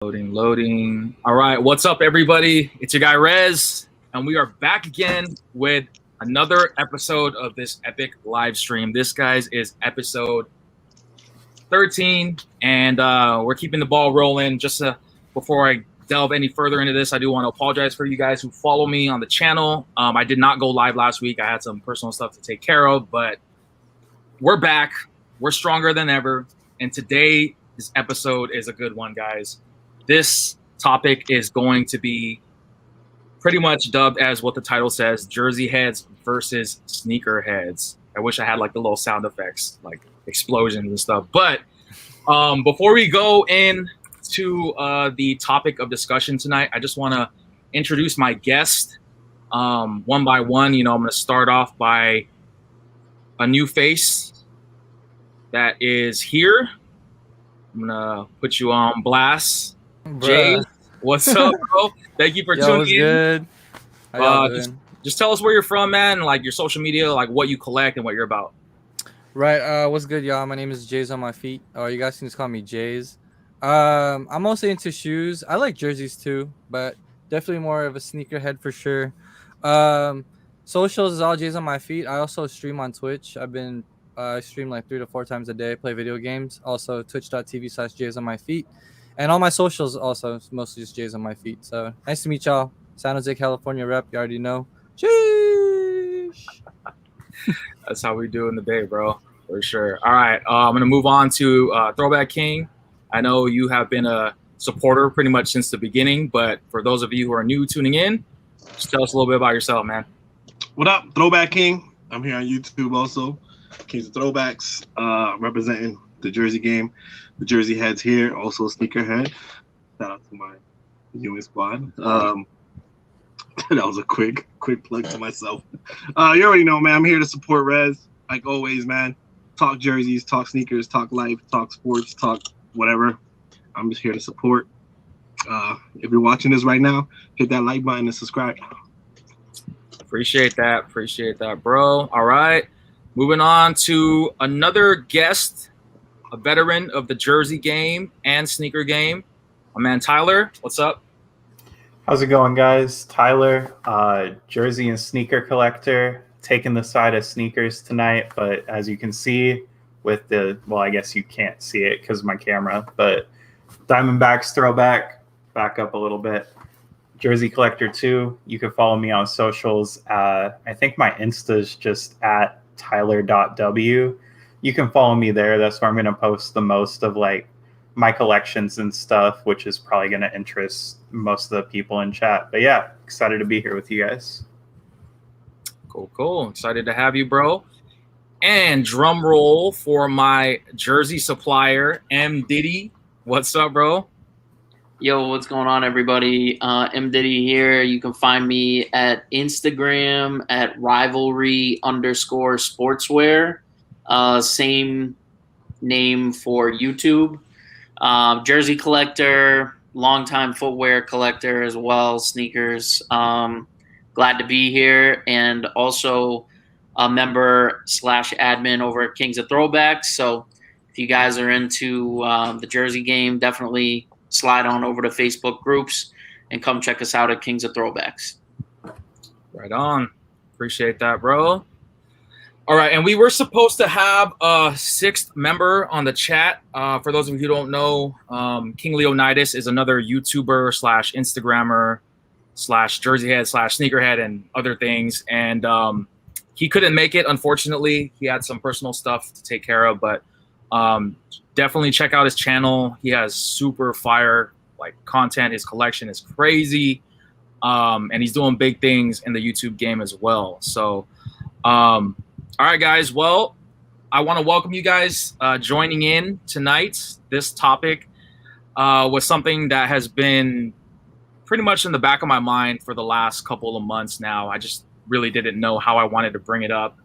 Loading. All right, what's up, everybody? It's your guy Rez, and we are back again with another episode of this epic live stream. This, guys, is episode 13, and we're keeping the ball rolling. Just before I delve any further into this, I do want to apologize for you guys who follow me on the channel. I did not go live last week. I had some personal stuff to take care of, but we're back. We're stronger than ever, and today, this episode is a good one, guys. This topic is going to be pretty much dubbed as what the title says, Jerseyheads versus Sneakerheads. I wish I had like the little sound effects, like explosions and stuff. But before we go into the topic of discussion tonight, I just want to introduce my guest one by one. I'm going to start off by a new face that is here. I'm going to put you on blast. Jay, what's up, bro? Thank you for tuning in. Good. How y'all doing? Just tell us where you're from, man, like your social media, like what you collect and what you're about. Right. What's good, y'all? My name is Jays on my feet. You guys can just call me Jays. I'm mostly into shoes. I like jerseys too, but definitely more of a sneakerhead for sure. Socials is all Jays on my feet. I also stream on Twitch. I stream like 3 to 4 times a day, play video games. Also twitch.tv/Jays on my feet. And all my socials also, it's mostly just Jays on my feet. So nice to meet y'all. San Jose, California rep. You already know. Sheesh. That's how we do in the day, bro. For sure. All right. I'm going to move on to Throwback King. I know you have been a supporter pretty much since the beginning, but for those of you who are new tuning in, just tell us a little bit about yourself, man. What up, Throwback King? I'm here on YouTube also. Kings of Throwbacks, representing the Jersey game. The Jerseyheads here, also Sneakerhead. Shout out to my viewing squad. That was a quick plug to myself. You already know, man. I'm here to support Rez, like always, man. Talk jerseys, talk sneakers, talk life, talk sports, talk whatever. I'm just here to support. If you're watching this right now, hit that like button and subscribe. Appreciate that, bro. All right. Moving on to another guest, a veteran of the Jersey game and sneaker game, my man Tyler. What's up? How's it going, guys? Tyler, Jersey and sneaker collector, taking the side of sneakers tonight. But as you can see with I guess you can't see it because of my camera, but Diamondbacks throwback, back up a little bit. Jersey collector too. You can follow me on socials. I think my Insta is just at tyler.w. You can follow me there. That's where I'm going to post the most of like my collections and stuff, which is probably going to interest most of the people in chat. But yeah, excited to be here with you guys. Cool. Excited to have you, bro. And drum roll for my jersey supplier, M. Diddy. What's up, bro? Yo, what's going on, everybody? M. Diddy here. You can find me at Instagram at rivalry_sportswear. Same name for YouTube. Jersey collector, longtime footwear collector as well, sneakers. Glad to be here, and also a member/admin over at Kings of Throwbacks. So if you guys are into the Jersey game, definitely slide on over to Facebook groups and come check us out at Kings of Throwbacks. Right on. Appreciate that, bro. All right, and we were supposed to have a 6th member on the chat. For those of you who don't know, King Leonidas is another YouTuber / Instagrammer / Jerseyhead / Sneakerhead and other things. And he couldn't make it, unfortunately. He had some personal stuff to take care of, but definitely check out his channel. He has super fire like content. His collection is crazy. And he's doing big things in the YouTube game as well. So, all right, guys. Well, I want to welcome you guys joining in tonight. This topic was something that has been pretty much in the back of my mind for the last couple of months now. I just really didn't know how I wanted to bring it up,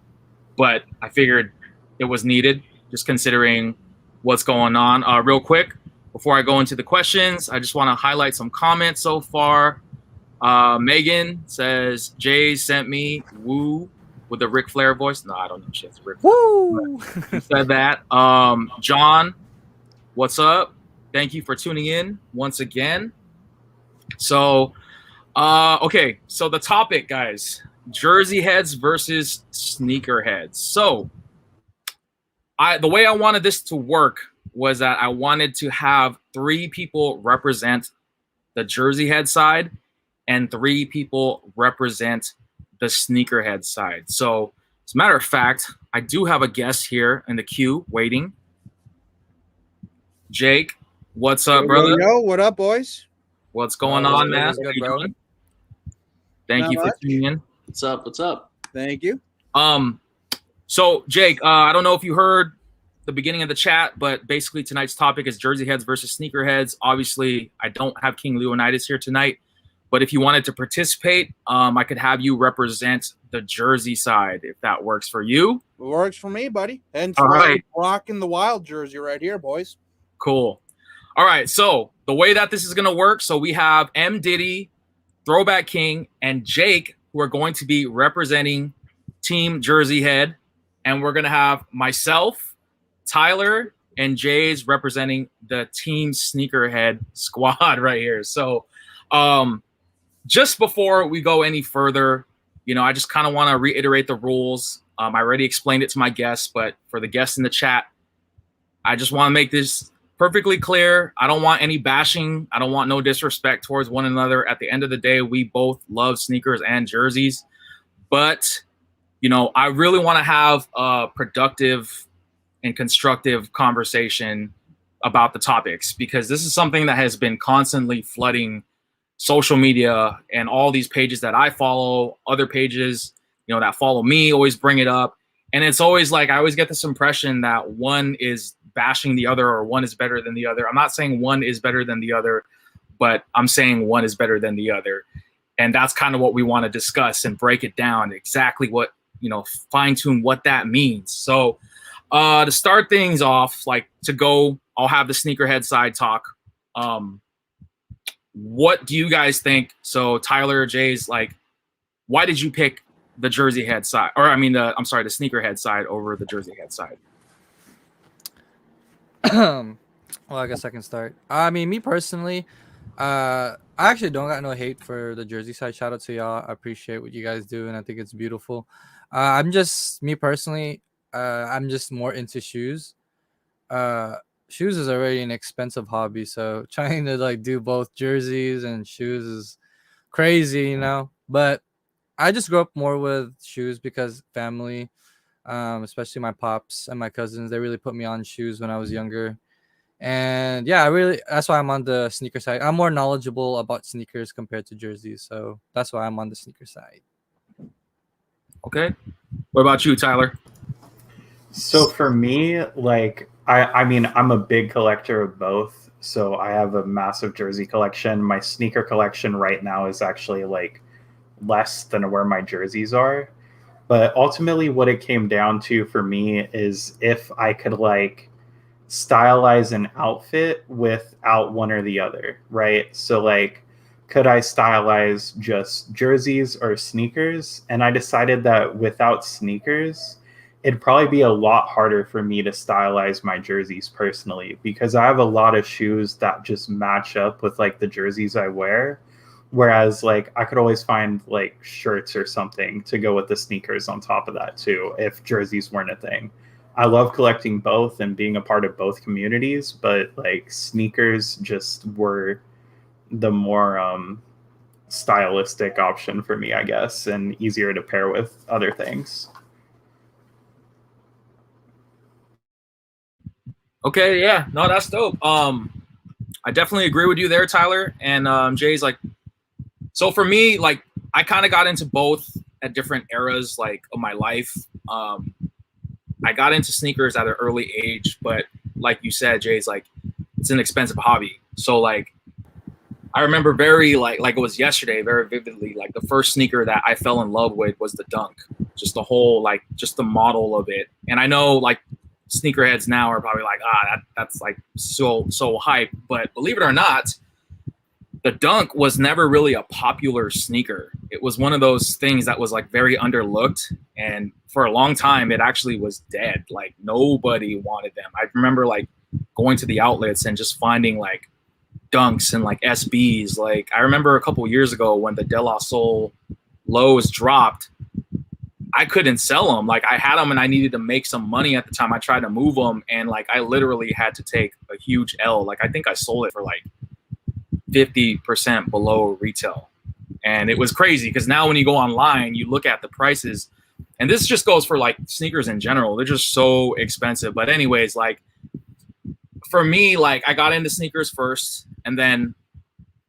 but I figured it was needed, just considering what's going on. Real quick, before I go into the questions, I just want to highlight some comments so far. Megan says, Jay sent me woo with the Ric Flair voice. No, I don't know if she has Ric Flair. Woo! He said that. John, what's up? Thank you for tuning in once again. So, okay, so the topic, guys, Jersey heads versus sneaker heads. So, the way I wanted this to work was that I wanted to have 3 people represent the Jersey head side and 3 people represent the sneakerhead side. So, as a matter of fact, I do have a guest here in the queue waiting. Jake, what's up, brother? Yo, what up, boys? What's going on, man? What's good, bro? Thank Not you for much. tuning in. What's up? What's up? Thank you. So Jake, I don't know if you heard the beginning of the chat, but basically tonight's topic is Jersey heads versus sneakerheads. Obviously, I don't have King Leonidas here tonight, but if you wanted to participate, I could have you represent the Jersey side if that works for you. It works for me, buddy. And All right. rocking the wild jersey right here, boys. Cool. All right, so the way that this is going to work, so we have M. Diddy, Throwback King, and Jake, who are going to be representing Team Jersey Head, and we're going to have myself, Tyler, and Jay's representing the Team Sneakerhead squad right here. So just before we go any further, you know, I just kind of want to reiterate the rules. I already explained it to my guests, but for the guests in the chat, I just want to make this perfectly clear. I don't want any bashing. I don't want no disrespect towards one another. At the end of the day, we both love sneakers and jerseys. But, you know, I really want to have a productive and constructive conversation about the topics, because this is something that has been constantly flooding social media, and all these pages that I follow, other pages, you know, that follow me always bring it up. And it's always like, I always get this impression that one is bashing the other or one is better than the other. I'm not saying one is better than the other, but I'm saying one is better than the other. And that's kind of what we want to discuss and break it down exactly what, you know, fine tune what that means. So to start things off, like to go, I'll have the sneakerhead side talk. What do you guys think? So Tyler or Jay's, like, why did you pick the Jersey head side, or I mean, the sneakerhead side over the Jersey head side? Well, I guess I can start. I mean, me personally, I actually don't got no hate for the Jersey side. Shout out to y'all. I appreciate what you guys do, and I think it's beautiful. I'm just, me personally, I'm just more into shoes. Shoes is already an expensive hobby, so trying to like do both jerseys and shoes is crazy, you know. But I just grew up more with shoes because family, especially my pops and my cousins, they really put me on shoes when I was younger. And yeah, that's why I'm on the sneaker side. I'm more knowledgeable about sneakers compared to jerseys, so that's why I'm on the sneaker side. Okay. What about you, Tyler? So for me, like, I mean, I'm a big collector of both. So I have a massive jersey collection. My sneaker collection right now is actually like less than where my jerseys are. But ultimately what it came down to for me is if I could like stylize an outfit without one or the other, right? So like, could I stylize just jerseys or sneakers? And I decided that without sneakers, it'd probably be a lot harder for me to stylize my jerseys personally, because I have a lot of shoes that just match up with like the jerseys I wear. Whereas like I could always find like shirts or something to go with the sneakers on top of that too, if jerseys weren't a thing. I love collecting both and being a part of both communities, but like sneakers just were the more stylistic option for me, I guess, and easier to pair with other things. Okay, yeah, no, that's dope. I definitely agree with you there, Tyler. And Jay's like, so for me, like, I kind of got into both at different eras, like, of my life. I got into sneakers at an early age, but like you said, Jay's like, it's an expensive hobby. So like, I remember very like it was yesterday, very vividly, like the first sneaker that I fell in love with was the Dunk, just the whole, like, just the model of it. And I know like sneakerheads now are probably like, that's like so hype, but believe it or not, the Dunk was never really a popular sneaker. It was one of those things that was like very underlooked, and for a long time it actually was dead. Like nobody wanted them. I remember like going to the outlets and just finding like Dunks and like SBs. Like I remember a couple years ago when the De La Soul lows dropped, I couldn't sell them. Like I had them and I needed to make some money at the time. I tried to move them and like I literally had to take a huge L. Like I think I sold it for like 50% below retail. And it was crazy because now when you go online, you look at the prices, and this just goes for like sneakers in general. They're just so expensive. But anyways, like for me, like I got into sneakers first, and then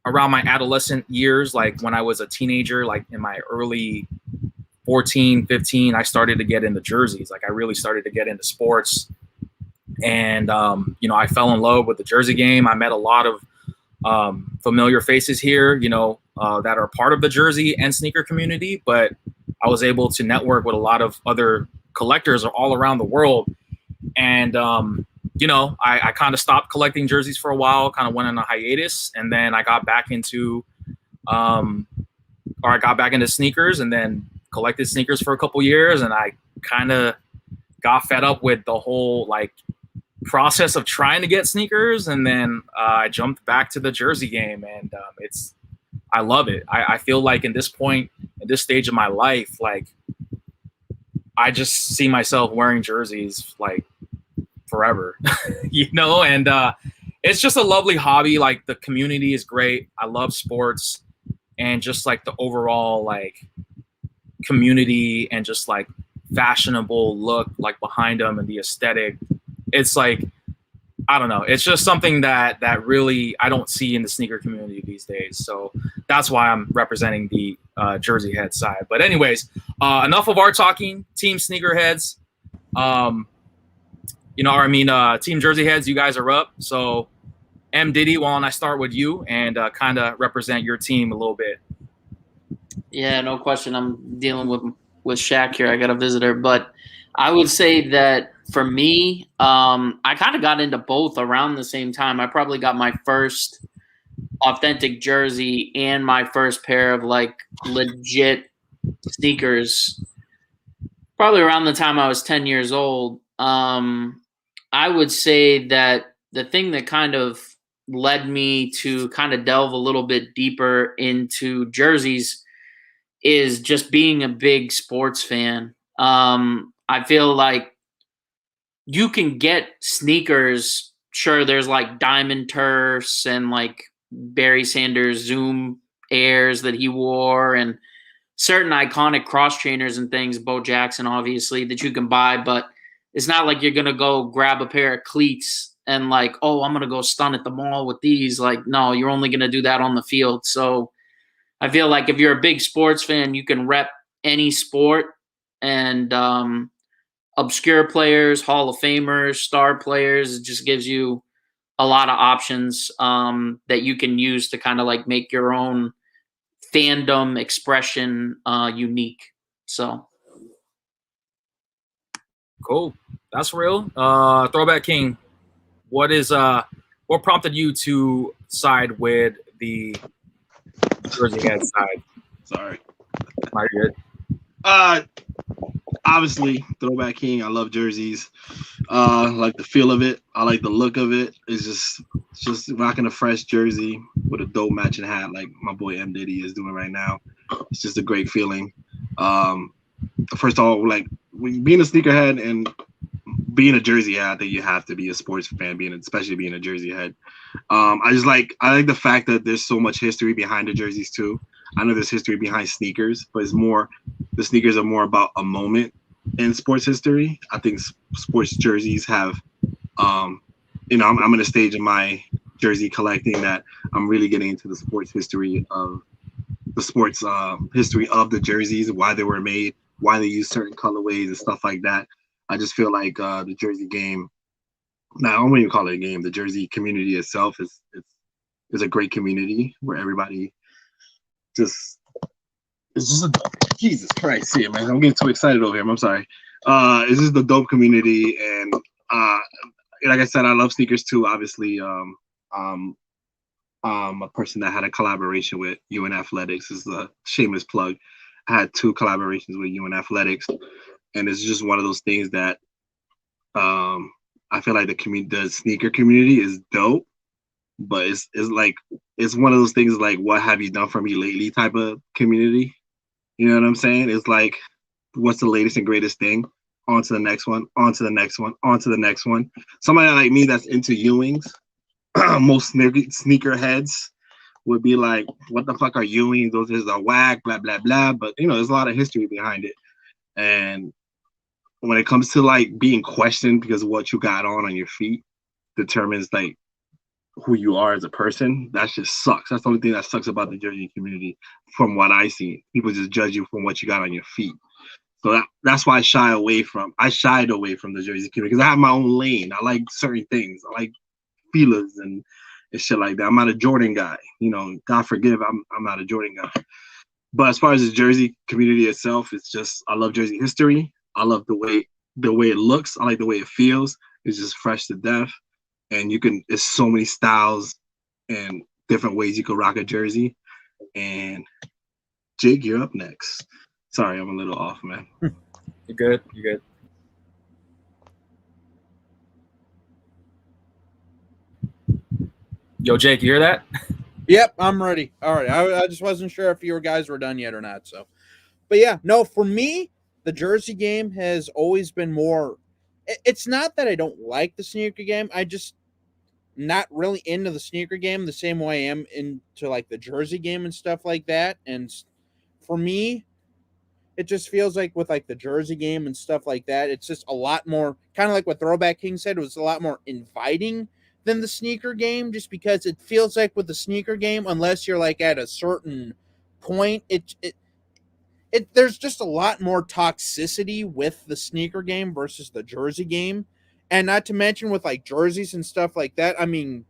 around my adolescent years, like when I was a teenager, like in my early 14, 15, I started to get into jerseys. Like I really started to get into sports. And, you know, I fell in love with the jersey game. I met a lot of familiar faces here, you know, that are part of the jersey and sneaker community, but I was able to network with a lot of other collectors all around the world. And, you know, I kind of stopped collecting jerseys for a while, kind of went on a hiatus, and then I got back into, sneakers, and then collected sneakers for a couple years, and I kind of got fed up with the whole like process of trying to get sneakers, and then I jumped back to the jersey game, and I love it. I feel like in this point, at this stage of my life, like I just see myself wearing jerseys like forever, you know, and it's just a lovely hobby. Like the community is great. I love sports, and just like the overall like community and just like fashionable look like behind them and the aesthetic. It's like, I don't know. It's just something that really I don't see in the sneaker community these days. So that's why I'm representing the Jerseyhead side. But anyways, enough of our talking. Team Sneakerheads. You know, I mean, Team Jerseyheads, you guys are up. So M. Diddy, why don't I start with you and kind of represent your team a little bit? Yeah, no question. I'm dealing with Shaq here. I got a visitor, but I would say that for me, I kind of got into both around the same time. I probably got my first authentic jersey and my first pair of like legit sneakers probably around the time I was 10 years old. I would say that the thing that kind of led me to kind of delve a little bit deeper into jerseys is just being a big sports fan. I feel like you can get sneakers. Sure, there's like Diamond Turfs and like Barry Sanders Zoom Airs that he wore, and certain iconic cross trainers and things, Bo Jackson obviously, that you can buy, but it's not like you're going to go grab a pair of cleats and like, oh, I'm going to go stun at the mall with these. Like, no, you're only going to do that on the field. So I feel like if you're a big sports fan, you can rep any sport, and obscure players, Hall of Famers, star players. It just gives you a lot of options that you can use to kind of like make your own fandom expression unique. So cool. That's real. Throwback King, what prompted you to side with the Jerseyhead side? Sorry. Am I good? Obviously, Throwback King. I love jerseys. I like the feel of it. I like the look of it. It's just rocking a fresh jersey with a dope matching hat like my boy M. Diddy is doing right now. It's just a great feeling. First of all, like being a sneakerhead and being a jersey head, I think you have to be a sports fan, especially being a jersey head. I like the fact that there's so much history behind the jerseys too. I know there's history behind sneakers, but the sneakers are more about a moment in sports history. I think sports jerseys have, I'm in a stage of my jersey collecting that I'm really getting into the sports history of the jerseys, why they were made, why they use certain colorways and stuff like that. I just feel like the jersey game, I won't even call it a game. The jersey community itself is a great community where everybody it's just Jesus Christ. See it, man. I'm getting too excited over here. I'm sorry. It's just the dope community, and like I said, I love sneakers too. Obviously, a person that had a collaboration with UN Athletics. This is a shameless plug. I had 2 collaborations with UN Athletics, and it's just one of those things that I I feel like the sneaker community is dope, but it's like it's one of those things like what have you done for me lately type of community. You know what I'm saying? It's like what's the latest and greatest thing? On to the next one, on to the next one, on to the next one. Somebody like me that's into Ewings, most sneakerheads would be like, what the fuck are Ewings? Those is a whack, blah, blah, blah. But, you know, there's a lot of history behind it. And when it comes to like being questioned because of what you got on your feet determines like who you are as a person, that just sucks. That's the only thing that sucks about the Jersey community from what I see. People just judge you from what you got on your feet. So that's why I shied away from the Jersey community because I have my own lane. I like certain things. I like feelers and shit like that. I'm not a Jordan guy. You know, God forgive, I'm not a Jordan guy. But as far as the Jersey community itself, it's just I love Jersey history. I love the way it looks. I like the way it feels. It's just fresh to death. And there's so many styles and different ways you could rock a jersey. And Jake, you're up next. Sorry, I'm a little off, man. You're good. You're good. Yo, Jake, you hear that? Yep, I'm ready. All right. I just wasn't sure if you guys were done yet or not. So, but yeah, no, for me, the Jersey game has always been more. It's not that I don't like the sneaker game. I just not really into the sneaker game the same way I am into like the Jersey game and stuff like that. And for me, it just feels like with like the Jersey game and stuff like that, it's just a lot more kind of like what Throwback King said, it was a lot more inviting than the sneaker game, just because it feels like with the sneaker game, unless you're like at a certain point, there's just a lot more toxicity with the sneaker game versus the Jersey game. And not to mention with like jerseys and stuff like that. I mean,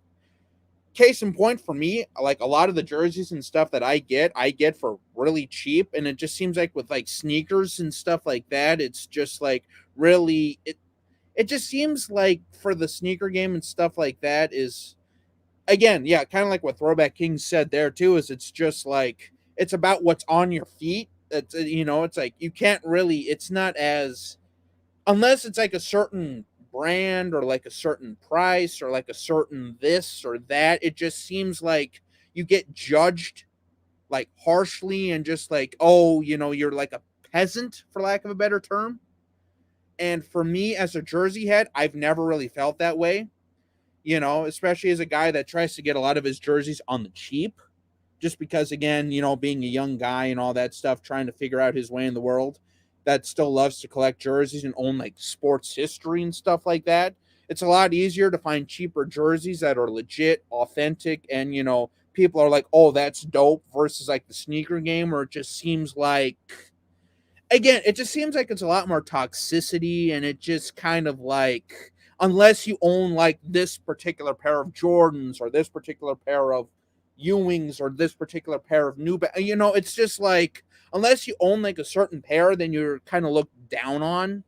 case in point for me, like a lot of the jerseys and stuff that I get for really cheap. And it just seems like with like sneakers and stuff like that, it's just like really, it just seems like for the sneaker game and stuff like that is, again, yeah, kind of like what Throwback King said there too, is it's just like, it's about what's on your feet. It's, you know, it's like, you can't really, it's not as, unless it's like a certain brand or like a certain price or like a certain this or that, it just seems like you get judged like harshly and just like, oh, you know, you're like a peasant for lack of a better term. And for me as a Jersey head, I've never really felt that way, you know, especially as a guy that tries to get a lot of his jerseys on the cheap, just because, again, you know, being a young guy and all that stuff, trying to figure out his way in the world, that still loves to collect jerseys and own like sports history and stuff like that. It's a lot easier to find cheaper jerseys that are legit, authentic, and, you know, people are like, oh, that's dope, versus like the sneaker game, where it just seems like, again, it just seems like it's a lot more toxicity, and it just kind of like, unless you own like this particular pair of Jordans or this particular pair of Ewings or this particular pair of you know, it's just like, unless you own like a certain pair, then you're kind of looked down on.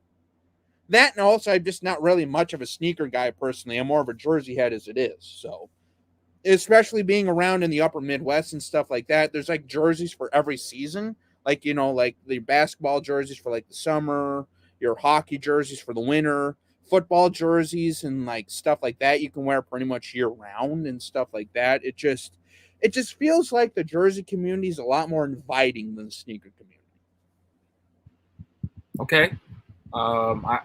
That, and also I'm just not really much of a sneaker guy personally. I'm more of a Jersey head as it is. So, especially being around in the upper Midwest and stuff like that, there's like jerseys for every season. Like, you know, like the basketball jerseys for like the summer, your hockey jerseys for the winter, football jerseys and like stuff like that you can wear pretty much year round and stuff like that. It just feels like the Jersey community is a lot more inviting than the sneaker community. Okay. I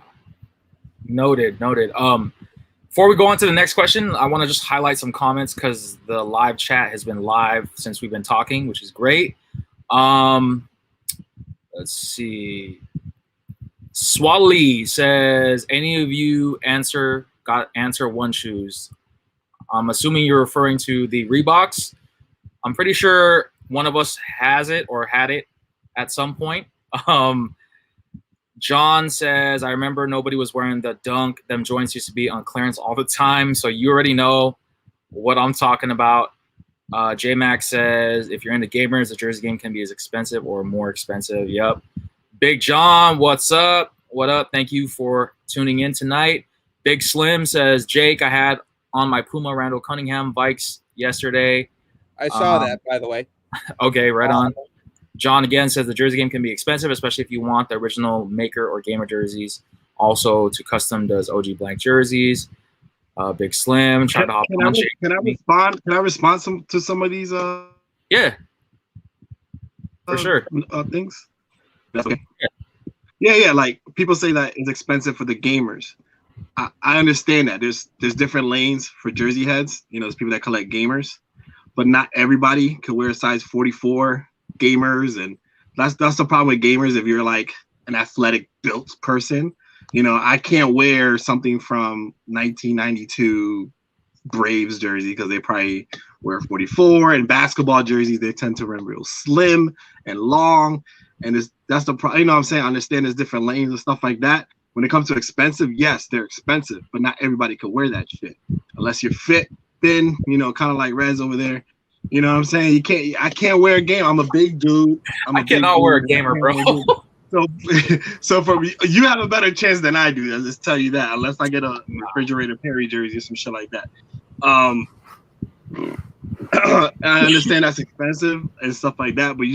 noted. Before we go on to the next question, I want to just highlight some comments because the live chat has been live since we've been talking, which is great. Let's see. Swally says, any of you got answer one shoes? I'm assuming you're referring to the Reeboks. I'm pretty sure one of us has it or had it at some point. John says, I remember nobody was wearing the Dunk. Them joints used to be on clearance all the time. So you already know what I'm talking about. J-Max says, if you're into gamers, the Jersey game can be as expensive or more expensive. Yep. Big John, what's up? What up? Thank you for tuning in tonight. Big Slim says, Jake, I had on my Puma Randall Cunningham bikes yesterday. I saw that, by the way. Okay, right on. John again says the Jersey game can be expensive, especially if you want the original maker or gamer jerseys. Also to custom does OG blank jerseys. Big Slim, trying to hop on. Can I respond to some of these Yeah, for sure. things? That's okay. Yeah. Like people say that it's expensive for the gamers. I understand that there's different lanes for jersey heads. You know, there's people that collect gamers, but not everybody can wear a size 44 gamers, and that's the problem with gamers. If you're like an athletic built person, you know, I can't wear something from 1992 Braves jersey because they probably wear 44, and basketball jerseys they tend to run real slim and long, and that's the problem. You know what I'm saying? I understand there's different lanes and stuff like that. When it comes to expensive, yes, they're expensive, but not everybody can wear that shit unless you're fit, thin, you know, kind of like Rez over there. You know what I'm saying? I can't wear a game. I'm a big dude. I cannot wear a gamer, bro. So for me, you have a better chance than I do. I'll just tell you that. Unless I get a refrigerator Perry jersey or some shit like that. I understand that's expensive and stuff like that, but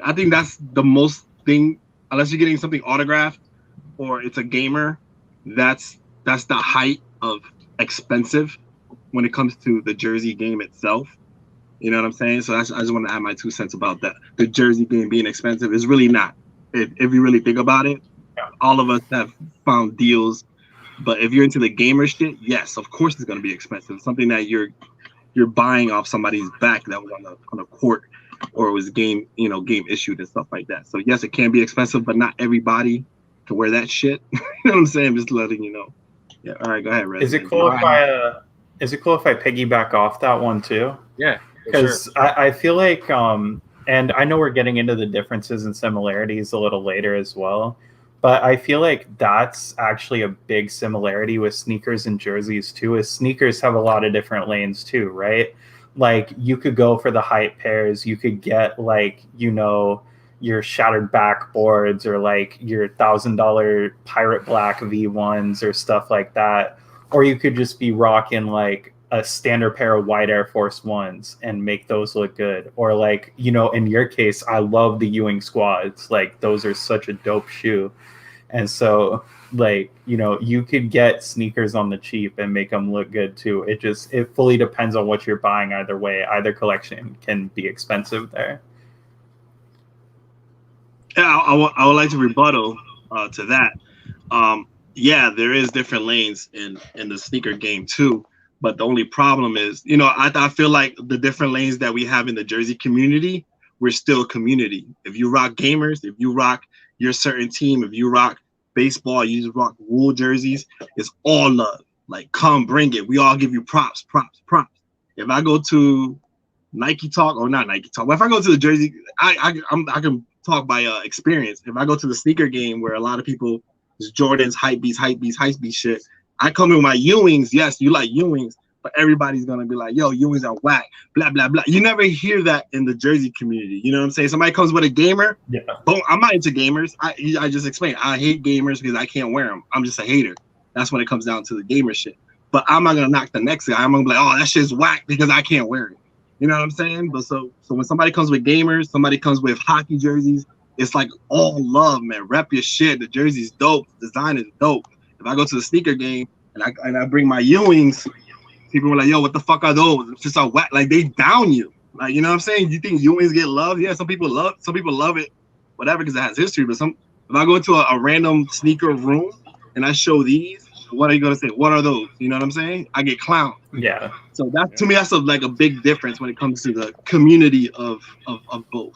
I think that's the most thing. Unless you're getting something autographed or it's a gamer, that's the height of expensive when it comes to the jersey game itself. You know what I'm saying? So I just want to add my 2 cents about that. The jersey game being expensive is really not. If you really think about it, all of us have found deals. But if you're into the gamer shit, yes, of course it's going to be expensive. Something that you're buying off somebody's back that was on a court or it was game issued and stuff like that. So yes, it can be expensive, but not everybody can wear that shit. You know what I'm saying? I'm just letting you know. Yeah. All right, go ahead, Rez. Is it cool if I piggyback off that one too? Yeah. Because sure. I feel like and I know we're getting into the differences and similarities a little later as well, but I feel like that's actually a big similarity with sneakers and jerseys too, is sneakers have a lot of different lanes too, right? Like you could go for the hype pairs, you could get like, you know, your shattered backboards or like your $1,000 pirate black V1s or stuff like that. Or you could just be rocking like a standard pair of white Air Force Ones and make those look good. Or like, you know, in your case, I love the Ewing squads. Like those are such a dope shoe. And so like, you know, you could get sneakers on the cheap and make them look good too. It fully depends on what you're buying either way. Either collection can be expensive there. Yeah, I would like to rebuttal to that. Yeah, there is different lanes in the sneaker game too. But the only problem is, you know, I feel like the different lanes that we have in the jersey community, we're still a community. If you rock gamers, if you rock your certain team, if you rock baseball, you just rock wool jerseys, it's all love. Like, come, bring it. We all give you props. If I go to Nike Talk, or not Nike Talk, but if I go to the jersey, I can talk by experience. If I go to the sneaker game where a lot of people, it's Jordan's, hype beast shit, I come in with my Ewings. Yes, you like Ewings, but everybody's gonna be like, yo, Ewings are whack, blah blah blah. You never hear that in the jersey community. You know what I'm saying? Somebody comes with a gamer. Yeah. Boom, I'm not into gamers. I just explained. I hate gamers because I can't wear them. I'm just a hater. That's when it comes down to the gamer shit. But I'm not gonna knock the next guy. I'm gonna be like, oh, that shit's whack because I can't wear it. You know what I'm saying? But so when somebody comes with gamers, somebody comes with hockey jerseys, it's like all love, man. Rep your shit. The jersey's dope. The design is dope. If I go to the sneaker game and I bring my Ewings, people were like, yo, what the fuck are those? It's just a whack. Like, they down you. Like, you know what I'm saying? You think Ewings get love? Yeah, some people love it, whatever, because it has history. But if I go into a random sneaker room and I show these, what are you gonna say? What are those? You know what I'm saying? I get clowned. Yeah. So that, to me, that's like a big difference when it comes to the community of both.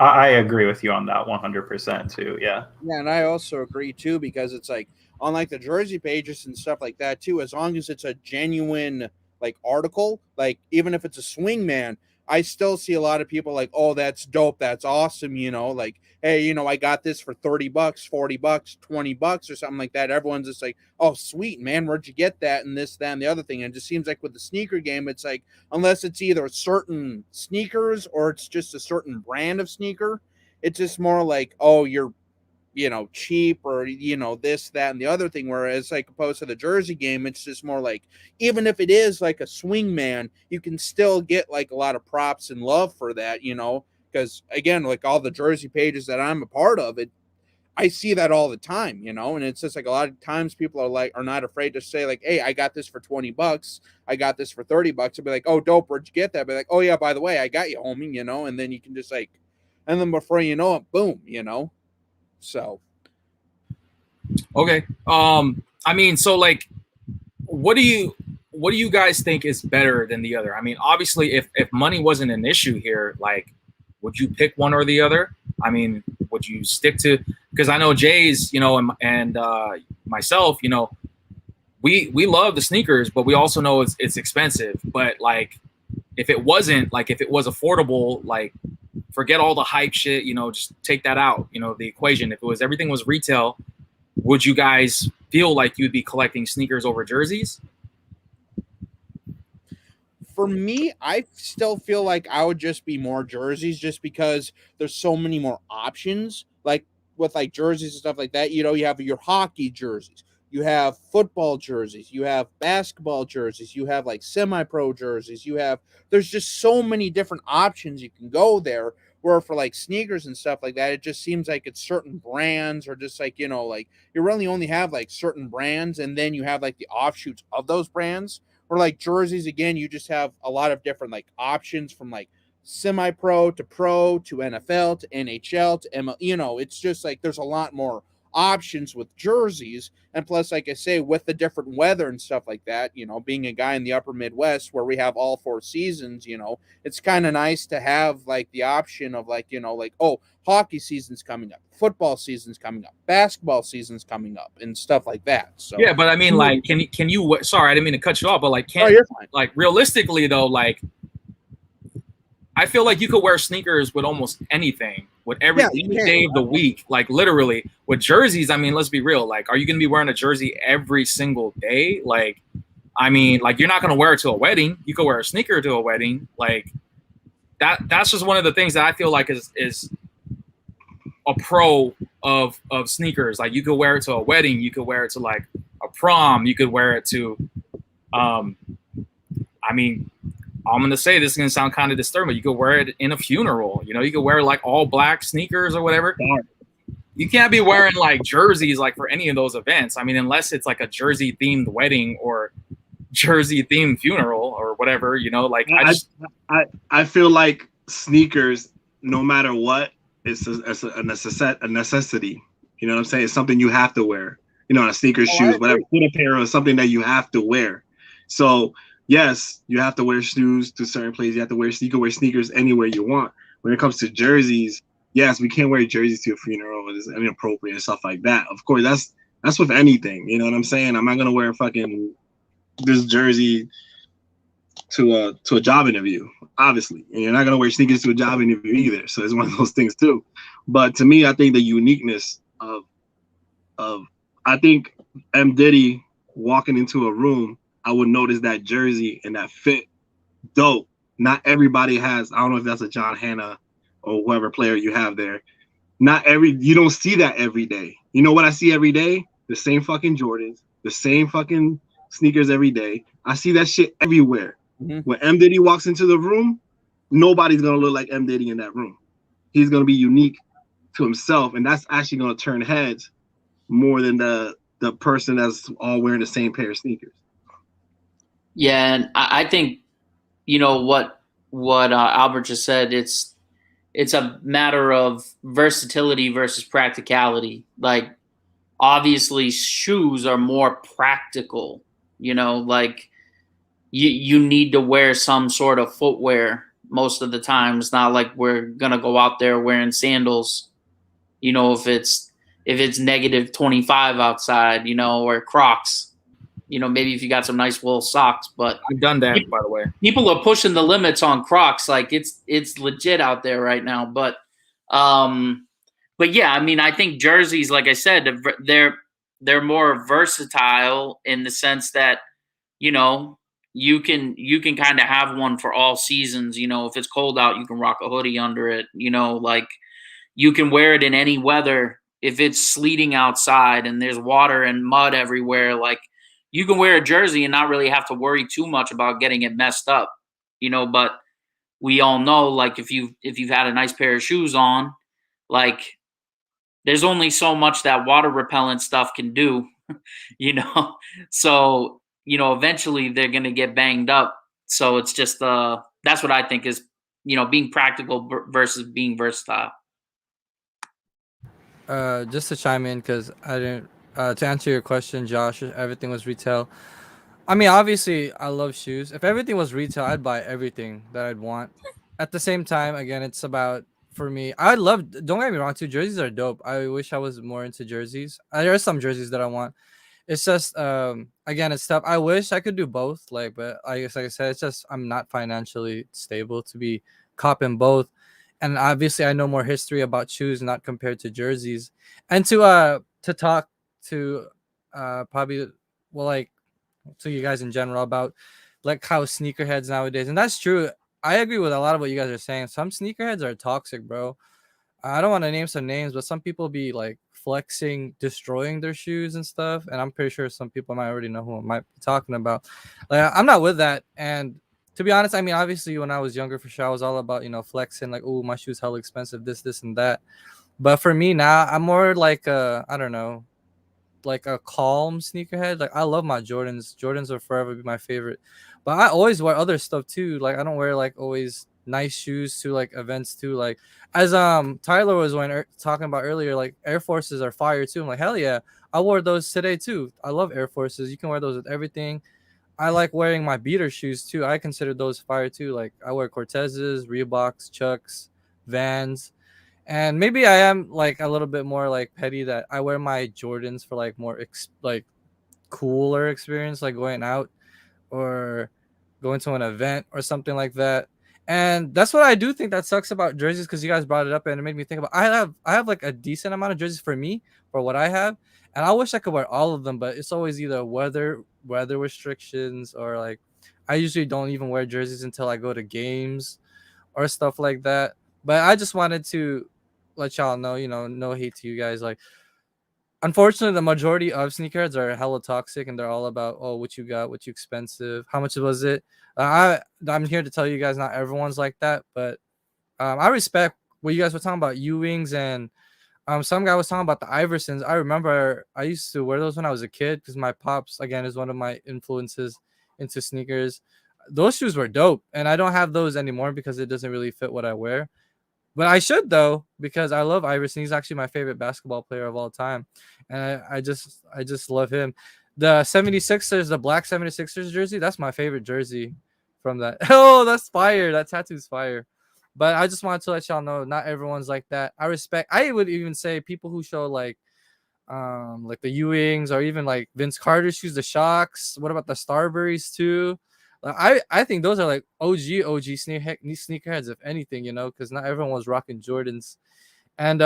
I agree with you on that 100% too. Yeah. Yeah, and I also agree too, because it's like, on like the jersey pages and stuff like that too, as long as it's a genuine like article, like even if it's a swingman, I still see a lot of people like, oh, that's dope, that's awesome, you know, like, hey, you know, I got this for $30, $40, $20 or something like that. Everyone's just like, oh, sweet, man, where'd you get that? And this, that, and the other thing. And it just seems like with the sneaker game, it's like, unless it's either certain sneakers or it's just a certain brand of sneaker, it's just more like, oh, you're, you know, cheap, or, you know, this, that, and the other thing. Whereas like opposed to the jersey game, it's just more like, even if it is like a swingman, you can still get like a lot of props and love for that, you know, because again, like all the jersey pages that I'm a part of, I see that all the time, you know, and it's just like a lot of times people are not afraid to say like, hey, I got this for $20. I got this for $30. I'll be like, oh, dope, where'd you get that? I'll be like, oh yeah, by the way, I got you, homie, you know, and then you can just like, and then before you know it, boom, you know. So Okay. I mean, so like, what do you guys think is better than the other? I mean, obviously, if money wasn't an issue here, like, would you pick one or the other? I mean, would you stick to? Because I know Jay's, you know, and myself, you know, we love the sneakers, but we also know it's expensive. But like, if it wasn't, like, if it was affordable, like, forget all the hype shit, you know, just take that out, you know, the equation. If it was everything was retail, would you guys feel like you'd be collecting sneakers over jerseys? for me, I still feel like I would just be more jerseys just because there's so many more options. Like with like jerseys and stuff like that, you know, you have your hockey jerseys, you have football jerseys, you have basketball jerseys, you have like semi-pro jerseys, there's just so many different options you can go there. Where for like sneakers and stuff like that, it just seems like it's certain brands or just like, you know, like you really only have like certain brands and then you have like the offshoots of those brands. Or like jerseys, again, you just have a lot of different like options from like semi-pro to NFL to NHL to ML. You know, it's just like there's a lot more options with jerseys. And plus, like I say, with the different weather and stuff like that, you know, being a guy in the upper Midwest where we have all 4 seasons, you know, it's kind of nice to have like the option of like, you know, like, oh, hockey season's coming up, football season's coming up, basketball season's coming up, and stuff like that. So yeah, but I mean, like, can you? Sorry, I didn't mean to cut you off, but like, you're fine. Like realistically though, like, I feel like you could wear sneakers with almost anything, with every day of the week. Like literally with jerseys, I mean, let's be real. Like, are you going to be wearing a jersey every single day? Like, I mean, like, you're not going to wear it to a wedding. You could wear a sneaker to a wedding. Like that's just one of the things that I feel like is a pro of sneakers. Like, you could wear it to a wedding. You could wear it to like a prom. You could wear it to, I mean, I'm going to say this is going to sound kind of disturbing. You could wear it in a funeral. You know, you could wear like all black sneakers or whatever. You can't be wearing like jerseys like for any of those events. I mean, unless it's like a jersey themed wedding or jersey themed funeral or whatever, you know, like I feel like sneakers, no matter what, it's a necessity. You know what I'm saying? It's something you have to wear. You know, sneakers, shoes, whatever, foot apparel is something that you have to wear. So yes, you have to wear shoes to certain places. You can wear sneakers anywhere you want. When it comes to jerseys, yes, we can't wear jerseys to a funeral. It's inappropriate and stuff like that. Of course, that's with anything. You know what I'm saying? I'm not gonna wear fucking this jersey to a job interview, obviously. And you're not gonna wear sneakers to a job interview either. So it's one of those things too. But to me, I think the uniqueness of I think M. Diddy walking into a room, I would notice that jersey and that fit dope. Not everybody has, I don't know if that's a John Hanna or whoever player you have there. You don't see that every day. You know what I see every day? The same fucking Jordans, the same fucking sneakers every day. I see that shit everywhere. Mm-hmm. When M. Diddy walks into the room, nobody's going to look like M. Diddy in that room. He's going to be unique to himself, and that's actually going to turn heads more than the person that's all wearing the same pair of sneakers. Yeah, and I think, you know, what Albert just said, it's a matter of versatility versus practicality. Like, obviously, shoes are more practical, you know, like you need to wear some sort of footwear most of the time. It's not like we're going to go out there wearing sandals, you know, if it's negative 25 outside, you know, or Crocs. You know, maybe if you got some nice wool socks, but I've done that, by the way. People are pushing the limits on Crocs. Like it's legit out there right now. But yeah, I mean, I think jerseys, like I said, they're more versatile in the sense that, you know, you can kind of have one for all seasons. You know, if it's cold out, you can rock a hoodie under it. You know, like you can wear it in any weather. If it's sleeting outside and there's water and mud everywhere, like, you can wear a jersey and not really have to worry too much about getting it messed up, you know, but we all know, like, if you've had a nice pair of shoes on, like, there's only so much that water repellent stuff can do, you know. So, you know, eventually they're gonna get banged up. So it's just that's what I think is, you know, being practical versus being versatile. Just to chime in, because I didn't to answer your question, Josh, if everything was retail. I mean, obviously, I love shoes. If everything was retail, I'd buy everything that I'd want. At the same time, again, it's about for me. I love. Don't get me wrong, too. Jerseys are dope. I wish I was more into jerseys. There are some jerseys that I want. It's just again, it's tough. I wish I could do both. But I guess like I said, it's just I'm not financially stable to be copping both. And obviously, I know more history about shoes, not compared to jerseys. And to talk to probably well like to you guys in general about like how sneakerheads nowadays, and that's true. I agree with a lot of what you guys are saying. Some sneakerheads are toxic, bro. I don't want to name some names, but some people be like flexing, destroying their shoes and stuff. And I'm pretty sure some people might already know who I might be talking about. Like, I'm not with that. And to be honest, I mean, obviously, when I was younger, for sure, I was all about, flexing, like, oh, my shoes hella expensive, this, and that. But for me now, I'm more like, I don't know, like a calm sneakerhead. Like, I love my Jordans. Jordans will forever be my favorite. But I always wear other stuff too. Like, I don't wear like always nice shoes to like events too. Like, as Tyler was talking about earlier, like Air Forces are fire too. I'm like, hell yeah, I wore those today too. I love Air Forces. You can wear those with everything. I like wearing my beater shoes too. I consider those fire too. Like, I wear Cortezes, Reeboks, Chucks, Vans. And maybe I am like a little bit more like petty that I wear my Jordans for like more like cooler experience, like going out or going to an event or something like that. And that's what I do think that sucks about jerseys, because you guys brought it up and it made me think about I have like a decent amount of jerseys for me for what I have, and I wish I could wear all of them, but it's always either weather restrictions or like I usually don't even wear jerseys until I go to games or stuff like that. But I just wanted to let y'all know, no hate to you guys. Like, unfortunately, the majority of sneakerheads are hella toxic, and they're all about, oh, what you got, what you expensive, how much was it. I'm here to tell you guys, not everyone's like that, but I respect what you guys were talking about, Ewings, and some guy was talking about the Iversons. I remember I used to wear those when I was a kid because my pops, again, is one of my influences into sneakers. Those shoes were dope, and I don't have those anymore because it doesn't really fit what I wear. But I should, though, because I love Iverson. He's actually my favorite basketball player of all time. And I just love him. The 76ers, the black 76ers jersey, that's my favorite jersey from that. Oh, that's fire. That tattoo's fire. But I just wanted to let y'all know, not everyone's like that. I would even say people who show like the Ewings or even like Vince Carter shoes, the Shocks. What about the Starburys too? Like, I think those are like OG sneakerheads, if anything, because not everyone was rocking Jordans. And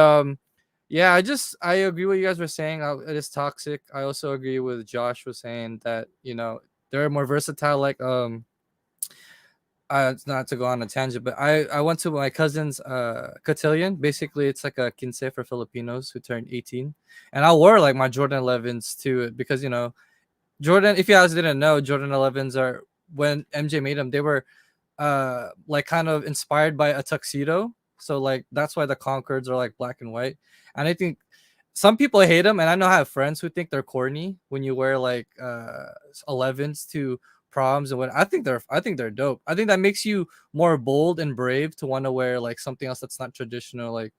yeah, I agree with what you guys were saying. It is toxic. I also agree with Josh was saying that they're more versatile. Like not to go on a tangent, but I went to my cousin's cotillion. Basically, it's like a quince for Filipinos who turned 18, and I wore like my Jordan 11s to it because Jordan. If you guys didn't know, Jordan 11s are, when MJ made them, they were like kind of inspired by a tuxedo. So like that's why the Concords are like black and white. And I think some people hate them, and I know I have friends who think they're corny when you wear like 11s to proms and what. I think they're dope. I think that makes you more bold and brave to want to wear like something else that's not traditional, like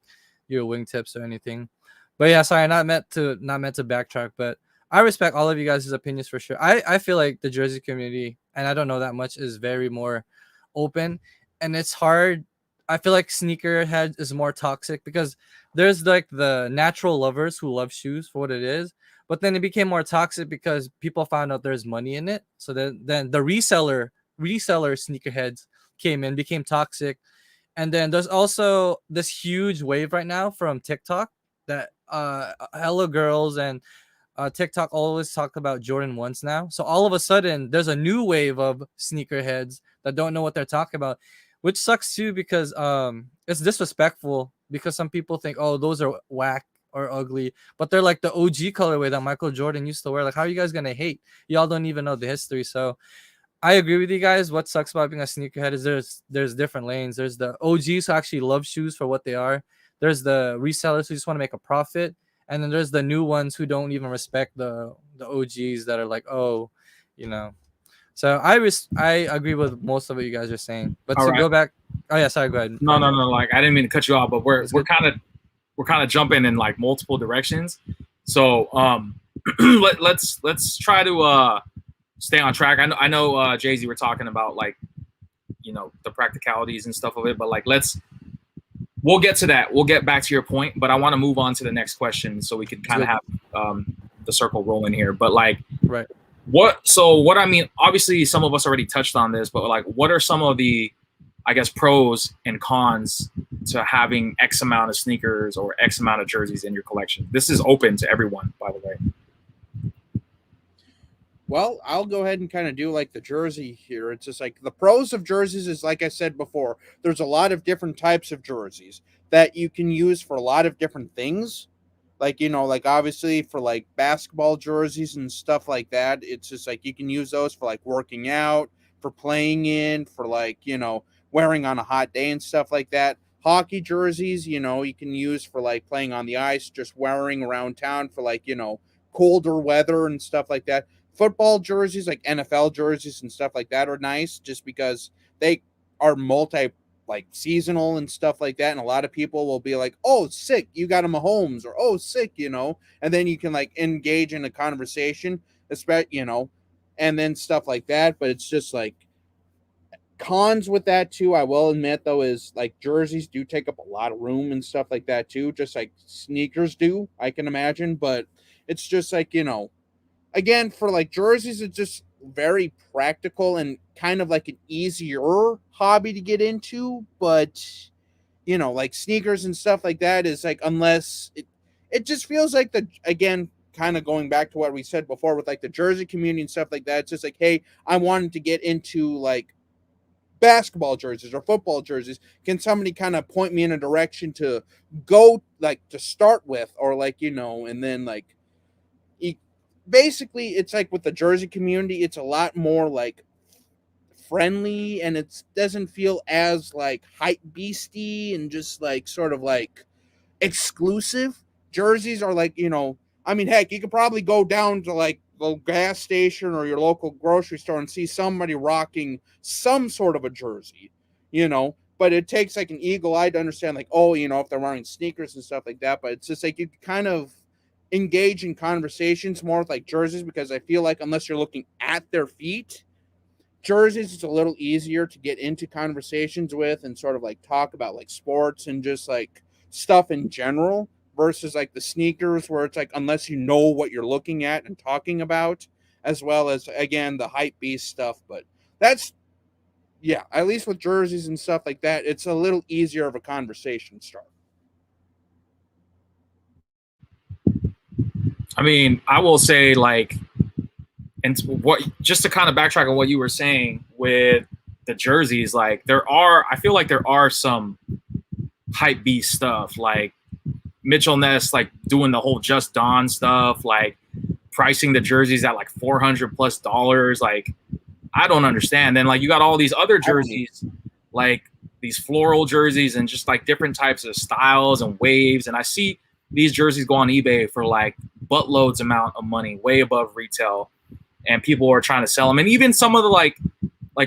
your wingtips or anything. But yeah, sorry, not meant to backtrack, but I respect all of you guys' opinions for sure. I feel like the Jersey community, and I don't know that much, is very more open, and it's hard. I feel like sneakerhead is more toxic because there's like the natural lovers who love shoes for what it is, but then it became more toxic because people found out there's money in it. So then the reseller sneakerheads came in, became toxic. And then there's also this huge wave right now from TikTok that hella girls and TikTok always talk about Jordan 1s now. So all of a sudden, there's a new wave of sneakerheads that don't know what they're talking about, which sucks too because it's disrespectful because some people think, oh, those are whack or ugly, but they're like the OG colorway that Michael Jordan used to wear. Like, how are you guys gonna hate? Y'all don't even know the history. So I agree with you guys. What sucks about being a sneakerhead is there's different lanes. There's the OGs who actually love shoes for what they are. there's the resellers who just want to make a profit, and then there's the new ones who don't even respect the OGs that are like, oh, you know. So I agree with most of what you guys are saying. But All to right. go back, oh yeah, sorry, go ahead. No. Like, I didn't mean to cut you off, but we're That's good. kind of jumping in like multiple directions. So let's try to stay on track. I know Jay-Z, we're talking about like, you know, the practicalities and stuff of it, but like we'll get to that. We'll get back to your point, but I want to move on to the next question so we can kind of have the circle rolling here. But like, right. what I mean, obviously some of us already touched on this, but like, what are some of the, I guess, pros and cons to having X amount of sneakers or X amount of jerseys in your collection? This is open to everyone, by the way. Well, I'll go ahead and kind of do like the jersey here. It's just like the pros of jerseys is, like I said before, there's a lot of different types of jerseys that you can use for a lot of different things. Like, you know, like obviously for like basketball jerseys and stuff like that, it's just like you can use those for like working out, for playing in, for like, you know, wearing on a hot day and stuff like that. Hockey jerseys, you know, you can use for like playing on the ice, just wearing around town for like, you know, colder weather and stuff like that. Football jerseys, like NFL jerseys and stuff like that, are nice just because they are like seasonal and stuff like that. And a lot of people will be like, oh, sick, you got a Mahomes, or oh, sick, you know, and then you can like engage in a conversation, especially, you know, and then stuff like that. But it's just like cons with that too, I will admit though, is like jerseys do take up a lot of room and stuff like that too, just like sneakers do, I can imagine. But it's just like, you know, again, for like jerseys, it's just very practical and kind of like an easier hobby to get into. But, you know, like sneakers and stuff like that is like, unless it just feels like again, kind of going back to what we said before with like the jersey community and stuff like that. It's just like, hey, I wanted to get into like basketball jerseys or football jerseys. Can somebody kind of point me in a direction to go like to start with, or like, you know, and then like, basically it's like with the jersey community, it's a lot more like friendly, and it doesn't feel as like hype beasty and just like sort of like exclusive. Jerseys are like, you know, I mean, heck, you could probably go down to like the gas station or your local grocery store and see somebody rocking some sort of a jersey, you know, but it takes like an eagle eye to understand like, oh, you know, if they're wearing sneakers and stuff like that. But it's just like you kind of engage in conversations more with like jerseys, because I feel like unless you're looking at their feet, jerseys is a little easier to get into conversations with and sort of like talk about like sports and just like stuff in general, versus like the sneakers where it's like, unless you know what you're looking at and talking about, as well as again the hype beast stuff. But that's, yeah, at least with jerseys and stuff like that, it's a little easier of a conversation start. I mean, I will say, like, and what, just to kind of backtrack on what you were saying with the jerseys, like, I feel like there are some hype beast stuff, like Mitchell Ness, like doing the whole Just Don stuff, like pricing the jerseys at like $400+. Like, I don't understand. Then like you got all these other jerseys, like these floral jerseys and just like different types of styles and waves. And I see these jerseys go on eBay for like buttloads amount of money, way above retail, and people are trying to sell them. And even some of the like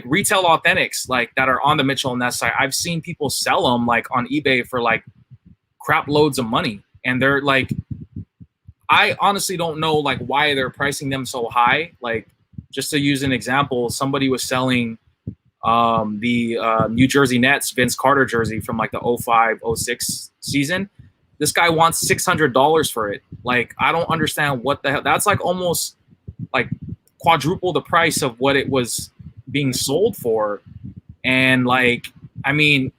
retail authentics, like that are on the Mitchell and Ness site, I've seen people sell them like on eBay for like crap loads of money. And they're like, I honestly don't know like why they're pricing them so high. Like, just to use an example, somebody was selling the New Jersey Nets Vince Carter jersey from like the 05-06 season. This guy wants $600 for it. Like, I don't understand what the hell. That's like almost like quadruple the price of what it was being sold for. And like, I mean,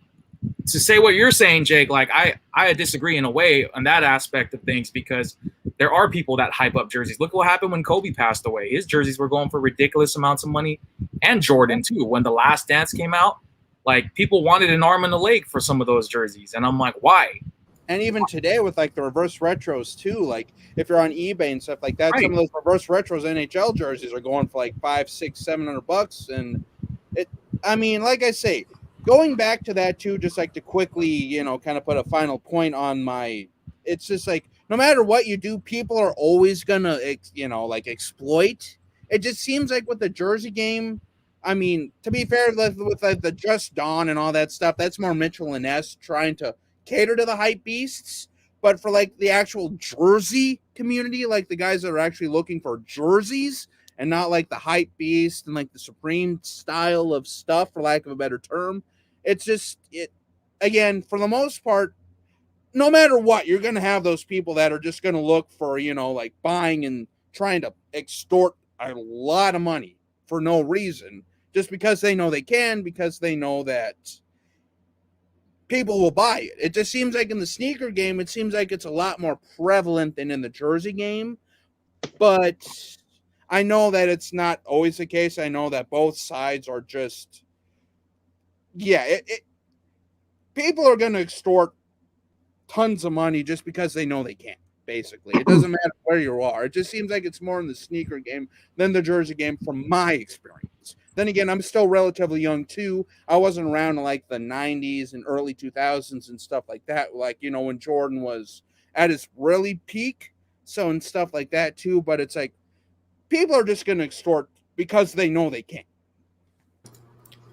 to say what you're saying, Jake, like I disagree in a way on that aspect of things, because there are people that hype up jerseys. Look what happened when Kobe passed away. His jerseys were going for ridiculous amounts of money, and Jordan too. When The Last Dance came out, like people wanted an arm and a leg for some of those jerseys. And I'm like, why? And even today with like the reverse retros too, like if you're on eBay and stuff like that, Right. some of those reverse retros NHL jerseys are going for like $500, $600, $700. And it, I mean, like I say, going back to that too, just like to quickly, you know, kind of put a final point on my. It's just like no matter what you do, people are always gonna, you know, like exploit. It just seems like with the Jersey game. I mean, to be fair, with like the Just Dawn and all that stuff, that's more Mitchell and S trying to cater to the hype beasts. But for like the actual Jersey community, like the guys that are actually looking for jerseys and not like the hype beast and like the Supreme style of stuff, for lack of a better term, it's just it again for the most part. No matter what, you're going to have those people that are just going to look for, you know, like buying and trying to extort a lot of money for no reason, just because they know they can, because they know that people will buy it. It just seems like in the sneaker game, it seems like it's a lot more prevalent than in the Jersey game. But I know that it's not always the case. I know that both sides are just, yeah, people are going to extort tons of money just because they know they can. Basically, it doesn't matter where you are. It just seems like it's more in the sneaker game than the Jersey game, from my experience. Then again, I'm still relatively young too. I wasn't around in like the 90s and early 2000s and stuff like that. Like, you know, when Jordan was at his really peak, so and stuff like that too. But it's like people are just going to extort because they know they can.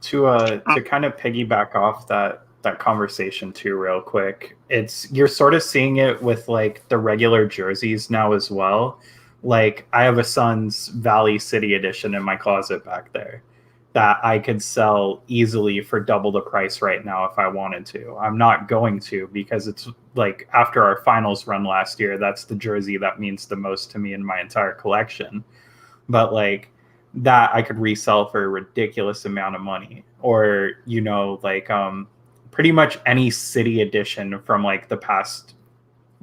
To kind of piggyback off that conversation too real quick, you're sort of seeing it with like the regular jerseys now as well. Like I have a Suns Valley City edition in my closet back there that I could sell easily for double the price right now if I wanted to. I'm not going to, because it's like after our finals run last year, that's the jersey that means the most to me in my entire collection. But like that I could resell for a ridiculous amount of money. Or, you know, like pretty much any city edition from like the past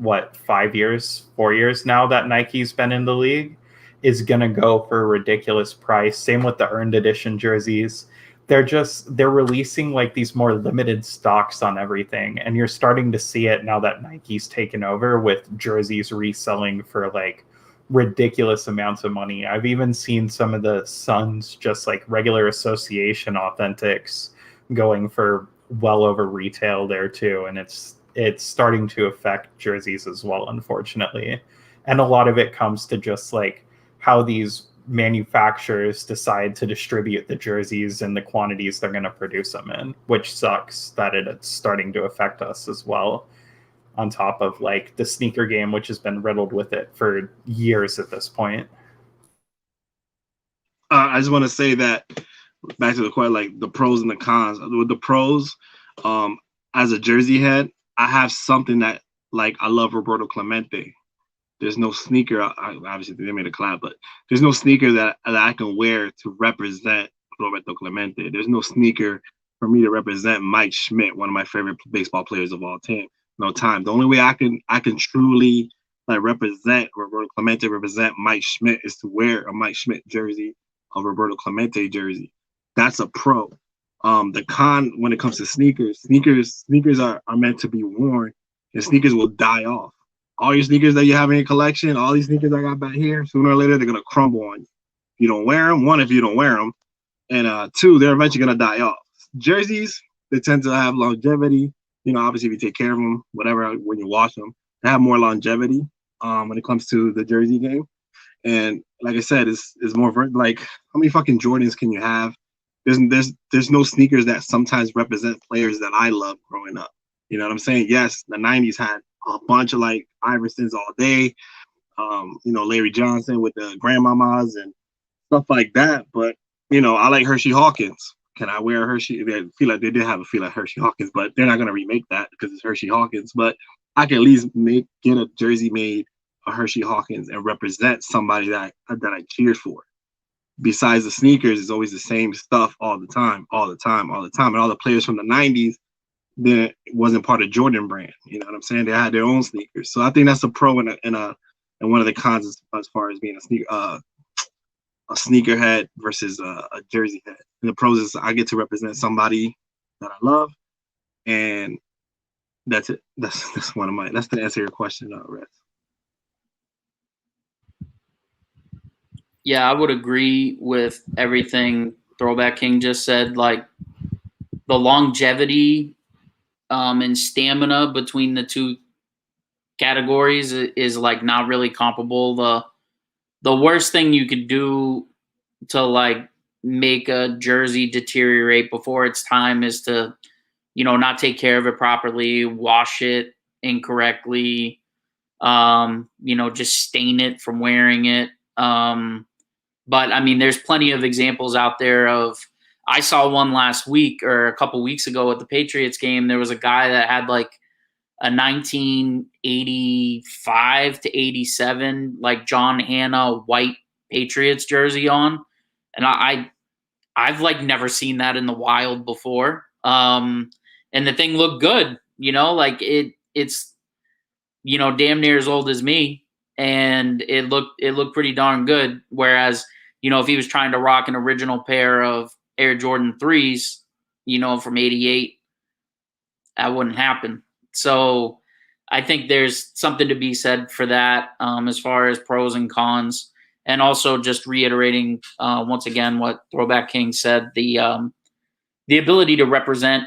4 years now that Nike's been in the league is gonna go for a ridiculous price. Same with the earned edition jerseys. They're releasing like these more limited stocks on everything, and you're starting to see it now that Nike's taken over, with jerseys reselling for like ridiculous amounts of money. I've even seen some of the Suns, just like regular association authentics, going for well over retail there too, and it's starting to affect jerseys as well, unfortunately. And a lot of it comes to just like how these manufacturers decide to distribute the jerseys and the quantities they're going to produce them in, which sucks that it's starting to affect us as well, on top of like the sneaker game, which has been riddled with it for years at this point. I just want to say that back to the question, like the pros and the cons. With the pros, as a Jersey head, I have something that, like, I love Roberto Clemente. There's no sneaker, obviously they made a collab, but there's no sneaker that I can wear to represent Roberto Clemente. There's no sneaker for me to represent Mike Schmidt, one of my favorite baseball players of all time. No time. The only way I can truly like represent Roberto Clemente, represent Mike Schmidt, is to wear a Mike Schmidt jersey, a Roberto Clemente jersey. That's a pro. The con when it comes to sneakers are meant to be worn, and sneakers will die off. All your sneakers that you have in your collection, all these sneakers I got back here, sooner or later they're gonna crumble on you. If you don't wear them, one, if you don't wear them, and two, they're eventually gonna die off. Jerseys, they tend to have longevity. You know, obviously if you take care of them, whatever, when you wash them, they have more longevity. When it comes to the jersey game, and like I said, it's more like, how many fucking Jordans can you have? There's no sneakers that sometimes represent players that I loved growing up. You know what I'm saying? Yes, the 90s had a bunch of like Iversons all day, you know, Larry Johnson with the grandmamas and stuff like that. But, you know, I like Hershey Hawkins. Can I wear a Hershey? They feel like they did have a feel like Hershey Hawkins, but they're not going to remake that because it's Hershey Hawkins. But I can at least get a jersey made a Hershey Hawkins and represent somebody that I cheered for. Besides the sneakers, it's always the same stuff all the time. And all the players from the 90s, that wasn't part of Jordan brand. You know what I'm saying? They had their own sneakers. So I think that's a pro and one of the cons as far as being a sneakerhead versus a jersey head. And the pros is I get to represent somebody that I love, and that's it. That's the answer to your question, Rez. Yeah, I would agree with everything Throwback King just said. Like, the longevity and stamina between the two categories is like not really comparable. The worst thing you could do to like make a jersey deteriorate before its time is to, you know, not take care of it properly, wash it incorrectly, you know, just stain it from wearing it. But I mean, there's plenty of examples out there of, I saw one last week or a couple weeks ago at the Patriots game. There was a guy that had like a 1985 to 87, like John Hanna white Patriots jersey on. And I've like never seen that in the wild before. And the thing looked good, you know, like it's, you know, damn near as old as me. And it looked pretty darn good. Whereas, you know, if he was trying to rock an original pair of Air Jordan 3s, you know, from 88, that wouldn't happen. So I think there's something to be said for that, as far as pros and cons. And also just reiterating once again what Throwback King said, the ability to represent,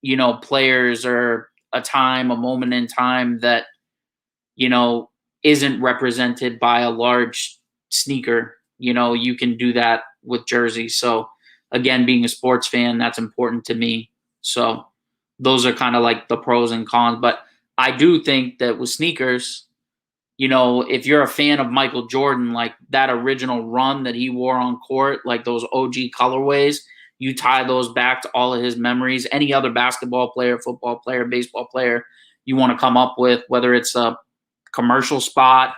you know, players or a time, a moment in time that, you know, isn't represented by a large sneaker. You know, you can do that with jerseys. So again, being a sports fan, that's important to me. So those are kind of like the pros and cons. But I do think that with sneakers, you know, if you're a fan of Michael Jordan, like that original run that he wore on court, like those OG colorways, you tie those back to all of his memories. Any other basketball player, football player, baseball player you want to come up with, whether it's a commercial spot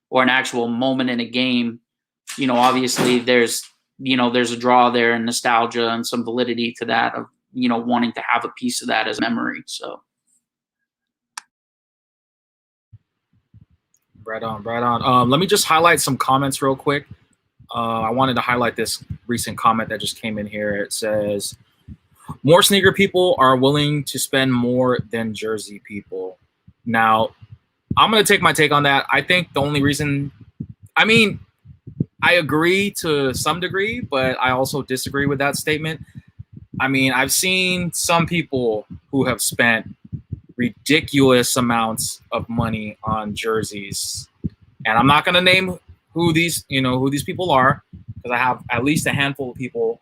or an actual moment in a game, you know, obviously there's a draw there and nostalgia and some validity to that of, you know, wanting to have a piece of that as memory. So. Right on, right on. Let me just highlight some comments real quick. I wanted to highlight this recent comment that just came in here. It says, more sneaker people are willing to spend more than jersey people. Now, I'm going to take my take on that. I think the only reason, I mean, I agree to some degree, but I also disagree with that statement. I mean, I've seen some people who have spent ridiculous amounts of money on jerseys, and I'm not going to name who these people are, because I have at least a handful of people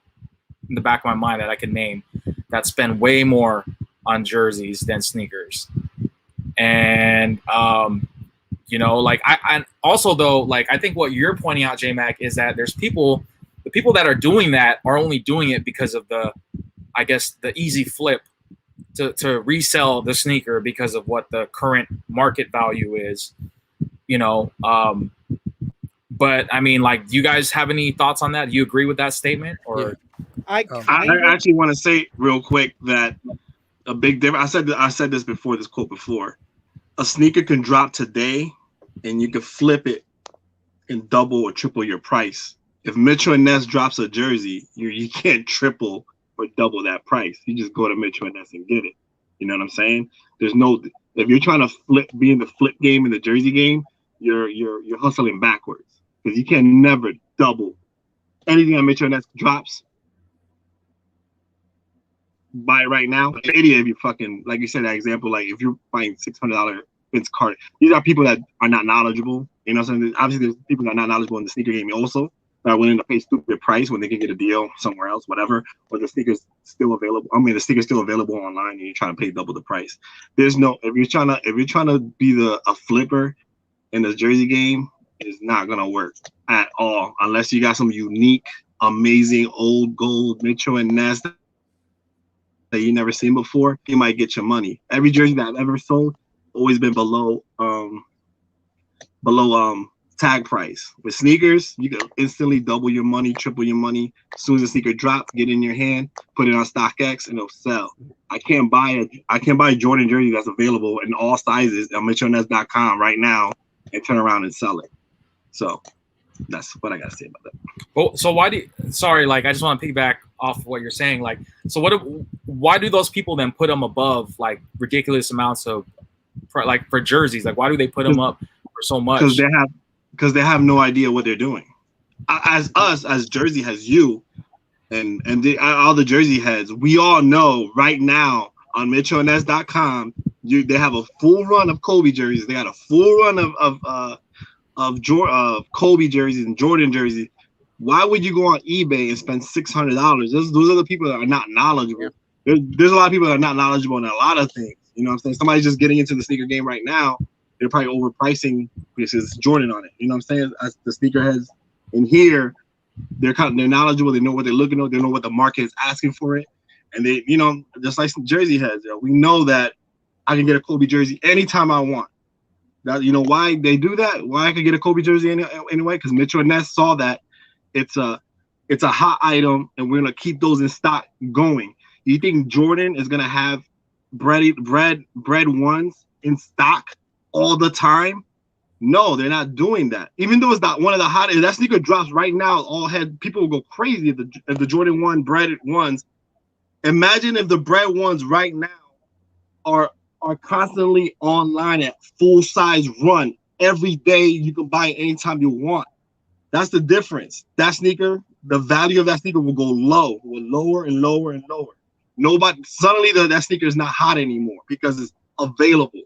in the back of my mind that I can name that spend way more on jerseys than sneakers. And you know, like I also though, like I think what you're pointing out, J-Mac, is that there's the people that are doing that are only doing it because of the easy flip to resell the sneaker because of what the current market value is, you know. But I mean, like, do you guys have any thoughts on that? Do you agree with that statement? Or I actually want to say real quick that a big difference. I said this before, this quote before. A sneaker can drop today, and you can flip it and double or triple your price. If Mitchell and Ness drops a jersey, you can't triple or double that price. You just go to Mitchell and Ness and get it. You know what I'm saying? There's no, if you're trying to be in the flip game in the jersey game, you're hustling backwards, because you can never double anything that Mitchell and Ness drops. Buy it right now. An idiot if you fucking, like you said, that example, like if you're buying $600 Vince Carter. These are people that are not knowledgeable. You know what I'm saying? Obviously, there's people that are not knowledgeable in the sneaker game also, that are willing to pay stupid price when they can get a deal somewhere else, whatever, or the sneaker's still available. I mean, the sneaker's still available online and you're trying to pay double the price. There's no, if you're trying to be a flipper in the jersey game, it's not gonna work at all unless you got some unique, amazing old gold Mitchell and Ness that you never seen before. You might get your money. Every jersey that I've ever sold always been below tag price. With sneakers, you can instantly double your money, triple your money. As soon as the sneaker drops, get it in your hand, put it on StockX, and it'll sell. I can't buy a Jordan jersey that's available in all sizes on MitchellNess.com right now and turn around and sell it. So that's what I gotta say about that. Well, so why do like, I just want to piggyback off of what you're saying. Like, so why do those people then put them above like ridiculous amounts of, like, for jerseys? Like, why do they put them up for so much? Because they have no idea what they're doing. As Jerseyheads, you and all the Jersey heads, we all know right now on MitchellNS.com, they have a full run of Kobe jerseys. They got a full run of Kobe jerseys and Jordan jerseys. Why would you go on eBay and spend $600? Those are the people that are not knowledgeable. There's a lot of people that are not knowledgeable in a lot of things. You know what I'm saying? Somebody's just getting into the sneaker game right now. They're probably overpricing because it's Jordan on it. You know what I'm saying? As the sneakerheads in here, they're knowledgeable. They know what they're looking at. They know what the market is asking for it. And they, you know, just like some Jersey heads, we know that I can get a Kobe jersey anytime I want. That, you know why they do that? Why I could get a Kobe jersey anyway? Because Mitchell and Ness saw that it's a hot item, and we're gonna keep those in stock going. You think Jordan is gonna have bread ones in stock all the time? No, they're not doing that. Even though it's not one of the hottest, that sneaker drops right now, people will go crazy if the Jordan 1 bread ones. Imagine if the bread ones right now are constantly online at full size run every day. You can buy it anytime you want. That's the difference. That sneaker, the value of that sneaker will go lower and lower and lower. Suddenly that sneaker is not hot anymore because it's available.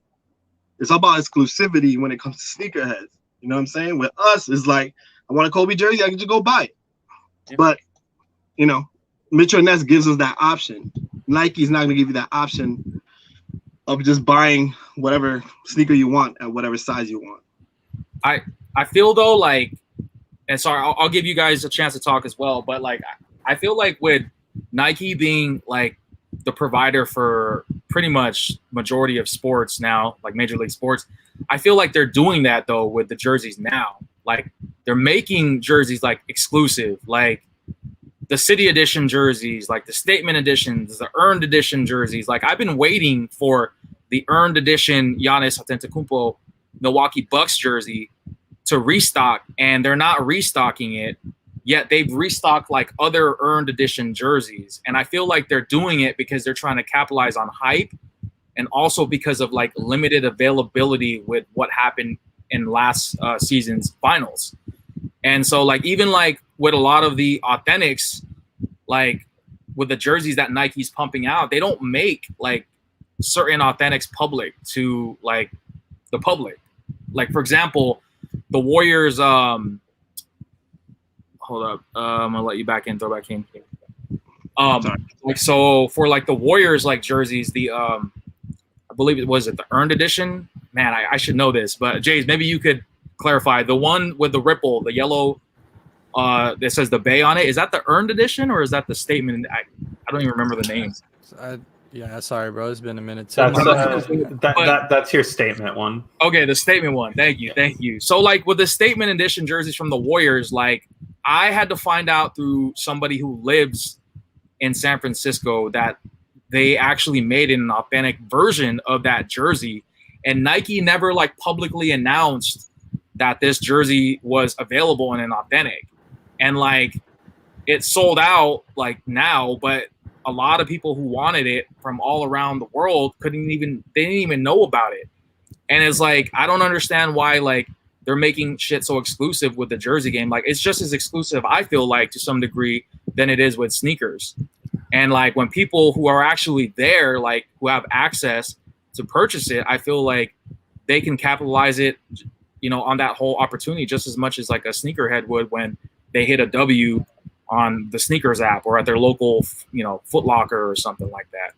It's about exclusivity when it comes to sneakerheads. You know what I'm saying? With us, it's like, I want a Kobe jersey, I can just go buy it. Yeah. But, you know, Mitchell Ness gives us that option. Nike's not going to give you that option of just buying whatever sneaker you want at whatever size you want. I feel though, like, and sorry, I'll give you guys a chance to talk as well, but like, I feel like with Nike being like the provider for pretty much majority of sports now, like Major League Sports, I feel like they're doing that though with the jerseys now. Like, they're making jerseys like exclusive, like the City Edition jerseys, like the Statement Editions, the Earned Edition jerseys. Like, I've been waiting for the Earned Edition Giannis Antetokounmpo Milwaukee Bucks jersey to restock, and they're not restocking it. Yet they've restocked like other Earned Edition jerseys. And I feel like they're doing it because they're trying to capitalize on hype, and also because of like limited availability with what happened in last season's finals. And so like, even like with a lot of the authentics, like with the jerseys that Nike's pumping out, they don't make like certain authentics public to like the public. Like, for example, the Warriors, hold up, I'm gonna let you back in, throw back in. Like, so for like the Warriors like jerseys, the I believe it was the Earned Edition. Man, I should know this, but Jays, maybe you could clarify. The one with the ripple, the yellow that says the Bay on it, is that the Earned Edition or is that the Statement? I don't even remember the name. Yeah, sorry, bro. It's been a minute. That's your Statement one. Okay, the Statement one. Thank you. So like with the Statement Edition jerseys from the Warriors, like I had to find out through somebody who lives in San Francisco that they actually made an authentic version of that jersey, and Nike never like publicly announced that this jersey was available in an authentic. And like, it sold out like now, but a lot of people who wanted it from all around the world they didn't even know about it. And it's like, I don't understand why like they're making shit so exclusive with the jersey game. Like, it's just as exclusive, I feel like, to some degree than it is with sneakers. And like, when people who are actually there, like who have access to purchase it, I feel like they can capitalize it, you know, on that whole opportunity just as much as like a sneakerhead would when they hit a W on the Sneakers app or at their local, you know, Foot Locker or something like that.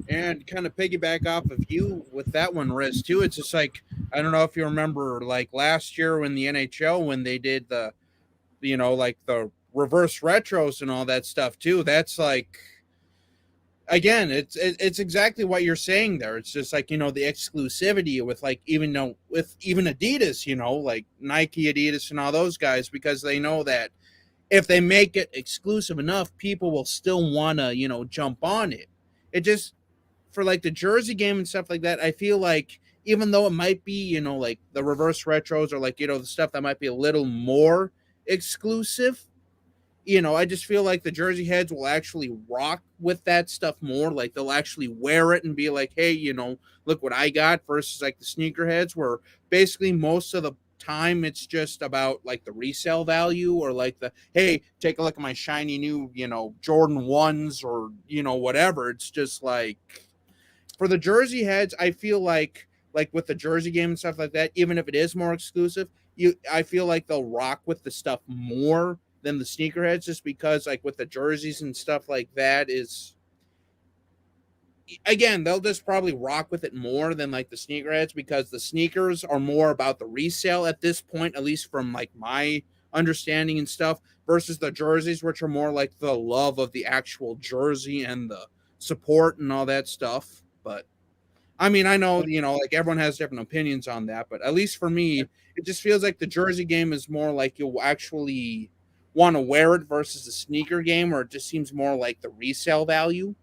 And kind of piggyback off of you with that one, Riz, too. It's just like, I don't know if you remember, like last year when the NHL, when they did the, you know, like the reverse retros and all that stuff too. That's like, again, it's exactly what you're saying there. It's just like, you know, the exclusivity with like, even Adidas, you know, like Nike, Adidas and all those guys, because they know that if they make it exclusive enough, people will still want to, you know, jump on it. It just, for like the jersey game and stuff like that, I feel like even though it might be, you know, like the reverse retros or like, you know, the stuff that might be a little more exclusive, you know, I just feel like the Jersey heads will actually rock with that stuff more. Like, they'll actually wear it and be like, hey, you know, look what I got, versus like the sneakerheads, where basically most of the time it's just about like the resale value or like the, hey, take a look at my shiny new, Jordan 1s or, whatever. It's just like for the Jersey heads, I feel like with the Jersey game and stuff like that, even if it is more exclusive, I feel like they'll rock with the stuff more than the sneakerheads, just because like with the jerseys and stuff like that is, again, they'll just probably rock with it more than like the sneakerheads, because the sneakers are more about the resale at this point, at least from like my understanding and stuff, versus the jerseys, which are more like the love of the actual jersey and the support and all that stuff. But I mean, I know, like everyone has different opinions on that, but at least for me, it just feels like the jersey game is more like you'll actually want to wear it versus the sneaker game, where it just seems more like the resale value.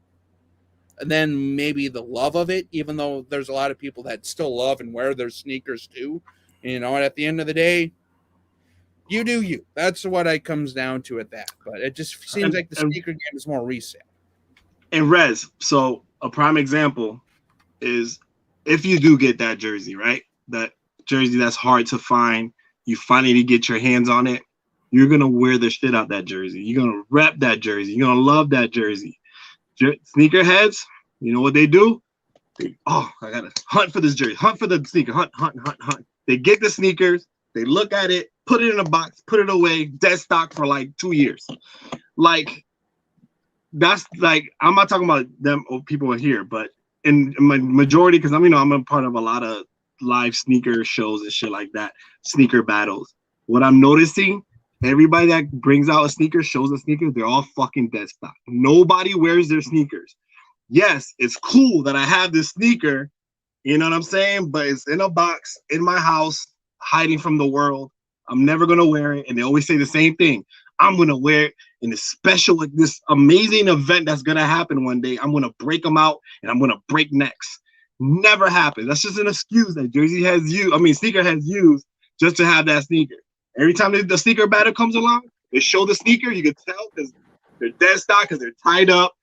And then maybe the love of it, even though there's a lot of people that still love and wear their sneakers too. And at the end of the day, you do you. That's what it comes down to at that. But it just seems like the sneaker game is more resale. And Rez, so a prime example is if you do get that jersey, right? That jersey that's hard to find, you finally get your hands on it, you're going to wear the shit out that jersey. You're going to rep that jersey. You're going to love that jersey. Sneakerheads, you know what they do? I got to hunt for this jersey. Hunt for the sneaker. Hunt. They get the sneakers. They look at it, put it in a box, put it away, dead stock for like 2 years. Like, that's like, I'm not talking about them or people here, but in my majority, because I'm a part of a lot of live sneaker shows and shit like that, sneaker battles. What I'm noticing, everybody that brings out a sneaker, shows a sneaker, they're all fucking dead stock. Nobody wears their sneakers. Yes, it's cool that I have this sneaker, you know what I'm saying? But it's in a box in my house, hiding from the world. I'm never gonna wear it. And they always say the same thing. I'm gonna wear it in a special, like this amazing event that's gonna happen one day. I'm gonna break them out and I'm gonna break necks. Never happens. That's just an excuse that sneakerheads use just to have that sneaker. Every time the sneaker battle comes along, they show the sneaker. You can tell because they're dead stock, because they're tied up,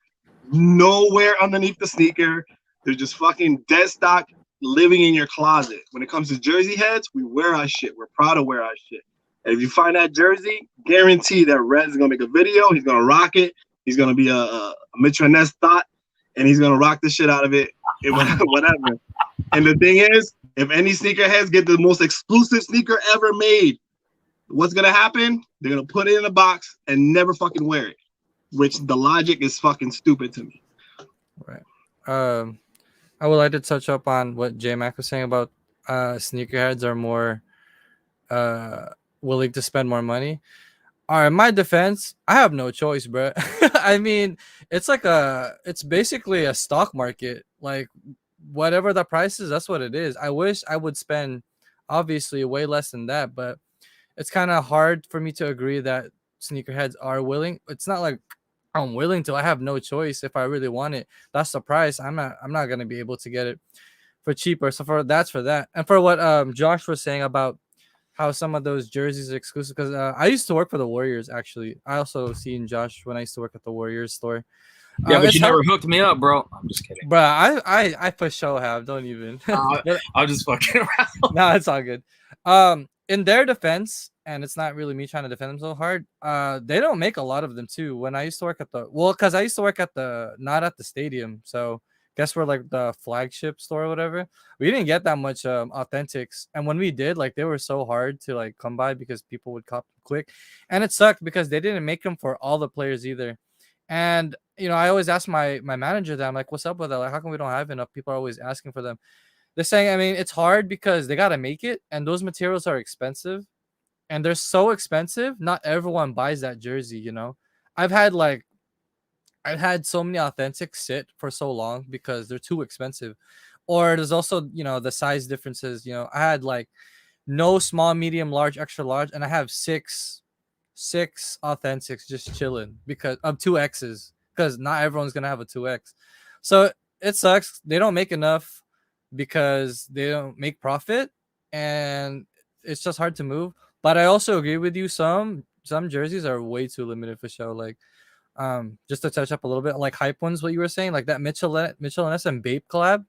nowhere underneath the sneaker. They're just fucking dead stock, living in your closet. When it comes to jersey heads, we wear our shit. We're proud to wear our shit. And if you find that jersey, guarantee that Rez is gonna make a video. He's gonna rock it. He's gonna be a Mitchell and Ness thought, and he's gonna rock the shit out of it. Whatever. And the thing is, if any sneakerheads get the most exclusive sneaker ever made, what's gonna happen? They're gonna put it in a box and never fucking wear it. Which the logic is fucking stupid to me. Right. I would like to touch up on what J Mac was saying about sneakerheads are more willing to spend more money. All right, in my defense, I have no choice, bro. I mean, it's basically a stock market. Like, whatever the price is, that's what it is. I wish I would spend obviously way less than that, but it's kind of hard for me to agree that sneakerheads are willing. It's not like I'm willing to. I have no choice. If I really want it, that's the price. I'm not gonna be able to get it for cheaper. So that's for that. And for what Josh was saying about how some of those jerseys are exclusive, because I used to work for the Warriors. Actually, I also seen Josh when I used to work at the Warriors store. Yeah, but you never hooked me up, bro. I'm just kidding, bro. I for sure have. Don't even. I'll just fucking around. No, it's all good. In their defense, and it's not really me trying to defend them so hard, they don't make a lot of them too. When I used to work at because I used to work at not at the stadium, so guess we're like the flagship store or whatever. We didn't get that much authentics, and when we did, like, they were so hard to like come by because people would cop them quick, and it sucked because they didn't make them for all the players either. And I always ask my manager that, I'm like, what's up with that? Like, how come we don't have enough? People are always asking for them. They're saying, I mean, it's hard because they got to make it, and those materials are expensive, and they're so expensive. Not everyone buys that jersey, I've had so many authentics sit for so long because they're too expensive. Or there's also, the size differences. I had like no small, medium, large, extra large, and I have six authentics just chilling because of 2Xs, because not everyone's going to have a 2X. So it sucks. They don't make enough because they don't make profit, and it's just hard to move. But I also agree with you. Some jerseys are way too limited for show. Like, just to touch up a little bit, like hype ones, what you were saying, like that Mitchell and Ness and Bape collab,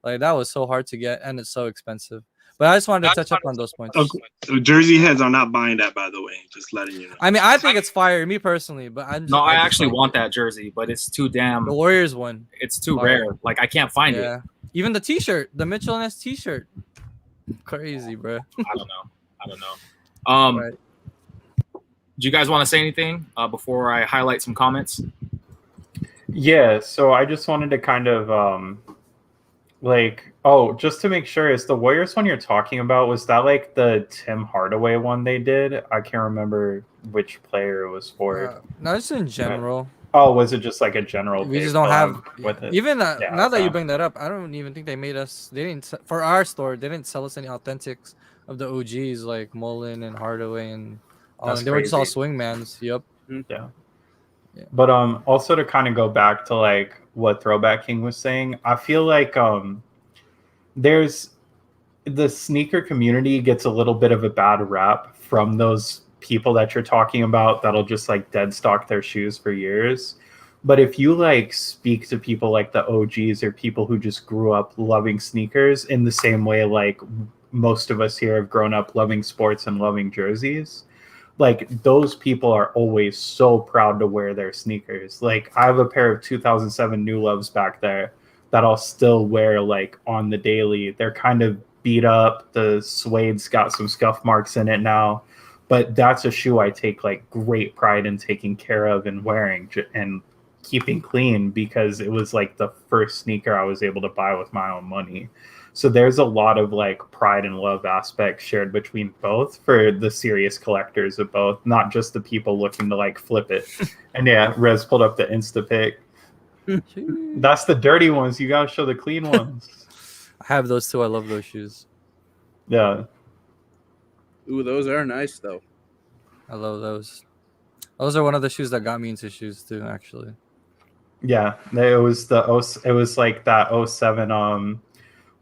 like that was so hard to get, and it's so expensive. But I just wanted to touch up on those points. Okay. So Jersey heads are not buying that, by the way. Just letting you know. I mean, I think it's fire, me personally, but I actually want that jersey, but it's too damn. The Warriors one. It's too fire. rare. Like I can't find it. Even the T-shirt, the Mitchell and S T-shirt, crazy, bro. I don't know. Right. Do you guys want to say anything before I highlight some comments? Yeah, so I just wanted to kind of just to make sure, is the Warriors one you're talking about, was that like the Tim Hardaway one they did? I can't remember which player it was for. No, it's in general. Oh, was it just like a general? We just don't have with it. Even now that you bring that up, I don't even think they made us. They didn't for our store. They didn't sell us any authentics of the OGs like Mullen and Hardaway and all. They were just all swingmans. Yep. Yeah. But also to kind of go back to like what Throwback King was saying, I feel like there's the sneaker community gets a little bit of a bad rap from those people that you're talking about that'll just like dead stock their shoes for years. But if you like speak to people like the OGs or people who just grew up loving sneakers in the same way like most of us here have grown up loving sports and loving jerseys, like those people are always so proud to wear their sneakers. Like I have a pair of 2007 New Loves back there that I'll still wear like on the daily. They're kind of beat up. The suede's got some scuff marks in it now, but that's a shoe I take like great pride in taking care of and wearing and keeping clean because it was like the first sneaker I was able to buy with my own money. So there's a lot of like pride and love aspects shared between both for the serious collectors of both, not just the people looking to like flip it. And yeah, Rez pulled up the Insta pic. That's the dirty ones. You gotta show the clean ones. I have those too. I love those shoes. Yeah. Ooh, those are nice though. I love those. Those are one of the shoes that got me into shoes too, actually. Yeah, it was like that 07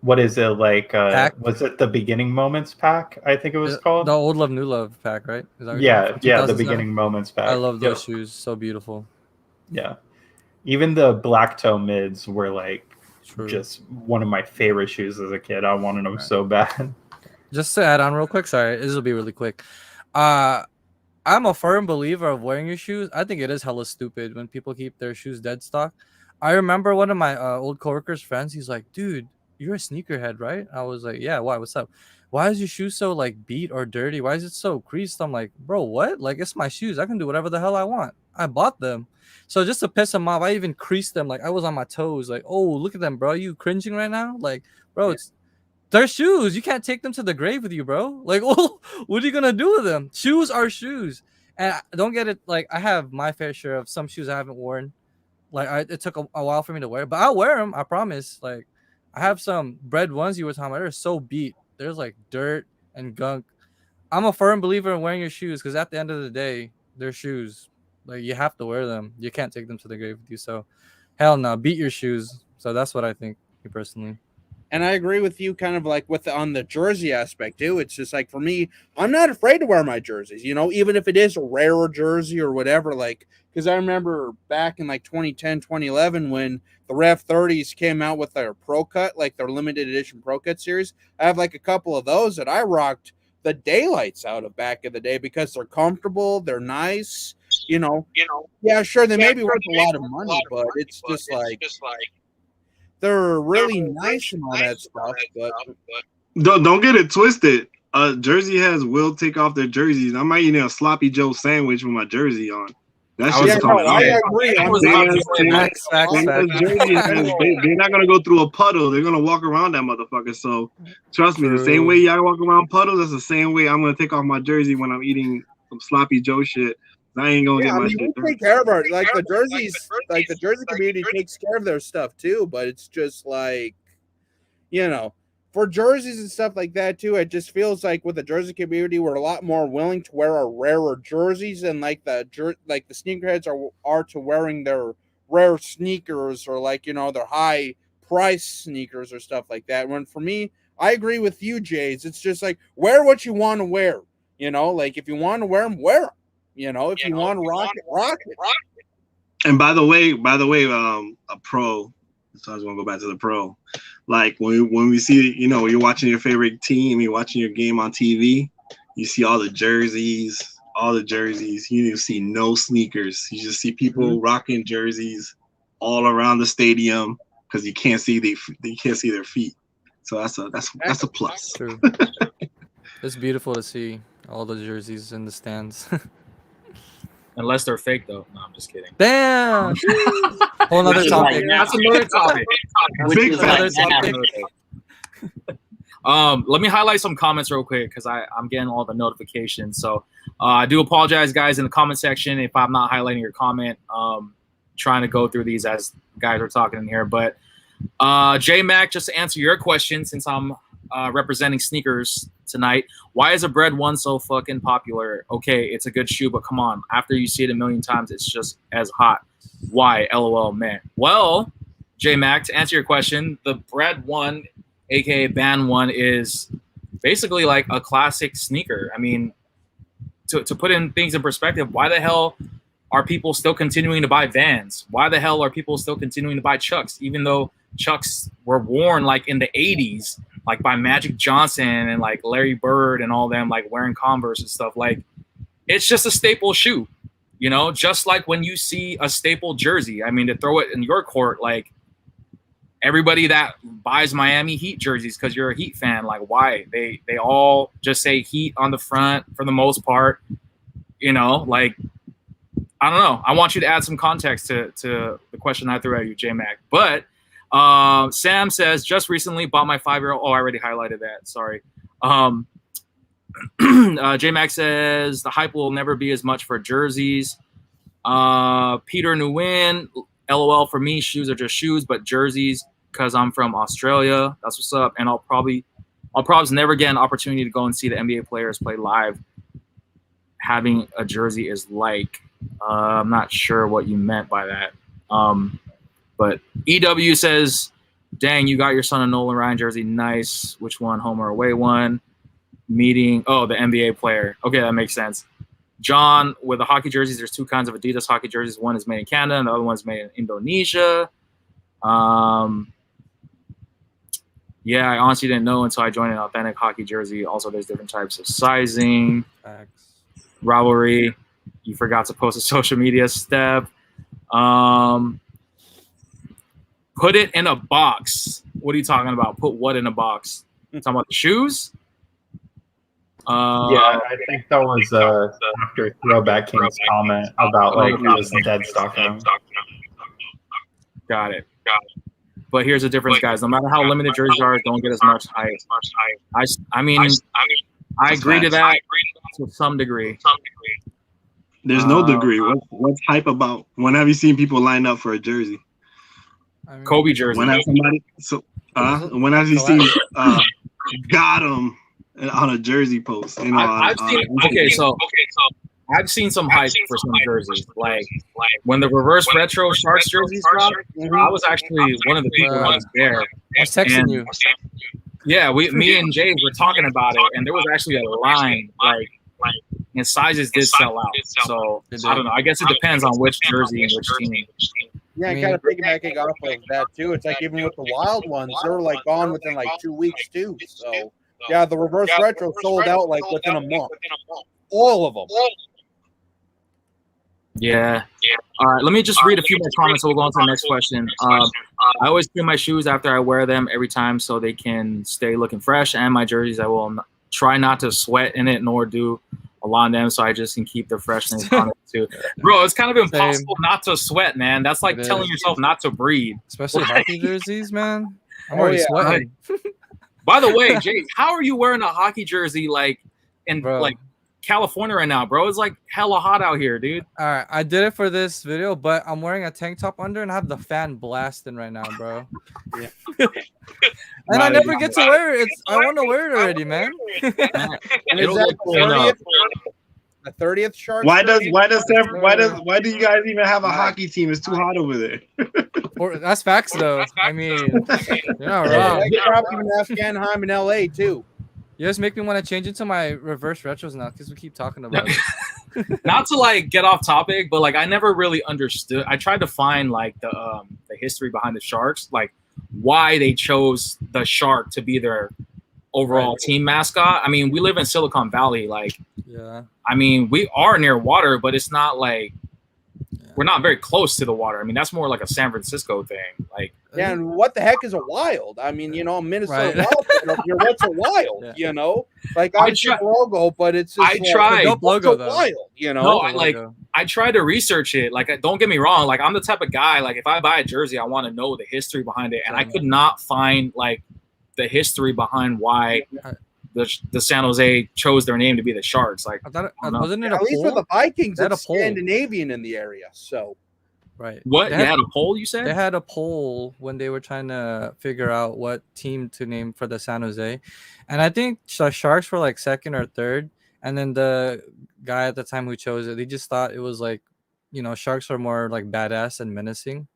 what is it like? Was it the Beginning Moments pack? I think it was called the Old Love New Love pack, right? Is that the Beginning Moments pack. I love those shoes, so beautiful. Yeah, even the black toe mids were like just one of my favorite shoes as a kid. I wanted them so bad. Just to add on real quick, sorry, this will be really quick. I'm a firm believer of wearing your shoes. I think it is hella stupid when people keep their shoes dead stock. I remember one of my old coworkers' friends. He's like, "Dude, you're a sneakerhead, right?" I was like, "Yeah, why? What's up? Why is your shoe so like beat or dirty? Why is it so creased?" I'm like, "Bro, what? Like, it's my shoes. I can do whatever the hell I want. I bought them." So just to piss him off, I even creased them. Like I was on my toes. Like, "Oh, look at them, bro. You cringing right now? Like, bro, it's their shoes. You can't take them to the grave with you, bro. Like, oh, what are you gonna do with them? Shoes are shoes." And don't get it. Like I have my fair share of some shoes I haven't worn. Like it took a while for me to wear, but I'll wear them. I promise. Like. I have some bread ones you were talking about. They're so beat. There's like dirt and gunk. I'm a firm believer in wearing your shoes because at the end of the day, they're shoes. Like you have to wear them. You can't take them to the grave with you. So, hell no, beat your shoes. So that's what I think, personally. And I agree with you, kind of like on the jersey aspect too. It's just like for me, I'm not afraid to wear my jerseys. You know, even if it is a rarer jersey or whatever. Like, because I remember back in like 2010, 2011 when the Rev 30s came out with their Pro Cut, like their limited edition Pro Cut series. I have like a couple of those that I rocked the daylights out of back in the day because they're comfortable, they're nice. You know. Yeah, sure, they may be worth a lot of money, but it's just like. They're really nice and all that stuff, but don't get it twisted. Jerseyheads will take off their jerseys. I might eat a sloppy Joe sandwich with my jersey on. That shit's coming I out. agree. They're not gonna go through a puddle. They're gonna walk around that motherfucker. So trust me, the same way y'all walk around puddles, that's the same way I'm gonna take off my jersey when I'm eating some sloppy Joe shit. I ain't gonna get my shit. We take care of it. Like the jerseys, like the jersey community takes care of their stuff too. But it's just like, for jerseys and stuff like that too. It just feels like with the jersey community, we're a lot more willing to wear our rarer jerseys, and like the sneakerheads are to wearing their rare sneakers or like their high price sneakers or stuff like that. When for me, I agree with you, Jays. It's just like wear what you want to wear. Like if you want to wear them, wear them. If you want to rock it. And by the way, a pro, So I just want to go back to the pro. Like when we see, you know, you're watching your favorite team, you're watching your game on TV, you see all the jerseys. You see no sneakers. You just see people rocking jerseys all around the stadium because you can't see their feet. So that's a plus. True. It's beautiful to see all the jerseys in the stands. Unless they're fake, though. No, I'm just kidding. Damn. Whole another Which is topic. like- That's another topic. Big is facts. like- Let me highlight some comments real quick because I'm getting all the notifications. So I do apologize, guys, in the comment section if I'm not highlighting your comment. Trying to go through these as guys are talking in here. But J Mac, just to answer your question, since I'm representing sneakers tonight, why is a Bread 1 so fucking popular? Okay, it's a good shoe, but come on. After you see it a million times, it's just as hot. Why? LOL, man. Well, J Mac, to answer your question, the Bread 1, aka Band 1, is basically like a classic sneaker. I mean, to put in things in perspective, why the hell are people still continuing to buy Vans? Why the hell are people still continuing to buy Chucks, even though Chucks were worn like in the 80s, like by Magic Johnson and like Larry Bird and all them, like wearing Converse and stuff? Like, it's just a staple shoe, you know, just like when you see a staple jersey. I mean, to throw it in your court, like everybody that buys Miami Heat jerseys because you're a Heat fan, like why? They all just say Heat on the front for the most part, you know, like, I don't know. I want you to add some context to the question I threw at you, J-Mac. But Sam says, just recently bought my 5-year-old. Oh, I already highlighted that. Sorry. J-Mac says, the hype will never be as much for jerseys. Peter Nguyen, LOL, for me, shoes are just shoes, but jerseys, because I'm from Australia. That's what's up. And I'll probably never get an opportunity to go and see the NBA players play live. Having a jersey is like, I'm not sure what you meant by that. But EW says, dang, you got your son a Nolan Ryan jersey. Nice. Which one? Home or away one? Meeting. Oh, the NBA player. Okay, that makes sense. John, with the hockey jerseys, there's two kinds of Adidas hockey jerseys. One is made in Canada and the other one's made in Indonesia. Yeah, I honestly didn't know until I joined an authentic hockey jersey. Also, there's different types of sizing. Facts. Rivalry. You forgot to post a social media step. Put it in a box. What are you talking about? Put what in a box? Talking about the shoes? Yeah, I think that was after Throwback King's comment about like he was dead stocking. Got it. But here's the difference, guys. No matter how limited jerseys are, don't get as much hype. I mean, I agree to that to some degree. There's no degree. What's hype about? When have you seen people line up for a jersey? I mean, Kobe jersey. When have somebody? When have you seen got him on a jersey post? You know, I've seen some hype for some jerseys. Like when the reverse retro Sharks jerseys dropped, I was actually one of the people that was there. I was texting you. Yeah, me and James were talking about it, and there was actually a line like and sizes did sell out. So I don't know. I guess it depends on which jersey and which team. Yeah, and kind of piggybacking off of that too. It's like even with the wild ones, they were like gone within like 2 weeks too. So yeah, the reverse retro sold out like within a month. All of them. Yeah. All right. Let me just read a few more comments. So we'll go on to the next question. I always clean my shoes after I wear them every time so they can stay looking fresh. And my jerseys, I will try not to sweat in it nor do a lot of them, so I just can keep the freshness on it too. Bro, it's kind of impossible not to sweat, man. That's like telling yourself not to breathe. Especially hockey jerseys, man. I'm already sweating. By the way, Jay, how are you wearing a hockey jersey like in like California right now, bro? It's like hella hot out here, dude. All right, I did it for this video, but I'm wearing a tank top under and I have the fan blasting right now, bro. Yeah. And I never get to wear it. I want to wear it already, man. And is that the 30th Sharks? Why do you guys even have a hockey team? It's too hot over there. That's facts, though. I mean, you're not wrong. They probably in Afghanistan in LA too. You just make me want to change into my reverse retros now because we keep talking about it. not to like get off topic, but like I never really understood. I tried to find like the history behind the Sharks, like why they chose the shark to be their overall team mascot. I mean, we live in Silicon Valley, like Yeah. I mean, we are near water, but it's not like we're not very close to the water. I mean, that's more like a San Francisco thing. Like, Yeah, and what the heck is a wild? I mean, Minnesota Wild. What's a wild? Yeah. Like obviously the logo, but it's just I tried. Dope logo though. Wild, No, I tried to research it. Like, don't get me wrong. Like, I'm the type of guy. Like, if I buy a jersey, I want to know the history behind it, and I could not find like the history behind why the San Jose chose their name to be the Sharks. Like, I thought wasn't it at least for the Vikings, it's Scandinavian in the area. So, right. What? They had a poll, you said? They had a poll when they were trying to figure out what team to name for the San Jose. And I think the Sharks were like second or third. And then the guy at the time who chose it, they just thought it was like, Sharks are more like badass and menacing.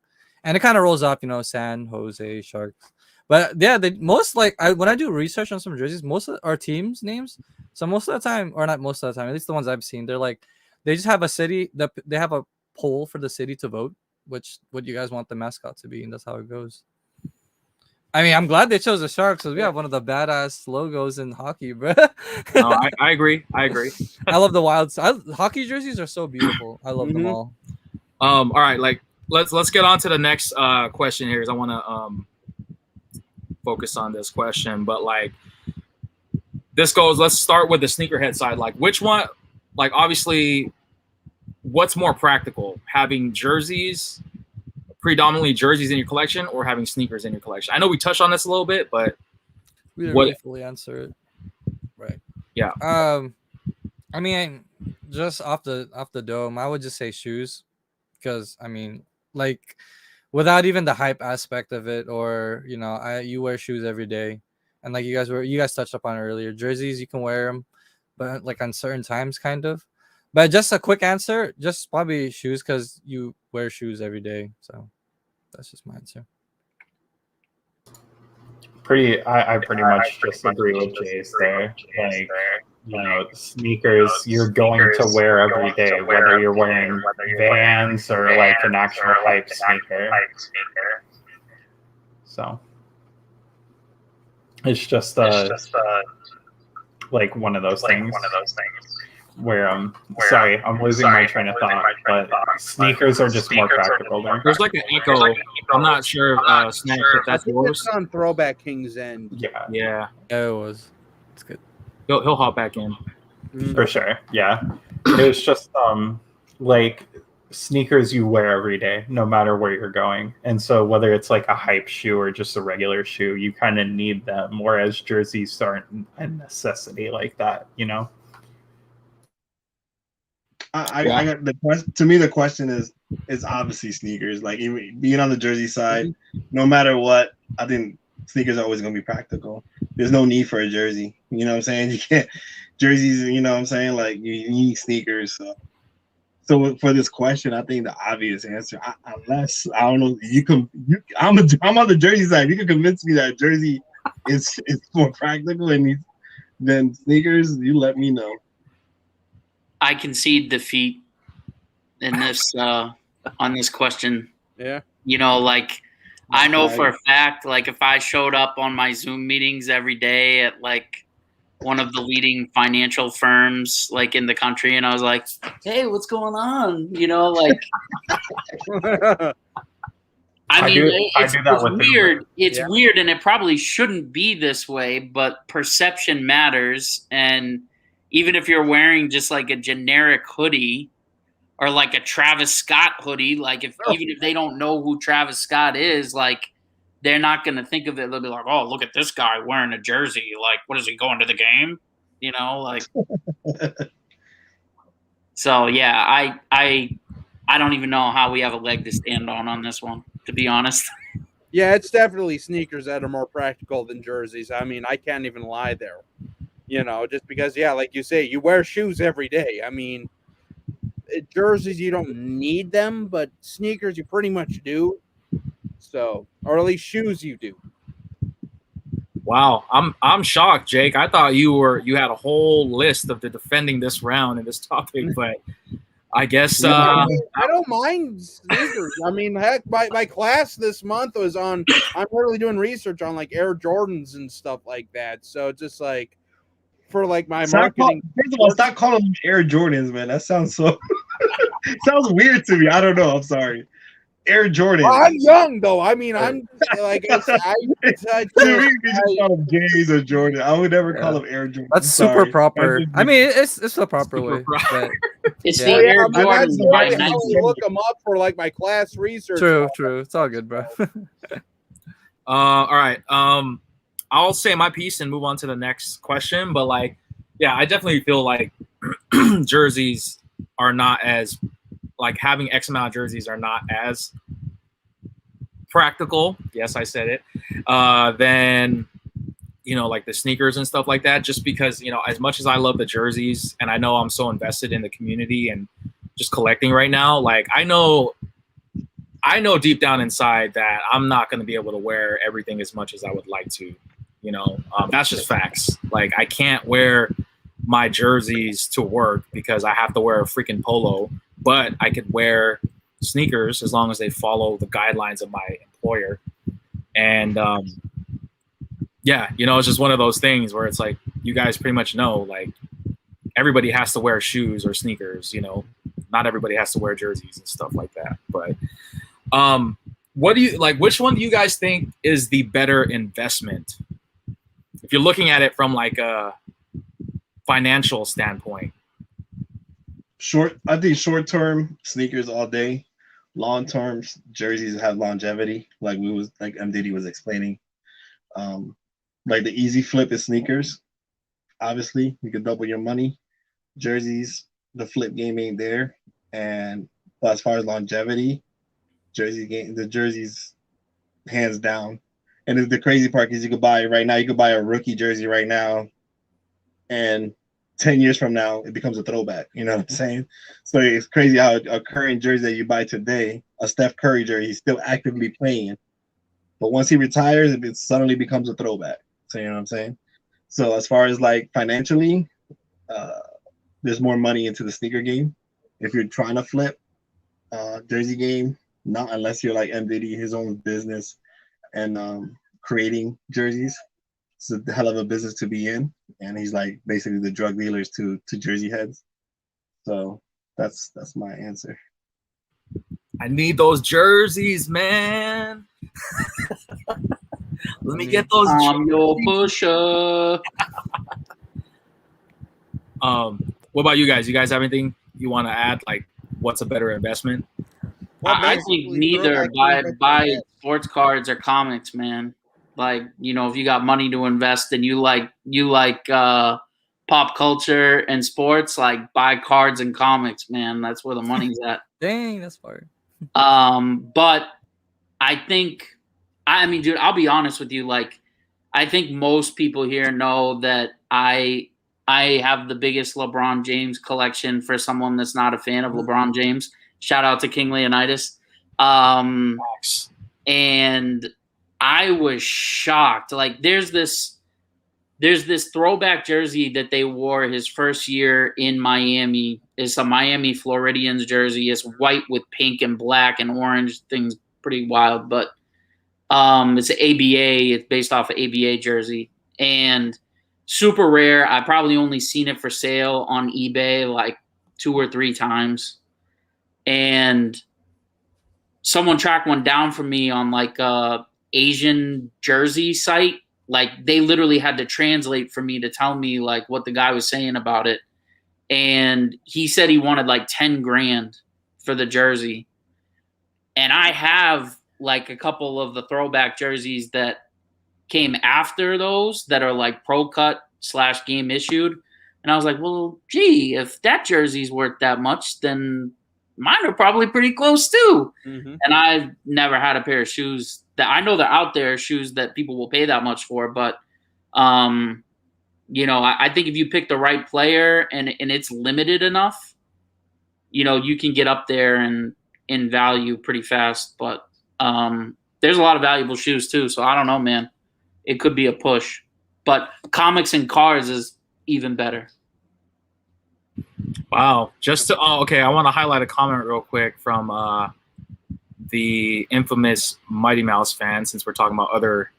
And it kind of rolls off, San Jose Sharks. But yeah, when I do research on some jerseys, most of our teams' names, so most of the time, or not most of the time, at least the ones I've seen, they're like, they just have a city, they have a poll for the city to vote, what you guys want the mascot to be, and that's how it goes. I mean, I'm glad they chose the Sharks because we have one of the badass logos in hockey, bro. No, I agree. I love the Wilds. Hockey jerseys are so beautiful. I love them all. All right, like let's get on to the next question here, because I want to focus on this question. But like, this goes. Let's start with the sneakerhead side. Like, which one? Like, obviously, what's more practical, having predominantly jerseys in your collection, or having sneakers in your collection? I know we touched on this a little bit, but we didn't really fully answer it. Right. Yeah. I mean, just off the dome, I would just say shoes, because I mean, like, without even the hype aspect of it, or you wear shoes every day, and like you guys touched up on it earlier. Jerseys, you can wear them, but like on certain times, kind of. But just a quick answer, just probably shoes, because you wear shoes every day. So that's just my answer. I pretty much just agree with Jay's there. Like, sneakers you're going to wear every day, whether you're wearing Vans or like an actual hype sneaker. So it's just like one of those things where sorry, I'm losing my train of thought, but sneakers are just more practical there. There's like an echo. I'm not sure if Snack, if that's yours. It's on Throwback King's end. Yeah, it was. It's good. He'll hop back in for sure. Yeah, it's just like sneakers you wear every day, no matter where you're going, and so whether it's like a hype shoe or just a regular shoe, you kind of need them. Whereas jerseys aren't a necessity like that, I got the question. To me, the question is obviously sneakers. Like, being on the jersey side, no matter what, I think sneakers are always going to be practical. There's no need for a jersey. You know what I'm saying? You can't jerseys. You know what I'm saying? Like, you need sneakers. So for this question, I think the obvious answer, unless I don't know, I'm on the jersey side. You can convince me that jersey is more practical than sneakers. You let me know. I concede defeat in this on this question. Yeah. Like, I know for a fact, like, if I showed up on my Zoom meetings every day at like one of the leading financial firms like in the country, and I was like, hey, what's going on? Like, I mean, it's weird. It's weird, and it probably shouldn't be this way, but perception matters. And even if you're wearing just like a generic hoodie or like a Travis Scott hoodie, like even if they don't know who Travis Scott is, like, they're not going to think of it. They'll be like, oh, look at this guy wearing a jersey. Like, what is he, going to the game? Like. So, yeah, I don't even know how we have a leg to stand on this one, to be honest. Yeah, it's definitely sneakers that are more practical than jerseys. I mean, I can't even lie there. Just because, like you say, you wear shoes every day. I mean, jerseys, you don't need them, but sneakers, you pretty much do. So, or at least shoes you do. Wow, I'm shocked, Jake. I thought you had a whole list of the defending this round and this topic, but I guess I don't mind sneakers. I mean, heck, my class this month was on. I'm literally doing research on like Air Jordans and stuff like that. So just like for like my marketing. First of all, stop calling them Air Jordans, man. That sounds so sounds weird to me. I don't know. I'm sorry. Air Jordan. Well, I'm young though. I mean, I'm like I just call them J's or Jordan. I would never call them Air Jordan. That's super proper. I mean, it's the proper way. But, it's the Air Jordan by Nike. Look them up for like my class research. True. It's all good, bro. All right. I'll say my piece and move on to the next question. But like, yeah, I definitely feel like jerseys are not as like having X amount of jerseys are not as practical. Yes, I said it. Then, you know, like the sneakers and stuff like that, just because, you know, as much as I love the jerseys and I know I'm so invested in the community and just collecting right now, like I know deep down inside that I'm not going to be able to wear everything as much as I would like to, you know, that's just facts. Like I can't wear my jerseys to work because I have to wear a freaking polo, but I could wear sneakers as long as they follow the guidelines of my employer. And yeah, you know, it's just one of those things where it's like, you guys pretty much know, like everybody has to wear shoes or sneakers, you know, not everybody has to wear jerseys and stuff like that. But what do you like, which one do you guys think is the better investment? If you're looking at it from like a financial standpoint. I think short term sneakers all day. Long term jerseys have longevity, like M Diddy was explaining. Like the easy flip is sneakers. Obviously, you can double your money. Jerseys, the flip game ain't there. And but as far as longevity, the jerseys hands down. And the crazy part is you could buy a rookie jersey right now, and 10 years from now, it becomes a throwback. You know what I'm saying? So it's crazy how a current jersey that you buy today, a Steph Curry jersey, he's still actively playing. But once he retires, it suddenly becomes a throwback. So you know what I'm saying? So as far as like financially, there's more money into the sneaker game. If you're trying to flip jersey game, not unless you're like M Diddy, his own business and creating jerseys. It's a hell of a business to be in, and he's like basically the drug dealers to Jerseyheads. So that's my answer. I need those jerseys, man. Let me get those. I'm your pusher. What about you guys? You guys have anything you want to add? Like, what's a better investment? Well, I think neither. Buy sports cards or comics, man. Like, you know, if you got money to invest and you like pop culture and sports, like buy cards and comics, man. That's where the money's at. Dang, that's fire. But I mean, dude, I'll be honest with you. Like, I think most people here know that I have the biggest LeBron James collection for someone that's not a fan of LeBron James. Shout out to King Leonidas. And I was shocked. Like, there's this throwback jersey that they wore his first year in Miami. It's a Miami Floridians jersey. It's white with pink and black and orange. Things pretty wild, but it's an ABA. It's based off of ABA jersey and super rare. I probably only seen it for sale on eBay like 2 or 3 times, and someone tracked one down for me on like Asian jersey site. Like, they literally had to translate for me to tell me like what the guy was saying about it. And he said he wanted like 10 grand for the jersey. And I have like a couple of the throwback jerseys that came after those that are like pro cut / game issued. And I was like, well, gee, if that jersey's worth that much, then mine are probably pretty close too. Mm-hmm. And I've never had a pair of shoes that I know they're out there, shoes that people will pay that much for. But, you know, I think if you pick the right player and it's limited enough, you know, you can get up there and in value pretty fast. But there's a lot of valuable shoes too. So I don't know, man. it could be a push. But comics and cards is even better. Wow. Okay, I want to highlight a comment real quick from the infamous Mighty Mouse fan, since we're talking about other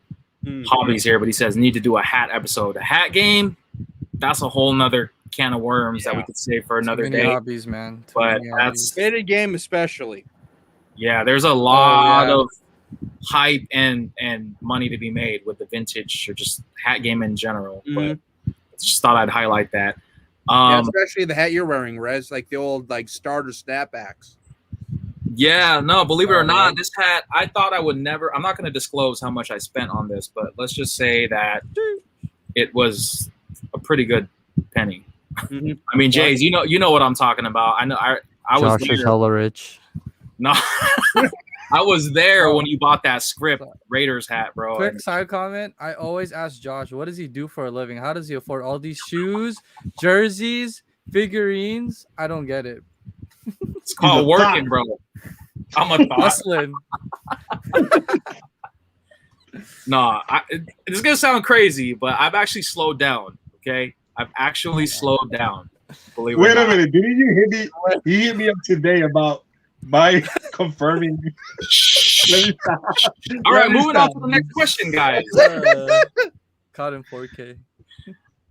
hobbies here, but he says need to do a hat episode. A hat game, that's a whole nother can of worms that we could save for another day. Hobbies, man. But that's Faded game especially. Yeah, there's a lot of hype and money to be made with the vintage or just hat game in general. But just thought I'd highlight that. Especially the hat you're wearing, Rez, like the old like starter snapbacks. Yeah, no, believe it or not, this hat, I thought I would never, I'm not going to disclose how much I spent on this, but let's just say that it was a pretty good penny. I mean, Jays, you know what I'm talking about. I know I was Josh is hella rich. No, I was there when you bought that script Raiders hat, bro. Quick side comment. I always ask Josh, what does he do for a living? How does he afford all these shoes, jerseys, figurines? I don't get it. It's called working, bro. I'm a thought. Hustling. No, it's going to sound crazy, but I've actually slowed down, okay? I've actually slowed down. Believe it or not. Wait a minute. Didn't you hit me? You hit me up today about my confirming. All right, moving on to the next question, guys. Caught in 4K.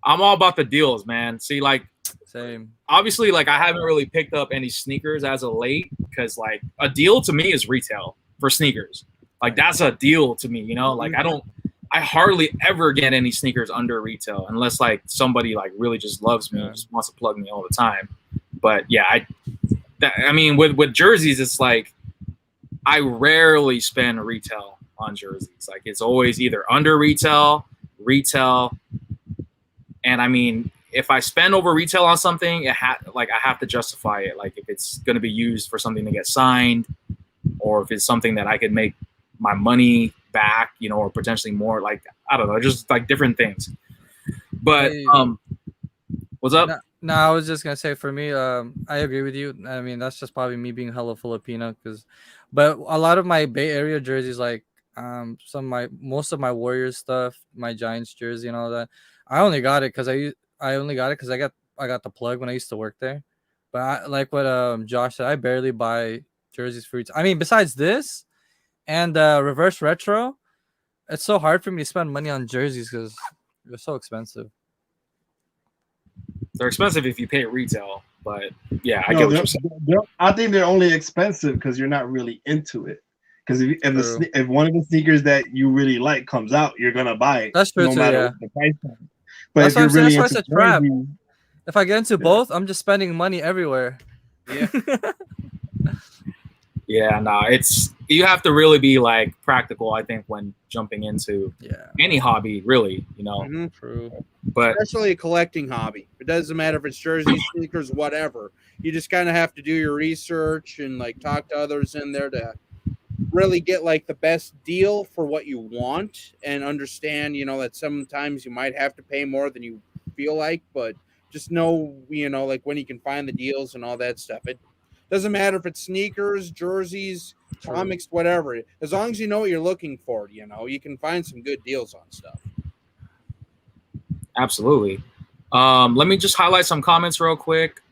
I'm all about the deals, man. See, like, same. Obviously, like, I haven't really picked up any sneakers as of late because, like, a deal to me is retail for sneakers. Like, that's a deal to me, you know? Like, I hardly ever get any sneakers under retail unless, like, somebody, like, really just loves me and just wants to plug me all the time. But, yeah, I mean, with jerseys, it's like I rarely spend retail on jerseys. Like, it's always either under retail, and I mean, if I spend over retail on something, I have to justify it. Like, if it's going to be used for something to get signed, or if it's something that I could make my money back, you know, or potentially more. Like, I don't know, just like different things. But what's up? No, I was just gonna say, for me, I agree with you. I mean, that's just probably me being hella Filipino, but a lot of my Bay Area jerseys, like most of my Warriors stuff, my Giants jersey and all that, I only got it because I got the plug when I used to work there. But like what Josh said, I barely buy jerseys for retail. I mean, besides this and reverse retro, it's so hard for me to spend money on jerseys because they're so expensive. They're expensive if you pay retail, but yeah, I get what you're saying. I think they're only expensive because you're not really into it. Because if one of the sneakers that you really like comes out, you're gonna buy it. That's true, no too, matter yeah. what the price point. But That's if you're really why it's a trap. jersey, If I get into both, I'm just spending money everywhere. Yeah. Yeah, no, you have to really be like practical, I think, when jumping into any hobby, really, you know. Mm-hmm. True. But especially a collecting hobby. It doesn't matter if it's jerseys, sneakers, whatever. You just kind of have to do your research and like talk to others in there to really get like the best deal for what you want, and understand, you know, that sometimes you might have to pay more than you feel like, but just know, you know, like when you can find the deals and all that stuff. It doesn't matter if it's sneakers, jerseys, comics, whatever. As long as you know what you're looking for, you know, you can find some good deals on stuff. Absolutely. Let me just highlight some comments real quick.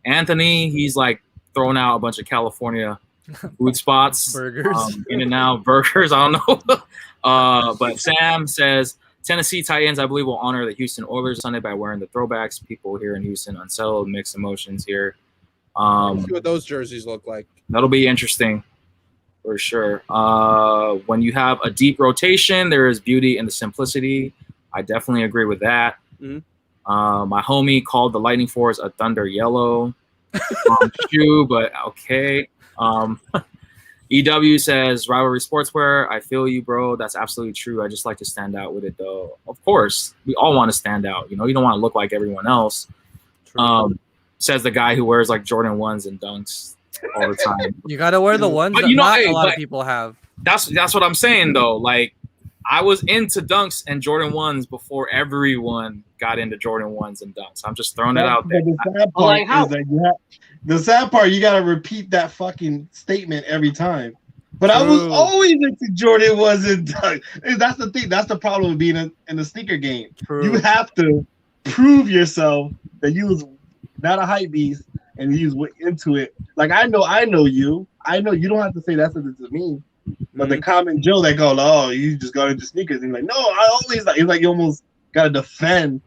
Anthony, he's like throwing out a bunch of California food spots. Burgers. In-N-Out burgers, I don't know. But Sam says, Tennessee Titans, I believe, will honor the Houston Oilers Sunday by wearing the throwbacks. People here in Houston unsettled, mixed emotions here. Let's see what those jerseys look like. That'll be interesting for sure. When you have a deep rotation, there is beauty in the simplicity. I definitely agree with that. Mm-hmm. My homie called the Lightning Force a Thunder Yellow shoe, but okay. EW says, rivalry sportswear. I feel you, bro. That's absolutely true. I just like to stand out with it, though. Of course, we all want to stand out. You know, you don't want to look like everyone else. Says the guy who wears like Jordan 1s and dunks all the time. You gotta wear the ones that not a lot of people have. That's what I'm saying, though. Like, I was into dunks and Jordan 1s before everyone got into Jordan 1s and dunks. I'm just throwing it out there. The sad part, you got to repeat that fucking statement every time. But I was True. always into Jordan wasn't Doug. That's the thing. That's the problem with being in the sneaker game. True. You have to prove yourself that you was not a hype beast and you was into it. Like I know you. I know you don't have to say that's what to me. But the common Joe that goes, oh, you just got into sneakers. And like, no, I always like. It's like you almost got to defend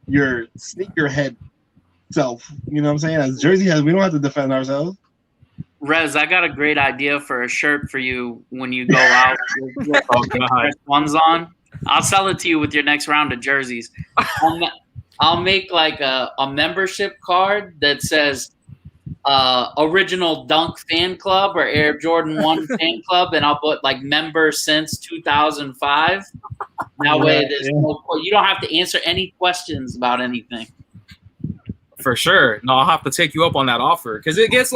your sneakerhead self. You know what I'm saying? As Jersey heads, we don't have to defend ourselves. Rez, I got a great idea for a shirt for you when you go out with ones on. I'll sell it to you with your next round of jerseys. I'll make like a membership card that says original Dunk fan club or Air Jordan 1 fan club, and I'll put like member since 2005. That way you don't have to answer any questions about anything. For sure. No, I'll have to take you up on that offer because it gets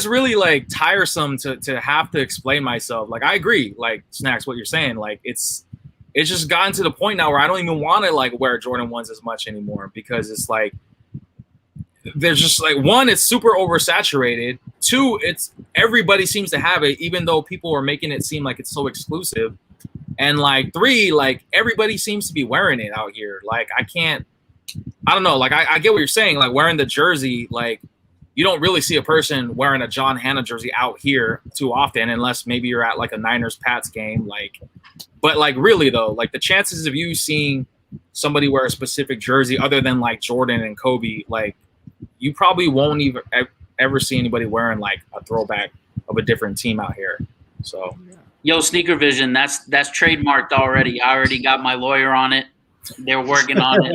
really like tiresome to have to explain myself. Like I agree, like Snacks, what you're saying. Like it's just gotten to the point now where I don't even want to like wear Jordan 1s as much anymore because it's like there's just like one, it's super oversaturated. Two, it's everybody seems to have it, even though people are making it seem like it's so exclusive. And like three, like everybody seems to be wearing it out here. Like I don't know. Like I get what you're saying. Like wearing the jersey, like you don't really see a person wearing a John Hannah jersey out here too often, unless maybe you're at like a Niners Pats game. Like, but like really though, like the chances of you seeing somebody wear a specific jersey other than like Jordan and Kobe, like you probably won't even ever see anybody wearing like a throwback of a different team out here. So, yo, Sneaker Vision, that's trademarked already. I already got my lawyer on it. They're working on it.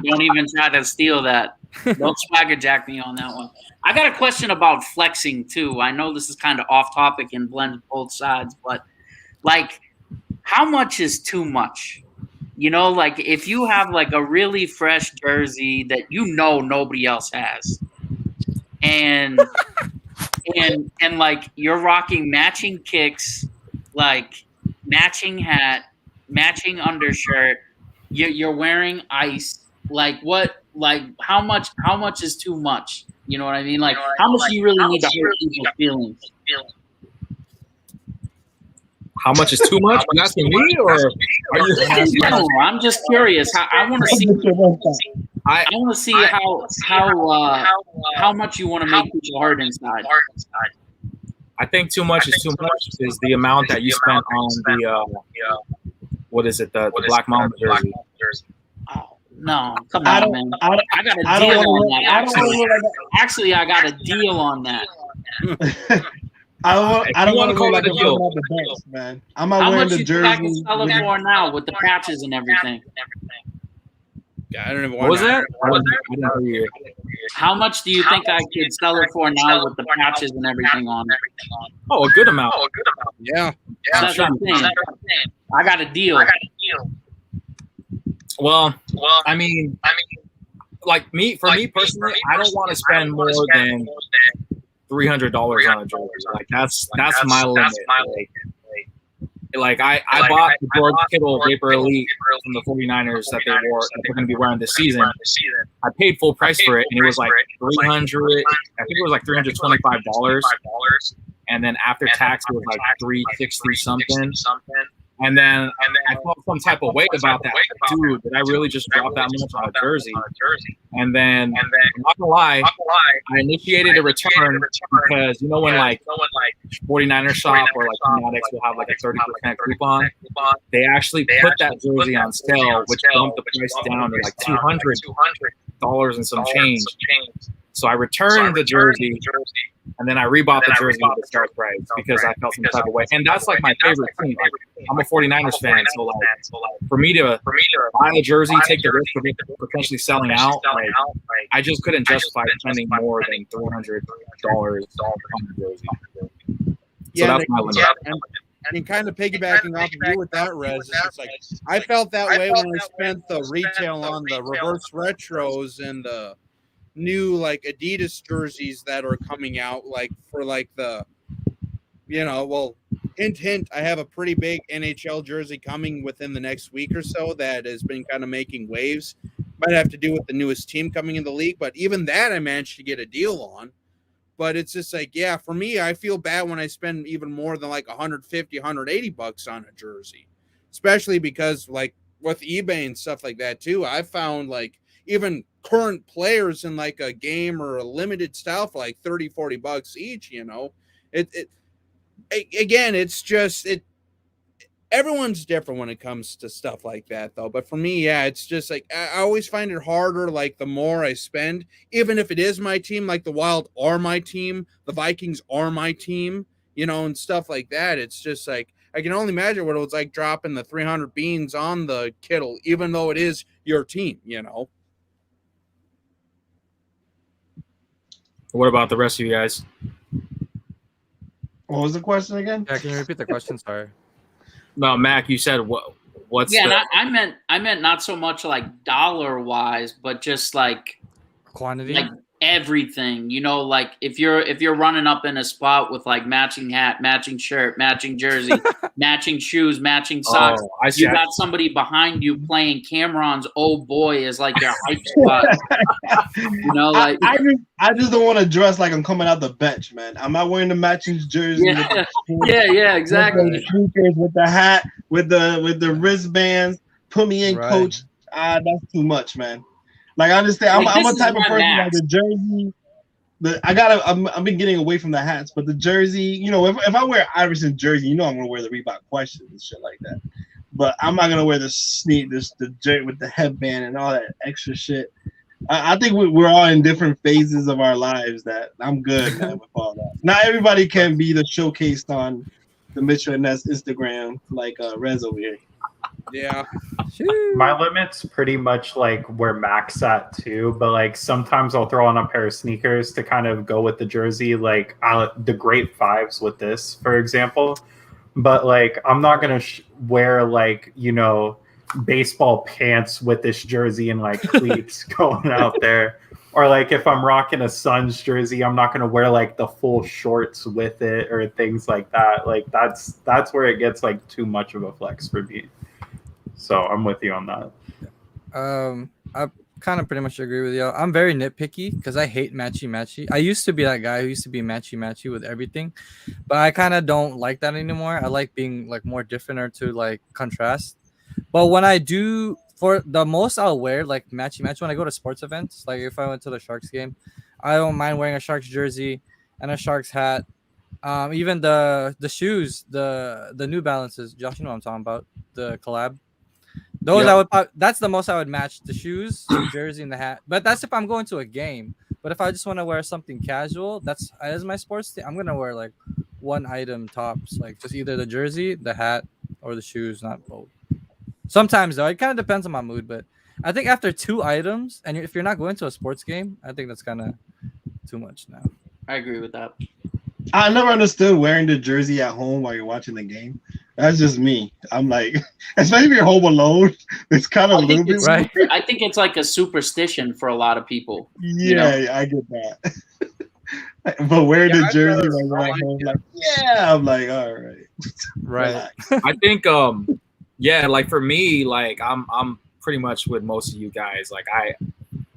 Don't even try to steal that. Don't swagger jack me on that one. I got a question about flexing too. I know this is kind of off topic and blends both sides, but like, how much is too much? You know, like if you have like a really fresh jersey that you know nobody else has, and like you're rocking matching kicks, like matching hat, matching undershirt. You're wearing ice. Like what? Like how much is too much? You know what I mean? Like how much do you really need to hurt people's feelings? how much is too much? You asking me or are you asking? No, I'm just curious. I want to see. I want to see how much you want to make people hurt inside. I think too much is too much is the amount that you spent on the what is it, the Black Mamba jersey. Oh, no, come on, man. I got a deal on that. Actually, I got a deal on that. I don't want to go like a deal, man. I'm not wearing the jersey. How much you think I can sell it for now with the patches and everything? Yeah, I don't even want. What was that? How much do you think I could sell it for now with the patches and everything on it? Oh, a good amount. Yeah. That's what I'm saying. I got a deal. Well, I mean, like for me personally, I don't want to spend more than $300 on a jersey. Like that's my limit. Like I bought the George Kittle Vapor Elite from the 49ers that they're going to be wearing this season. I paid full price for it, and it was like $300. I think it was like $325, and then after tax it was like $360 something. And then I felt some type of way about that. Dude, did I really just drop that much on a jersey? And then, I'm not gonna lie, I initiated a return because you know when like 49er shop or like Fanatics will have like a 30% coupon, they actually put that jersey on sale, which bumped the price down to like $200 and some change. So I returned the jersey, and then I rebought the jersey with the start price because I felt some type of way. And that's like my favorite team. Like, I'm a 49ers fan, so like for me to buy a jersey, take the risk of it potentially selling out, like I just couldn't justify spending more than $300 on the jersey. So that's my limit. And kind of piggybacking off of you with that, Rez, it's like I felt that way when I spent the retail on the reverse retros and the new like Adidas jerseys that are coming out, like for like the, hint, I have a pretty big NHL jersey coming within the next week or so that has been kind of making waves. Might have to do with the newest team coming in the league, but even that I managed to get a deal on. But it's just like, yeah, for me, I feel bad when I spend even more than like 150, 180 bucks on a jersey, especially because like with eBay and stuff like that too, I found like even current players in like a game or a limited style for like 30, 40 bucks each, you know. Again, it's just everyone's different when it comes to stuff like that though. But for me, yeah, it's just like I always find it harder like the more I spend, even if it is my team, like the Wild are my team, the Vikings are my team, you know, and stuff like that. It's just like I can only imagine what it was like dropping the 300 beans on the Kittle, even though it is your team, you know. What about the rest of you guys? What was the question again? Yeah, can you repeat the question? Sorry. No, Mac, you said what's Yeah, the and I meant not so much like dollar wise, but just like Quantity? everything, you know, like if you're running up in a spot with like matching hat, matching shirt, matching jersey, matching shoes, matching socks, I see. you got somebody behind you playing Cameron's "Oh Boy" is like your hype spot. You know, like I just don't want to dress like I'm coming out the bench, man. I'm not wearing the matching jersey. yeah, exactly. With the sneakers, with the hat, with the wristbands. Put me in, Right. coach. That's too much, man. Like I understand. Like, I'm a this type is of my person like max. the jersey. I've been getting away from the hats, but the jersey, you know, if I wear Iverson jersey, you know I'm gonna wear the Reebok questions and shit like that. But I'm not gonna wear the jersey with the headband and all that extra shit. I think we're all in different phases of our lives that I'm good, man, with all that. Not everybody can be the showcased on the Mitchell and Ness Instagram like Rez over here. Yeah. My limit's pretty much like where Mac's at too, but like sometimes I'll throw on a pair of sneakers to kind of go with the jersey, like the Great Fives with this, for example. But like I'm not gonna wear like, you know, baseball pants with this jersey and like cleats going out there. Or like if I'm rocking a Suns jersey, I'm not gonna wear like the full shorts with it or things like that. Like that's where it gets like too much of a flex for me. So I'm with you on that. I kind of pretty much agree with you. I'm very nitpicky because I hate matchy. I used to be that guy who used to be matchy with everything, but I kind of don't like that anymore. I like being like more different or to like contrast. But when I do, for the most, I'll wear like matchy when I go to sports events. Like if I went to the Sharks game, I don't mind wearing a Sharks jersey and a Sharks hat. Even the shoes, the New Balances. Josh, you know what I'm talking about? The collab. Those Yep. that's the most I would match, the shoes, the jersey, and the hat. But that's if I'm going to a game. But if I just want to wear something casual, that's as my sports team, I'm gonna wear like one item tops, like just either the jersey, the hat, or the shoes, not both. Sometimes though, it kind of depends on my mood. But I think after 2 items, and if you're not going to a sports game, I think that's kind of too much now. I agree with that. I never understood wearing the jersey at home while you're watching the game. That's just me. I'm like, especially if you're home alone, it's kind of a little bit right. I think it's like a superstition for a lot of people. Yeah, you know? I get that. But wearing the jersey like when I'm home, like, yeah, I'm like, all right. Right. I think yeah, like for me, like I'm pretty much with most of you guys. Like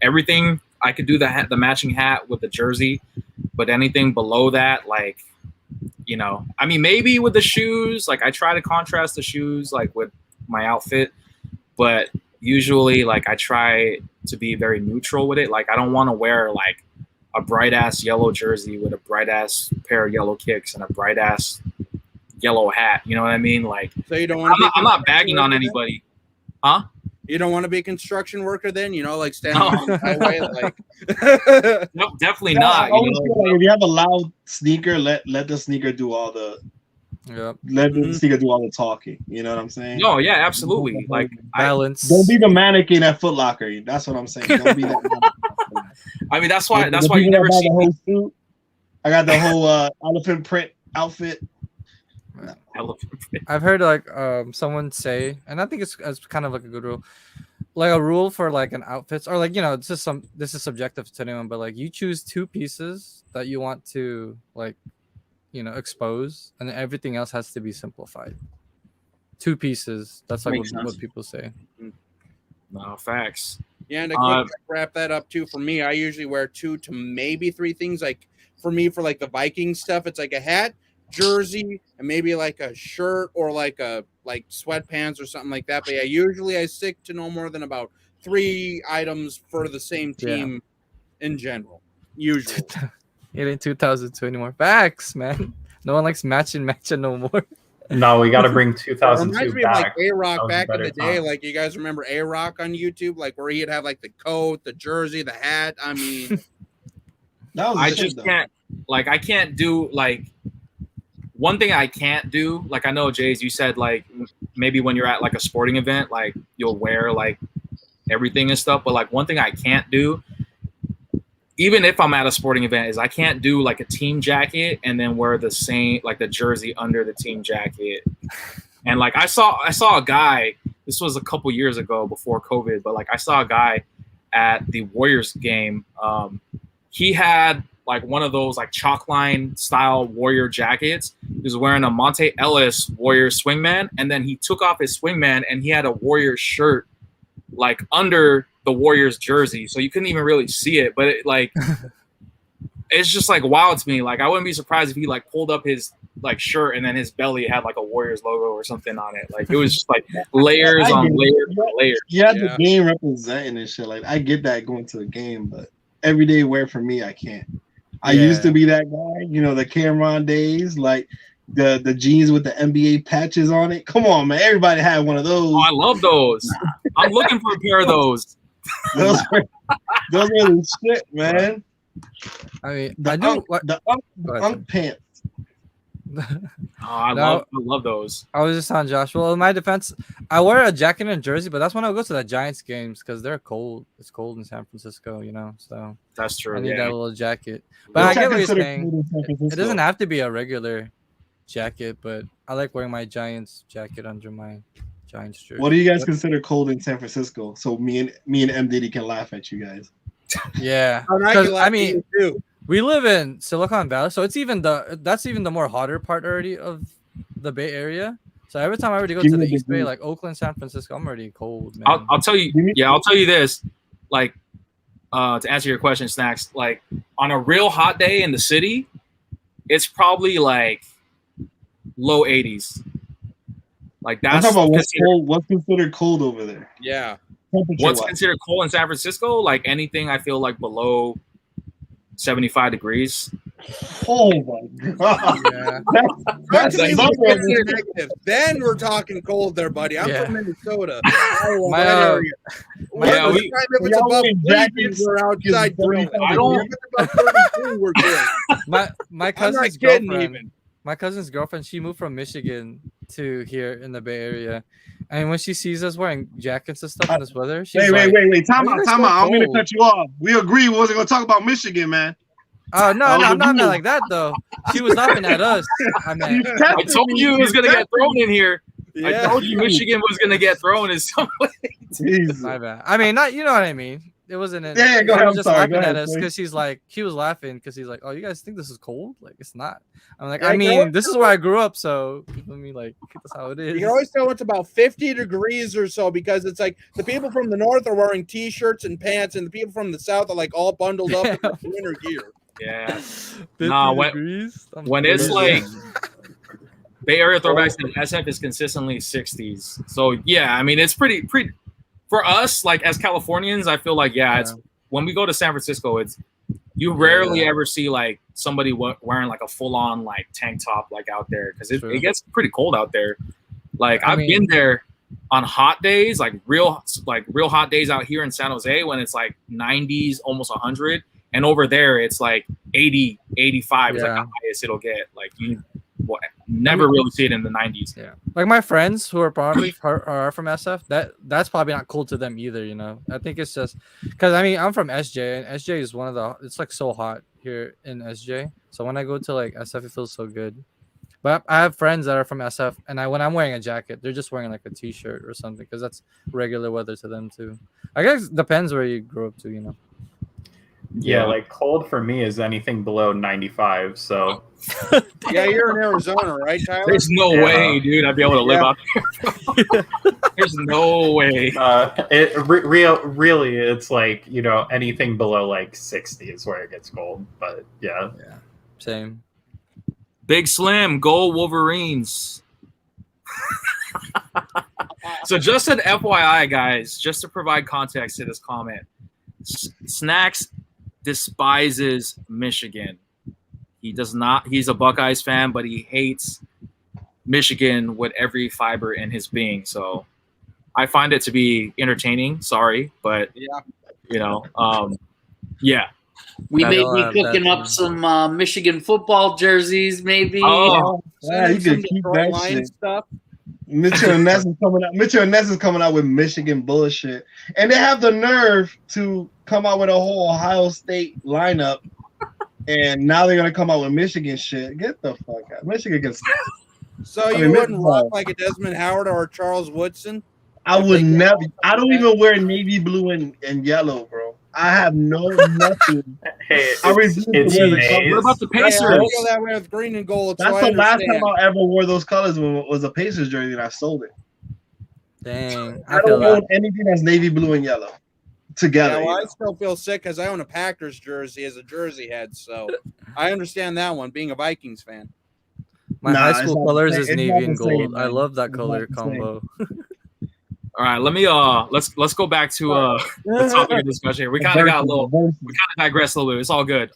everything I could do the matching hat with the jersey, but anything below that, like, you know, I mean, maybe with the shoes, like I try to contrast the shoes like with my outfit, but usually like I try to be very neutral with it. Like I don't want to wear like a bright ass yellow jersey with a bright ass pair of yellow kicks and a bright ass yellow hat. You know what I mean? Like, So you don't want I'm not bagging on anybody. Huh? You don't want to be a construction worker then, you know, like standing on the highway, like No, definitely I not. You always know? feel like if you have a loud sneaker, let the sneaker do all the Yep. let the sneaker do all the talking. You know what I'm saying? No, yeah, absolutely. Like Balance. Don't be the mannequin at Foot Locker. That's what I'm saying. Don't be that mannequin. I mean, that's why The you people never that buy see the whole suit. I got the whole elephant print outfit. elephant. I've heard like someone say, and I think it's kind of like a good rule, like a rule for like an outfits, or like, you know, this is subjective to anyone, but like you choose 2 pieces that you want to like, you know, expose, and then everything else has to be simplified. 2 pieces. That's like what people say. No, facts. yeah, and to quick wrap that up too, for me, I usually wear 2 to maybe 3 things. Like for me for like the Viking stuff. It's like a hat, jersey, and maybe like a shirt or like sweatpants or something like that. But yeah, usually I stick to no more than about 3 items for the same team in general. Usually. It ain't 2002 anymore. Facts, man. No one likes matching no more. No, we got to bring It 2002 reminds me of like back. A-Rock back in better the day. time. Like you guys remember A-Rock on YouTube, like where he'd have like the coat, the jersey, the hat. I mean, That was I the shit, just though. can't. Like, I can't do like one thing I can't do. Like, I know Jays, you said like maybe when you're at like a sporting event, like you'll wear like everything and stuff. But like one thing I can't do, even if I'm at a sporting event, is I can't do like a team jacket and then wear the same like the jersey under the team jacket. And like I saw a guy. This was a couple years ago before COVID, but like I saw a guy at the Warriors game. He had like one of those like chalk line style Warrior jackets. He was wearing a Monte Ellis Warrior swingman, and then he took off his swingman and he had a Warrior shirt like under the Warriors jersey, so you couldn't even really see it. But it, like, it's just like wild to me. Like, I wouldn't be surprised if he like pulled up his like shirt and then his belly had like a Warriors logo or something on it. Like, it was just like layers on layers on layers. Yeah, the game representing and shit. Like, I get that going to a game, but everyday wear for me, I can't. I used to be that guy, you know, the Cameron days, like the jeans with the NBA patches on it. Come on, man. Everybody had one of those. Oh, I love those. I'm looking for a pair of those. Those were the shit, man. I mean, The unk pants. I love those. I was just on Josh. Well, in my defense, I wear a jacket and jersey, but that's when I go to the Giants games because they're cold. It's cold in San Francisco, you know. So that's true. I need yeah. that little jacket. But I get what you're saying. It doesn't have to be a regular jacket, but I like wearing my Giants jacket under my Giants jersey. What do you guys consider cold in San Francisco? So me and M Diddy can laugh at you guys. Yeah, and I, because can I mean, too. we live in Silicon Valley, so it's even that's even the more hotter part already of the Bay Area. So every time I already go to the East Bay, like Oakland, San Francisco, I'm already cold, man. I'll tell you. Yeah, I'll tell you this. Like, to answer your question, Snacks. Like, on a real hot day in the city, it's probably like low 80s. Like, that's I'm talking about what's considered cold over there. Yeah. What's considered cold in San Francisco? Like anything I feel like below 75 degrees. Oh my god! Yeah. That's Actually, like let's get to negative. Then we're talking cold there, buddy. I'm from Minnesota. Iowa, that area. If it's above 30, we're outside drilling. I don't. If it's above 32, we're good. My I'm cousin's not kidding girlfriend. even. My cousin's girlfriend, she moved from Michigan to here in the Bay Area, and when she sees us wearing jackets and stuff in this weather, she's wait. Time "Why out. you guys so I'm going to cold?" cut you off. We agreed we wasn't going to talk about Michigan, man. Oh no, I'm not like that though. She was laughing at us. I mean, I told you it was gonna get thrown in here. yeah. I told you Michigan was gonna get thrown in some way. Jesus. My bad. I mean, not you know what I mean. It wasn't. Yeah, go she ahead. was I'm just sorry. laughing Go ahead, at us please. because she was laughing because he's like, "Oh, you guys think this is cold? Like, it's not." I'm like, Yeah, I you know mean, what? this is where I grew up, so let me like, that's how it is. You can always tell it's about 50 degrees or so because it's like the people from the north are wearing t-shirts and pants, and the people from the south are like all bundled up in like winter gear. Yeah. 50 Nah, degrees? When it's like Bay Area throwbacks in SF is consistently 60s. So yeah, I mean it's pretty for us, like as Californians, I feel like it's when we go to San Francisco, it's you rarely ever see like somebody wearing like a full-on like tank top like out there because it gets pretty cold out there. Like I've been there on hot days, like real hot days out here in San Jose when it's like 90s, almost 100. And over there, it's like 80, 85 is like the highest it'll get. Like you never really see it in the 90s. Yeah, like my friends who are probably are from SF, that's probably not cool to them either. You know, I think it's just because I mean I'm from SJ, and SJ is one of the. It's like so hot here in SJ, so when I go to like SF, it feels so good. But I have friends that are from SF, and when I'm wearing a jacket, they're just wearing like a t-shirt or something because that's regular weather to them too. I guess it depends where you grew up to, you know. Yeah, like cold for me is anything below 95. So yeah, you're in Arizona, right, Tyler? There's no way, dude. I'd be able to live out there. There's no way. Really, it's like anything below like 60 is where it gets cold. But yeah. Same. Big Slim, go Wolverines. So just an FYI, guys, just to provide context to this comment, Snacks despises Michigan. He does not. He's a Buckeyes fan, but he hates Michigan with every fiber in his being. So I find it to be entertaining. Sorry, but yeah. We may That'll be have cooking that up some Michigan football jerseys, maybe. Oh, Yeah, you Some can keep Detroit that Lions shit. stuff. Mitchell and Ness is coming out. Mitchell and Ness is coming out with Michigan bullshit, and they have the nerve to come out with a whole Ohio State lineup, and now they're gonna come out with Michigan shit. Get the fuck out! Michigan gets. So you wouldn't rock like a Desmond Howard or a Charles Woodson? I would never. I don't even wear navy blue and yellow, bro. I have nothing. Hey, I refuse to it's wear the Maze. colors. What about the Hey, I Pacers? feel that way with green and gold. That's so the I last understand. time I ever wore those colors was a Pacers jersey, and I sold it. Dang. I I feel don't own that. anything that's navy blue and yellow together. Yeah, well, you I know? still feel sick because I own a Packers jersey as a Jerseyhead, so I understand that one. Being a Vikings fan. My Nah, high it's school not colors the is same. It's navy not and the same, gold. I man. love that It's color not the same. combo. All right, let me let's go back to the topic of discussion here. We kind of got a little, we kind of digressed a little bit. It's all good.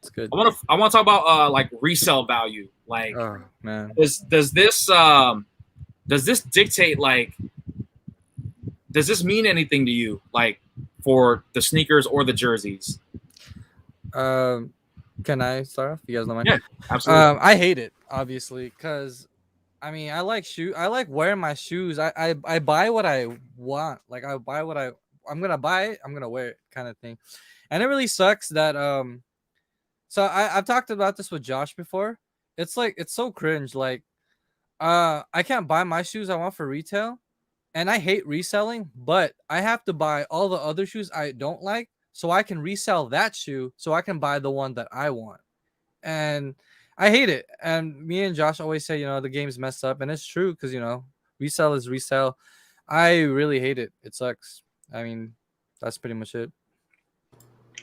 It's good. I want to talk about like resale value. Like, Oh man. does this dictate, like, does this mean anything to you, like, for the sneakers or the jerseys? Can I start off? You guys know my Yeah, absolutely. I hate it, obviously, because I mean I like wearing my shoes. I buy what I want. Like I buy what I'm gonna buy it, I'm gonna wear it kind of thing. And it really sucks that so I've talked about this with Josh before. It's like it's so cringe. Like I can't buy my shoes I want for retail. And I hate reselling, but I have to buy all the other shoes I don't like so I can resell that shoe so I can buy the one that I want. And I hate it. And me and Josh always say, the game's messed up. And it's true because, resell is resell. I really hate it. It sucks. I mean, that's pretty much it.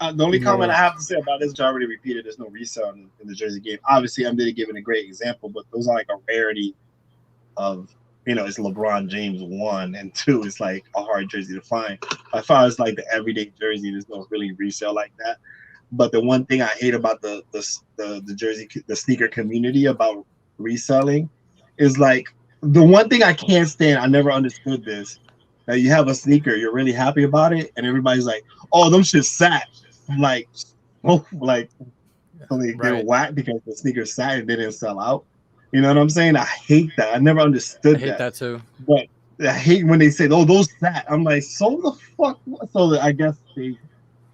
The only comment I have to say about this, which I already repeated, there's no resale in the Jersey game. Obviously, I'm giving a great example, but those are like a rarity of, it's LeBron James 1 and 2. It's like a hard jersey to find. As far as like the everyday jersey, there's no really resale like that. But the one thing I hate about the jersey, the sneaker community about reselling is like the one thing I can't stand. I never understood this. That you have a sneaker, you're really happy about it, and everybody's like, "Oh, them shit sat." I'm like, "Oh, like so they get whacked because the sneaker sat and didn't sell out." You know what I'm saying? I hate that. I never understood I hate that too. But I hate when they say, "Oh, those sat." I'm like, "So the fuck?" So I guess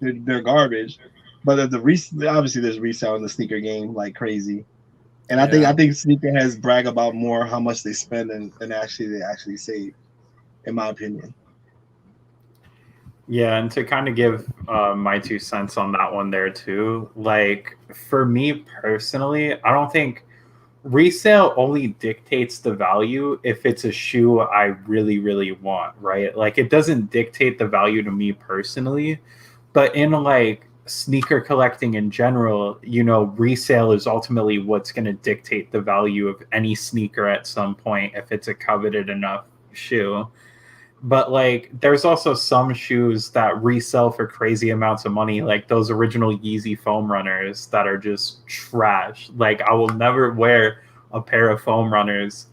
they're garbage. But obviously there's resale in the sneaker game like crazy, and I think sneakerheads brag about more how much they spend than actually they actually save, in my opinion. Yeah, and to kind of give my 2 cents on that one there too, like for me personally, I don't think resale only dictates the value if it's a shoe I really, really want, right? Like it doesn't dictate the value to me personally, but in like sneaker collecting in general, resale is ultimately what's going to dictate the value of any sneaker at some point if it's a coveted enough shoe. But like there's also some shoes that resell for crazy amounts of money, like those original Yeezy foam runners that are just trash. Like I will never wear a pair of foam runners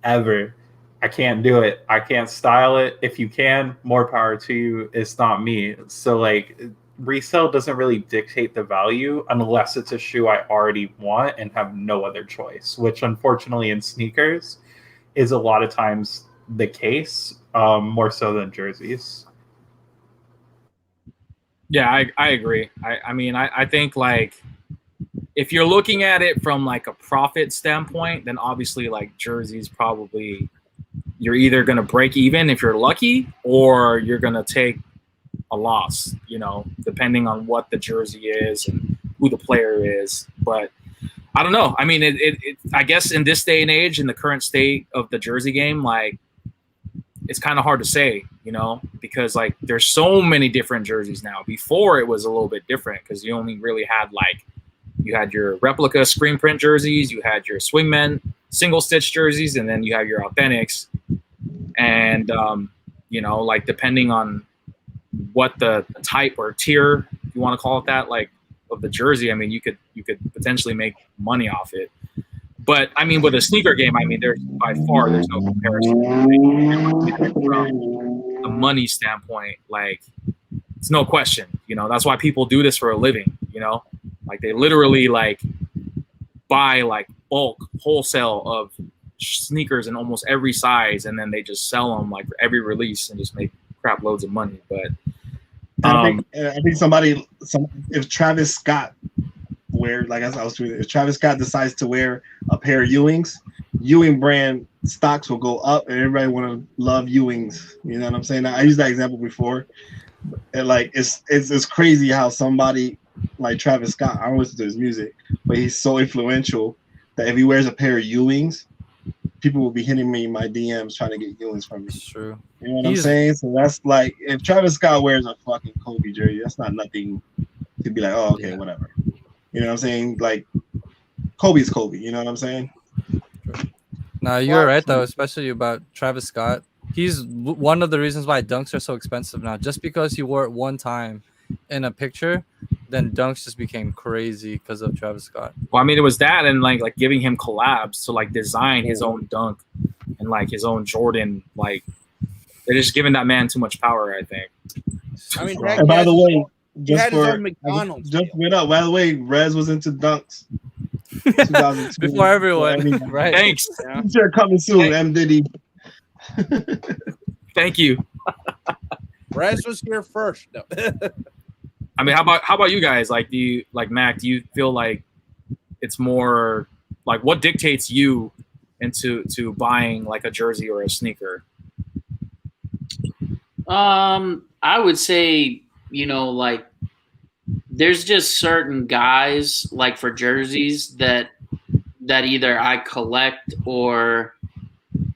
ever. I can't do it. I can't style it. If you can, more power to you. It's not me. So like resale doesn't really dictate the value unless it's a shoe I already want and have no other choice, which unfortunately in sneakers is a lot of times the case, more so than jerseys. Yeah, I agree. I mean, I think like if you're looking at it from like a profit standpoint, then obviously like jerseys probably you're either going to break even if you're lucky or you're going to take a loss, depending on what the jersey is and who the player is. But I don't know. I mean, it I guess in this day and age, in the current state of the jersey game, like it's kind of hard to say, because like there's so many different jerseys now. Before it was a little bit different because you only really had like, You had your replica screen print jerseys, you had your swingmen single stitch jerseys, and then you have your authentics. And you know, like depending on what the type or tier, if you want to call it that, like of the jersey, I mean, you could potentially make money off it. But I mean, with a sneaker game, I mean, there's no comparison from the money standpoint. Like, it's no question. You know, that's why people do this for a living. You know, like they literally like buy like bulk wholesale of sneakers in almost every size, and then they just sell them like for every release and just make crap loads of money. But I think if Travis Scott if Travis Scott decides to wear a pair of Ewing brand stocks will go up, and everybody want to love Ewings. You know what I'm saying? I used that example before, and like it's crazy how somebody like Travis Scott, I don't listen to his music, but he's so influential that if he wears a pair of Ewings, people will be hitting me in my DMs trying to get Ewings from me. It's true. You know what I'm saying? So that's like, if Travis Scott wears a fucking Kobe jersey, that's not nothing to be like, oh, okay, whatever. You know what I'm saying? Like, Kobe's Kobe. You know what I'm saying? No, you're right though, especially about Travis Scott. He's one of the reasons why dunks are so expensive now. Just because he wore it one time in a picture, then dunks just became crazy because of Travis Scott. Well, I mean, it was that, and like giving him collabs to like design his own dunk and like his own Jordan. Like, they're just giving that man too much power, I think. I mean, and by the way, he had his own McDonald's. Just went up. By the way, Rez was into dunks. Before everyone, right? Thanks. Yeah. Sure, coming soon, M Diddy. Thank you. Rez was here first. No. I mean, how about you guys? Like, do you like Mac? Do you feel like it's more like what dictates you into buying like a jersey or a sneaker? I would say, you know, like there's just certain guys like for jerseys that either I collect, or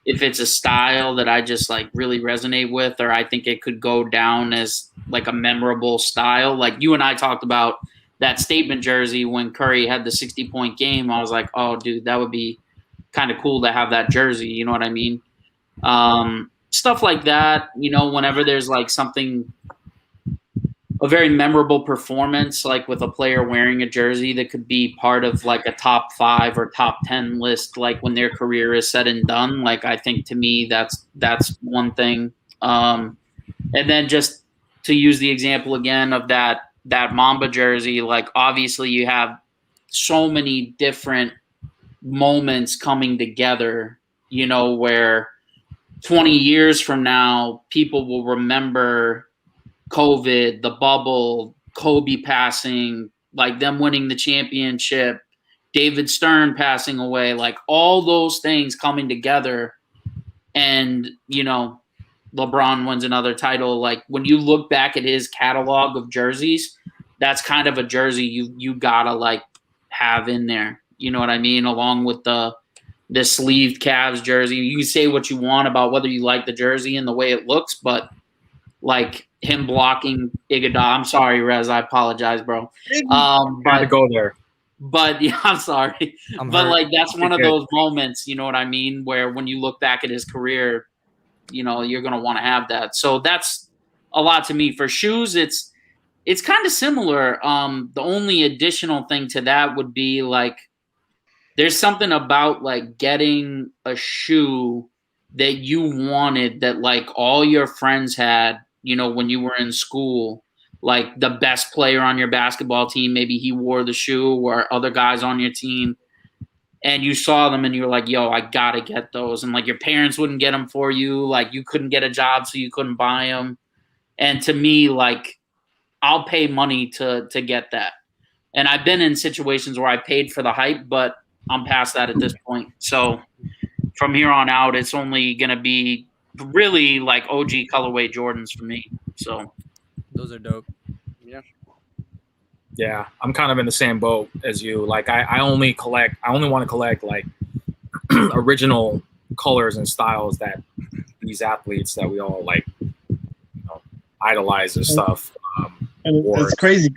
if it's a style that I just like really resonate with, or I think it could go down as like a memorable style. Like you and I talked about that statement jersey when Curry had the 60-point game. I was like, oh dude, that would be kind of cool to have that jersey. You know what I mean? Stuff like that, you know, whenever there's like something, a very memorable performance, like with a player wearing a jersey that could be part of like a top 5 or top 10 list, like when their career is said and done. Like, I think to me, that's one thing. And then just to use the example again of that Mamba jersey, like obviously you have so many different moments coming together, you know, where 20 years from now, people will remember COVID, the bubble, Kobe passing, like them winning the championship, David Stern passing away, like all those things coming together. And, you know, LeBron wins another title. Like when you look back at his catalog of jerseys, that's kind of a jersey you gotta like have in there. You know what I mean? Along with the sleeved Cavs jersey. You can say what you want about whether you like the jersey and the way it looks, but like him blocking Iguodala. I'm sorry, Rez. I apologize, bro. Got to go there. But yeah, I'm sorry. But like that's one of good. those moments, you know what I mean, where when you look back at his career, you know, you're gonna want to have that. So that's a lot to me. For shoes, it's kind of similar. The only additional thing to that would be like there's something about like getting a shoe that you wanted that like all your friends had, you know, when you were in school, like the best player on your basketball team, maybe he wore the shoe, or other guys on your team, and you saw them and you were like, yo, I got to get those. And like your parents wouldn't get them for you. Like you couldn't get a job, so you couldn't buy them. And to me, like I'll pay money to get that. And I've been in situations where I paid for the hype, but I'm past that at this point. So from here on out, it's only going to be really like OG colorway Jordans for me. So those are dope. Yeah, I'm kind of in the same boat as you. Like I only want to collect like original colors and styles that these athletes that we all like, you know, idolize and stuff. And it's crazy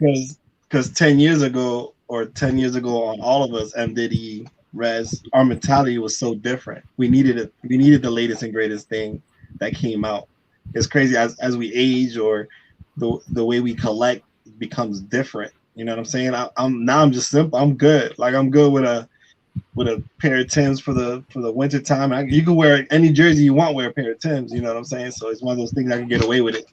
because 10 years ago, or 10 years ago on all of us, M Diddy, Rez, our mentality was so different. We needed it. We needed the latest and greatest thing that came out. It's crazy as we age or the way we collect becomes different. You know what I'm saying? I'm just simple. I'm good. Like I'm good with a pair of Timbs for the winter time. You can wear any jersey you want. Wear a pair of Timbs. You know what I'm saying? So it's one of those things I can get away with it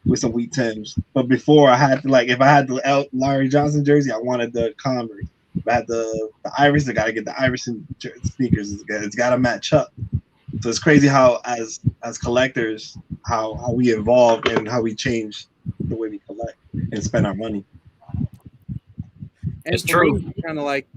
with some wheat Timbs. But before I had to, like, if I had the Larry Johnson jersey, I wanted the Converse. If I had the Iverson, I got to get the Iverson sneakers. It's got to match up. So it's crazy how as collectors how we evolve and how we change the way we collect and spend our money. And It's true. Kind of like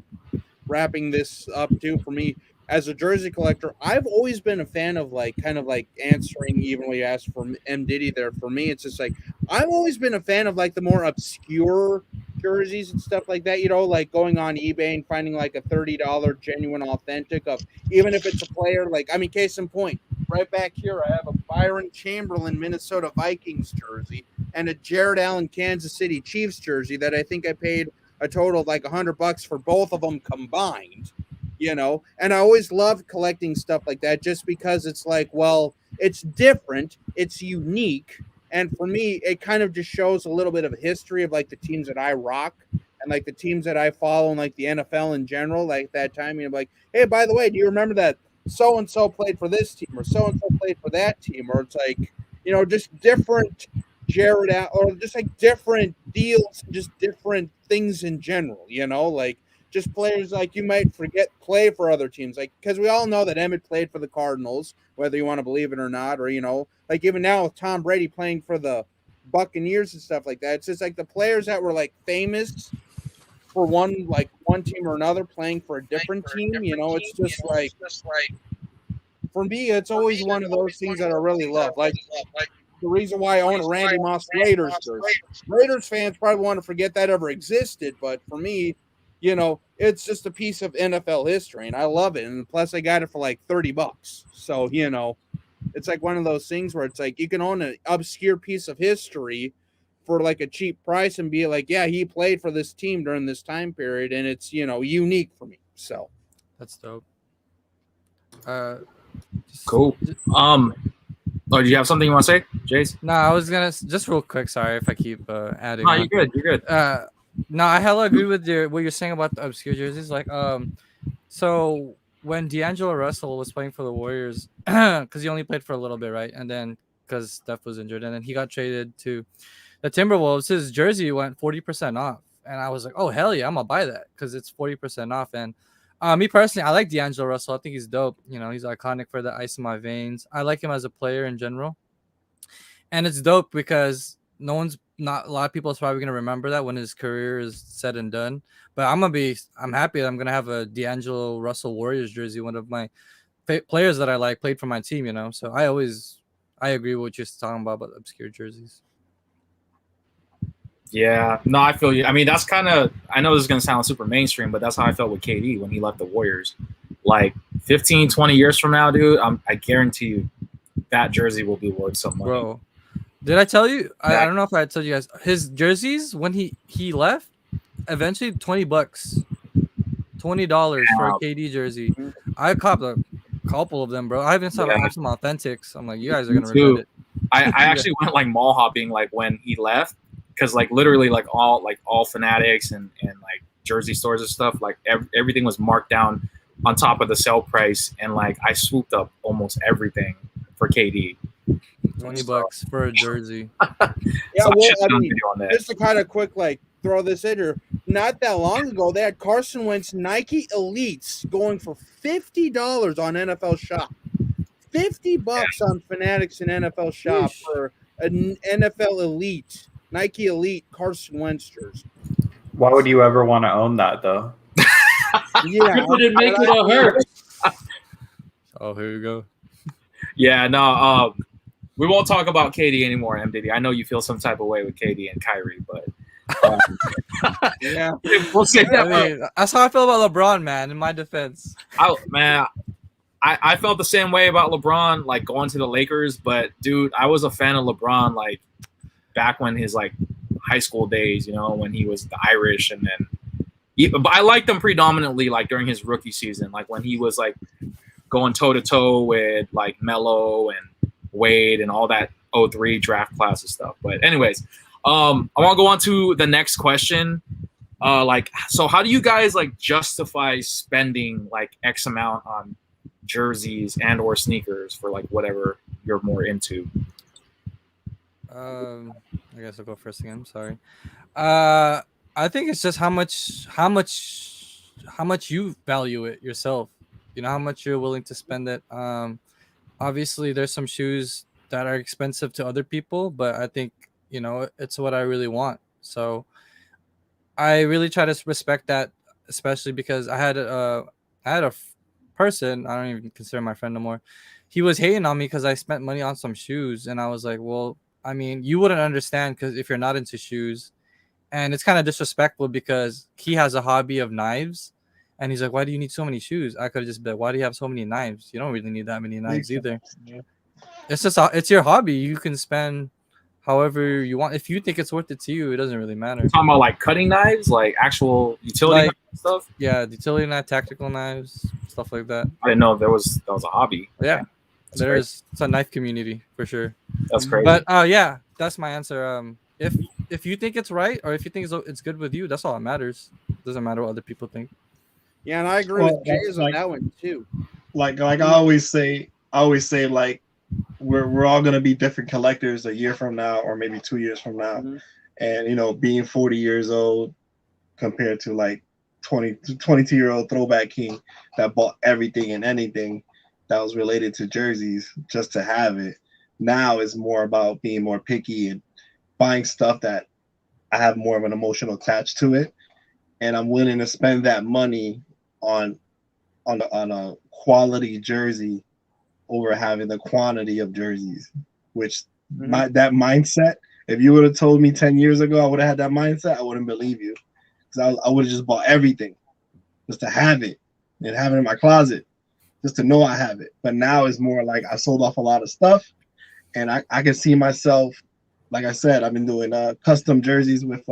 wrapping this up too, for me as a jersey collector, I've always been a fan of like kind of like answering even when you asked for M Diddy there. For me, it's just like I've always been a fan of like the more obscure jerseys and stuff like that, you know, like going on eBay and finding like a $30 genuine authentic of, even if it's a player, like, I mean, case in point, right back here I have a Byron Chamberlain Minnesota Vikings jersey and a Jared Allen Kansas City Chiefs jersey that I think I paid a total of like $100 for both of them combined, you know. And I always love collecting stuff like that just because it's like, well, it's different, it's unique, and for me it kind of just shows a little bit of a history of like the teams that I rock and like the teams that I follow and like the NFL in general. Like that time, you know, like, hey, by the way, do you remember that so and so played for this team or so and so played for that team? Or it's like, you know, just different Jared out, or just like different deals, just different things in general, you know, like just players like you might forget play for other teams, like, because we all know that Emmett played for the Cardinals, whether you want to believe it or not, or, you know, like even now with Tom Brady playing for the Buccaneers and stuff like that, it's just like the players that were like famous for one team or another playing for a different team, you know. It's just like, for me, it's always one of those things that I really love. Like the reason why I own a Randy Moss Raiders jersey. Raiders fans probably want to forget that ever existed, but for me, you know, it's just a piece of NFL history, and I love it. And plus, I got it for like $30. So, you know, it's like one of those things where it's like you can own an obscure piece of history for like a cheap price and be like, yeah, he played for this team during this time period, and it's, you know, unique for me. So That's dope. Cool. Oh, do you have something you want to say, Jace? No, I was gonna just real quick. Sorry if I keep adding. No, on. you're good. You're good. No, I hella agree with what you're saying about the obscure jerseys. Like, so when D'Angelo Russell was playing for the Warriors, because he only played for a little bit, right? And then because Steph was injured, and then he got traded to the Timberwolves, his jersey went 40% off, and I was like, oh hell yeah, I'm gonna buy that because it's 40% off. And me personally, I like D'Angelo Russell. I think he's dope. You know, he's iconic for the ice in my veins. I like him as a player in general, and it's dope because not a lot of people is probably gonna remember that when his career is said and done. But I'm happy that I'm gonna have a D'Angelo Russell Warriors jersey. One of my players that I like played for my team. You know, so I agree with what you're talking about obscure jerseys. Yeah, no, I feel you. I mean, that's kind of, I know this is going to sound super mainstream, but that's how I felt with KD when he left the Warriors. Like 15, 20 years from now, dude, I guarantee you that jersey will be worth some money. Bro, did I tell you? I don't know if I told you guys. His jerseys, when he left, eventually $20. $20 for a KD jersey. I copped a couple of them, bro. I even saw some authentics. I'm like, you guys are going to regret it. I actually went like mall hopping like when he left. Because like literally like all Fanatics and like jersey stores and stuff, like everything was marked down on top of the sale price, and like I swooped up almost everything for KD. $20 for a jersey. Yeah, so well, I mean, just to kind of quick like throw this in here, not that long ago they had Carson Wentz Nike Elites going for $50 on NFL Shop. $50 on Fanatics and NFL Shop for an NFL Elite. Nike Elite Carson Wentz jersey. Why would you ever want to own that, though? Yeah, would it make it a hurt? Oh, here you go. Yeah, no, we won't talk about KD anymore, MDD. I know you feel some type of way with KD and Kyrie, but yeah, we'll say that. I mean, that's how I feel about LeBron, man. In my defense, I felt the same way about LeBron, like going to the Lakers. But dude, I was a fan of LeBron, like back when his like high school days, you know, when he was the Irish, and then But I liked him predominantly like during his rookie season, like when he was like going toe to toe with like Melo and Wade and all that 03 draft class and stuff. But anyways, I want to go on to the next question. So how do you guys like justify spending like X amount on jerseys and or sneakers for like whatever you're more into? I guess I'll go first again. Sorry. I think it's just how much you value it yourself. You know, how much you're willing to spend it. Obviously there's some shoes that are expensive to other people, but I think, you know, it's what I really want. So I really try to respect that, especially because I had a person, I don't even consider my friend no more. He was hating on me because I spent money on some shoes, and I was like, well, I mean, you wouldn't understand because if you're not into shoes, and it's kind of disrespectful because he has a hobby of knives, and he's like, why do you need so many shoes? I could have just been like, why do you have so many knives? You don't really need that many knives either. Yeah. It's just it's your hobby. You can spend however you want. If you think it's worth it to you, it doesn't really matter. You're talking about like cutting knives, like actual utility Like, knife stuff. Yeah, utility knife, tactical knives, stuff like that. I didn't know that was a hobby. Yeah, That's it's a knife community for sure. That's crazy. But yeah, that's my answer. If you think it's right or if you think it's good with you, that's all that matters. It doesn't matter what other people think. Yeah, and I agree Well, with Jays on like- that one too. Like I always say like we're all gonna be different collectors a year from now or maybe 2 years from now. Mhm. And you know, being 40 years old compared to like 22-year-old throwback king that bought everything and anything that was related to jerseys just to have it. Now is more about being more picky and buying stuff that I have more of an emotional attach to it, and I'm willing to spend that money on a quality jersey over having the quantity of jerseys. Which that mindset, if you would have told me 10 years ago I would have had that mindset, I wouldn't believe you, because I would have just bought everything just to have it and have it in my closet just to know I have it. But now it's more like I sold off a lot of stuff, and I can see myself, like I said, I've been doing custom jerseys with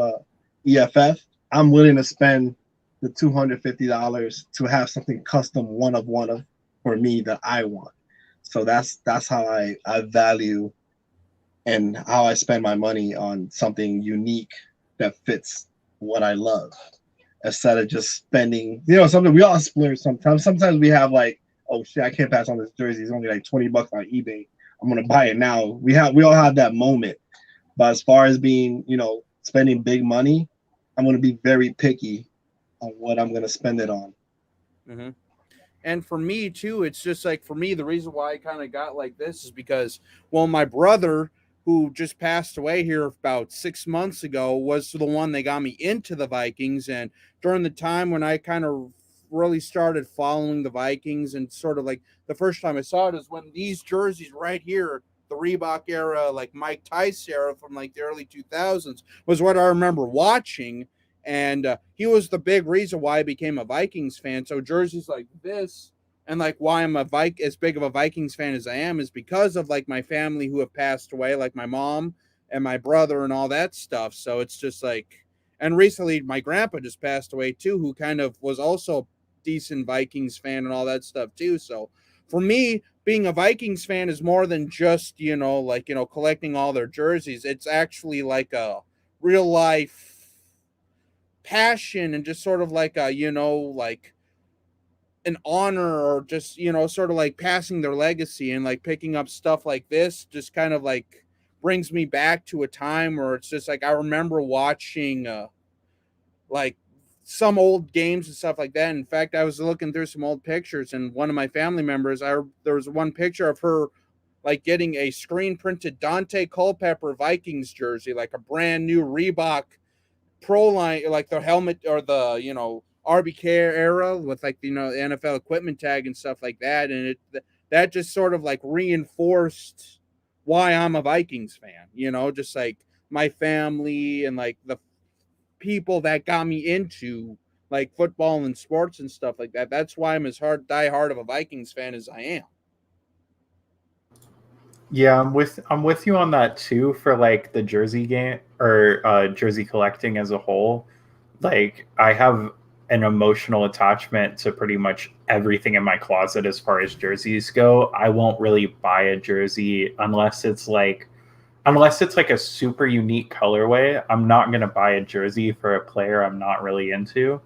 EFF. I'm willing to spend the $250 to have something custom one of for me that I want. So that's how I value and how I spend my money on something unique that fits what I love, instead of just spending, you know, something we all splurge sometimes. Sometimes we have like, oh shit, I can't pass on this jersey. It's only like $20 on eBay. I'm gonna buy it now. We all have that moment. But as far as being, you know, spending big money, I'm gonna be very picky on what I'm gonna spend it on. Mm-hmm. And for me too, it's just like, for me, the reason why I kind of got like this is because, well, my brother, who just passed away here about 6 months ago, was the one that got me into the Vikings. And during the time when I kind of really started following the Vikings, and sort of like the first time I saw it is when these jerseys right here, the Reebok era, like Mike Tice era from like the early 2000s, was what I remember watching. And he was the big reason why I became a Vikings fan. So jerseys like this, and like why I'm as big of a Vikings fan as I am, is because of like my family who have passed away, like my mom and my brother and all that stuff. So it's just like, and recently my grandpa just passed away too, who kind of was also a decent Vikings fan and all that stuff too. So for me, being a Vikings fan is more than just, you know, like, you know, collecting all their jerseys. It's actually like a real life passion, and just sort of like a, you know, like an honor, or just, you know, sort of like passing their legacy. And like picking up stuff like this just kind of like brings me back to a time where it's just like I remember watching like some old games and stuff like that. In fact, I was looking through some old pictures, and one of my family members, there was one picture of her like getting a screen printed Dante Culpepper Vikings jersey, like a brand new Reebok Pro line, like the helmet, or the, you know, RBK era with like, you know, the NFL equipment tag and stuff like that. And that just sort of like reinforced why I'm a Vikings fan, you know, just like my family and like the people that got me into like football and sports and stuff like that. That's why I'm as diehard of a Vikings fan as I am. Yeah, I'm with you on that too, for like the jersey game or jersey collecting as a whole. Like I have an emotional attachment to pretty much everything in my closet as far as jerseys go. I won't really buy a jersey unless it's like a super unique colorway. I'm not going to buy a jersey for a player I'm not really into.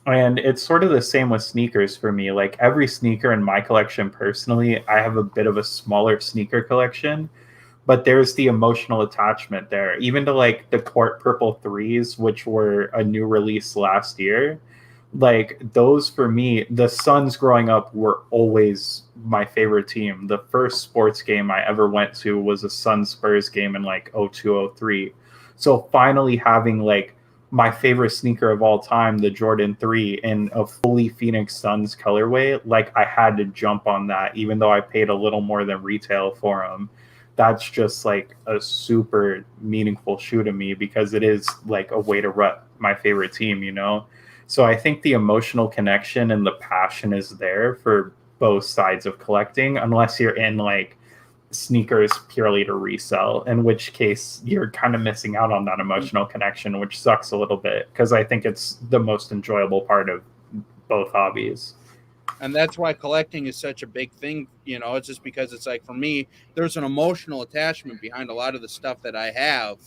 And it's sort of the same with sneakers for me. Like every sneaker in my collection personally, I have a bit of a smaller sneaker collection, but there's the emotional attachment there. Even to like the Court Purple 3s, which were a new release last year. Like those for me, the Suns growing up were always my favorite team. The first sports game I ever went to was a Suns Spurs game in like 0203. So finally having like my favorite sneaker of all time, the Jordan 3 in a fully Phoenix Suns colorway, like I had to jump on that, even though I paid a little more than retail for them. That's just like a super meaningful shoe to me because it is like a way to rep my favorite team, you know? So I think the emotional connection and the passion is there for both sides of collecting, unless you're in like sneakers purely to resell, in which case you're kind of missing out on that emotional connection, which sucks a little bit because I think it's the most enjoyable part of both hobbies. And that's why collecting is such a big thing, you know. It's just because it's like, for me, there's an emotional attachment behind a lot of the stuff that I have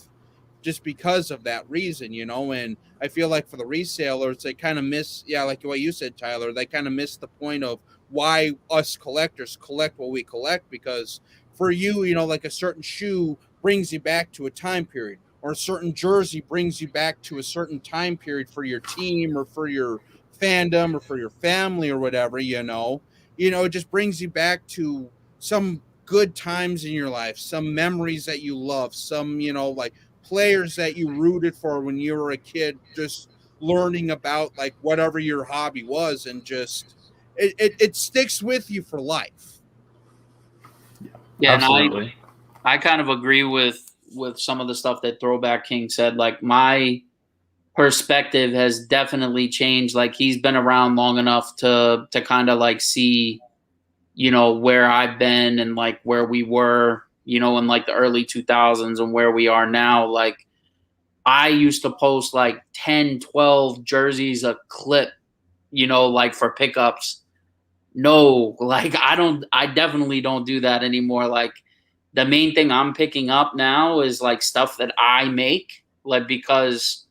just because of that reason, you know. And I feel like for the resellers, they kind of miss, like what you said, Tyler, they kind of miss the point of why us collectors collect what we collect. Because for you, you know, like a certain shoe brings you back to a time period, or a certain jersey brings you back to a certain time period for your team or for your fandom or for your family or whatever, you know, it just brings you back to some good times in your life, some memories that you love, some, you know, like players that you rooted for when you were a kid, just learning about like whatever your hobby was, and just it sticks with you for life. Yeah, Absolutely. and I kind of agree with some of the stuff that Throwback King said. Like my perspective has definitely changed. Like he's been around long enough to kind of like see, you know, where I've been and like where we were, you know, in like the early 2000s and where we are now. Like I used to post like 10, 12 jerseys a clip, you know, like for pickups. No, like I definitely don't do that anymore. Like the main thing I'm picking up now is like stuff that I make, like because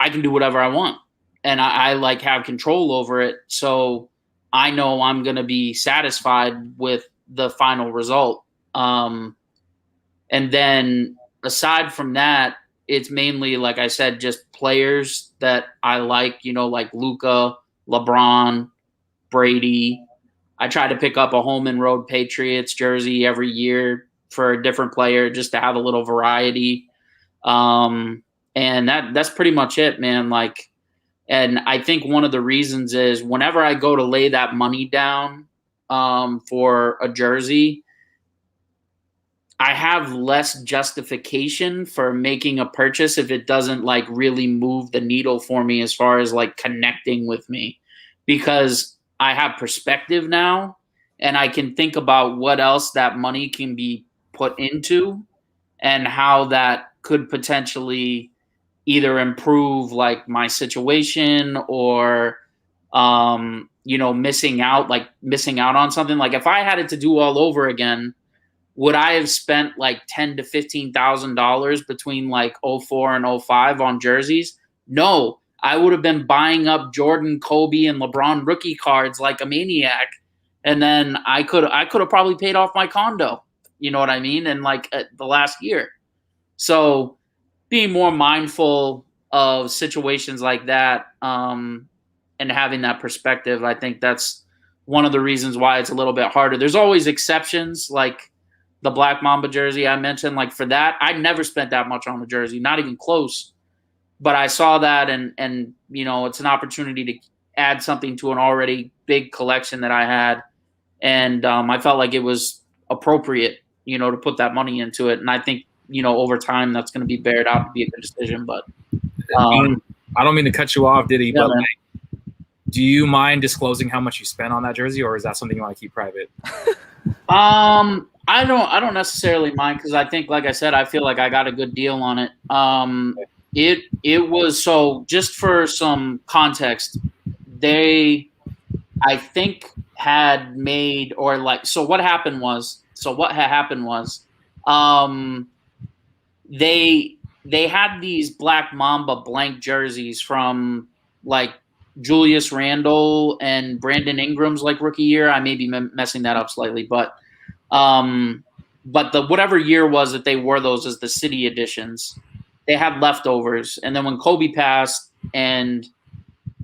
I can do whatever I want and I like have control over it. So I know I'm going to be satisfied with the final result. And then aside from that, it's mainly, like I said, just players that I like, you know, like Luka, LeBron, Brady. I try to pick up a home and road Patriots jersey every year for a different player just to have a little variety. And that's pretty much it, man. Like, and I think one of the reasons is whenever I go to lay that money down for a jersey, I have less justification for making a purchase if it doesn't like really move the needle for me as far as like connecting with me, because I have perspective now and I can think about what else that money can be put into and how that could potentially either improve like my situation or, you know, missing out on something. Like if I had it to do all over again, would I have spent like $10,000 to $15,000 between like 04 and 05 on jerseys? No, I would have been buying up Jordan, Kobe, and LeBron rookie cards like a maniac. And then I could have probably paid off my condo. You know what I mean? And like the last year. So being more mindful of situations like that and having that perspective, I think that's one of the reasons why it's a little bit harder. There's always exceptions, like the Black Mamba jersey I mentioned. Like for that, I never spent that much on the jersey, not even close. But I saw that and you know, it's an opportunity to add something to an already big collection that I had. And I felt like it was appropriate, you know, to put that money into it. And I think, you know, over time that's going to be bared out to be a good decision. But I don't mean to cut you off, Diddy, yeah, but like, do you mind disclosing how much you spent on that jersey, or is that something you want to keep private? I don't necessarily mind, because I think, like I said, I feel like I got a good deal on it. It was, so just for some context, they, I think, had made, or like, so what had happened was, they had these Black Mamba blank jerseys from like Julius Randle and Brandon Ingram's like rookie year. I may be messing that up slightly, but the whatever year was that they wore those as the city editions, they had leftovers. And then when Kobe passed and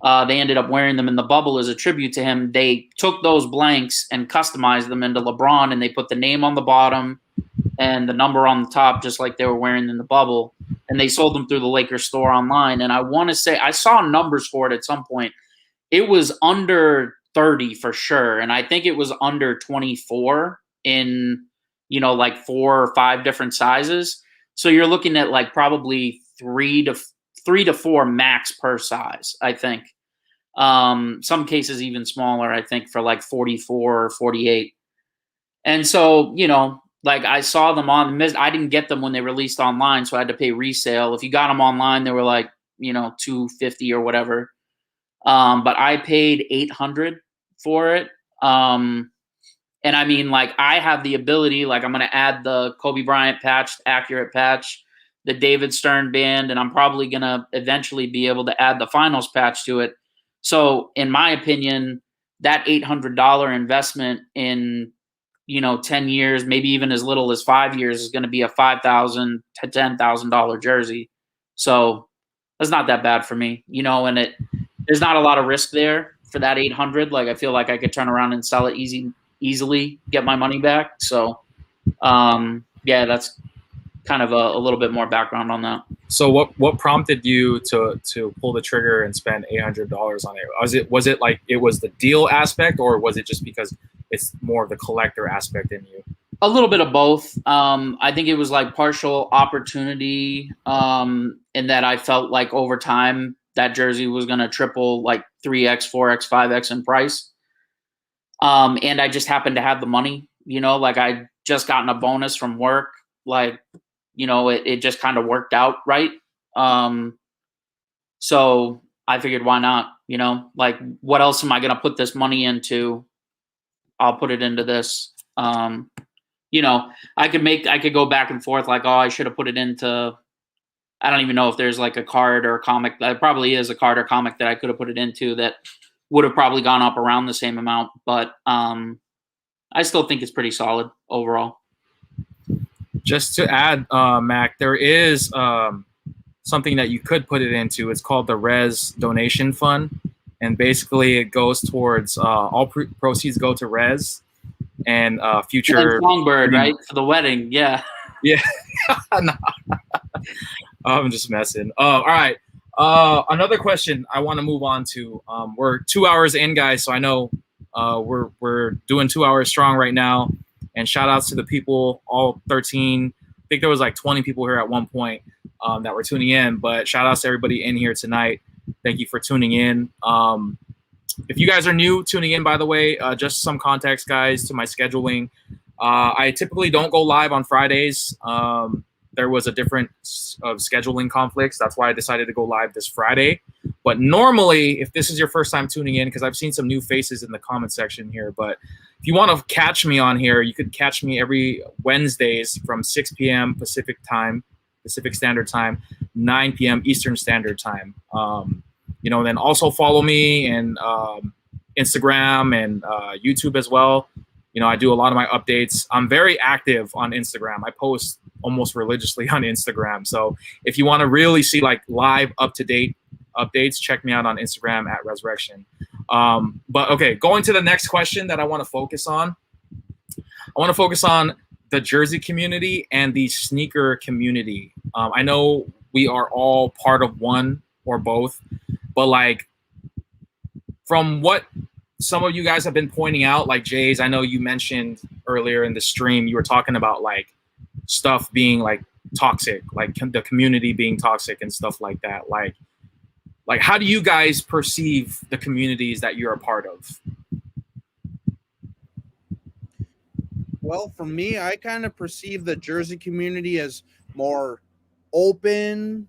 they ended up wearing them in the bubble as a tribute to him, they took those blanks and customized them into LeBron, and they put the name on the bottom and the number on the top, just like they were wearing in the bubble. And they sold them through the Lakers store online. And I want to say, I saw numbers for it at some point. It was under 30 for sure. And I think it was under 24 in, like 4 or 5 different sizes. So you're looking at like probably 3 to 4 max per size, I think. Some cases even smaller, I think, for like 44 or 48. And so, like I saw them on the, I didn't get them when they released online, so I had to pay resale. If you got them online, they were like, $250 or whatever. But I paid $800 for it. And I mean, like, I have the ability, like, I'm going to add the Kobe Bryant patch, accurate patch, the David Stern band, and I'm probably going to eventually be able to add the finals patch to it. So in my opinion, that $800 investment in, 10 years, maybe even as little as 5 years, is going to be a $5,000 to $10,000 jersey. So that's not that bad for me, and there's not a lot of risk there for that 800. Like, I feel like I could turn around and sell it easily, get my money back. So, yeah, that's kind of a little bit more background on that. So what prompted you to pull the trigger and spend $800 on it? Was it like it was the deal aspect, or was it just because it's more of the collector aspect in you? A little bit of both. I think it was like partial opportunity, in that I felt like over time that jersey was going to triple like 3x, 4x, 5x in price. And I just happened to have the money, like I just gotten a bonus from work. Like, it just kind of worked out right. So I figured, why not? Like, what else am I going to put this money into? I'll put it into this. I could go back and forth like, oh, I should have put it into, I don't even know if there's like a card or a comic. That probably is a card or comic that I could have put it into that would have probably gone up around the same amount. But I still think it's pretty solid overall. Just to add, Mac, there is something that you could put it into. It's called the Rez donation fund. And basically it goes towards all proceeds go to Rez and future Songbird, right? For the wedding. Yeah. Yeah. No. I'm just messing. All right. Another question I want to move on to. We're 2 hours in, guys, so I know we're doing 2 hours strong right now. And shout outs to the people, all 13. I think there was like 20 people here at one point that were tuning in. But shout outs to everybody in here tonight. Thank you for tuning in. If you guys are new tuning in, by the way, just some context, guys, to my scheduling. I typically don't go live on Fridays. There was a different of scheduling conflicts. That's why I decided to go live this Friday. But normally, if this is your first time tuning in, because I've seen some new faces in the comment section here, but if you want to catch me on here, you could catch me every Wednesdays from 6 p.m. Pacific Standard Time, 9 p.m. Eastern Standard Time. Then also follow me and Instagram and YouTube as well. I do a lot of my updates. I'm very active on Instagram. I post almost religiously on Instagram. So if you want to really see like live up-to-date updates, check me out on Instagram at REZRECTION. But okay, going to the next question that I want to focus on. I want to focus on the jersey community and the sneaker community. I know we are all part of one or both, but like from what some of you guys have been pointing out, like Jays, I know you mentioned earlier in the stream, you were talking about like stuff being like toxic, like the community being toxic and stuff like that. Like how do you guys perceive the communities that you're a part of? Well, for me, I kind of perceive the jersey community as more open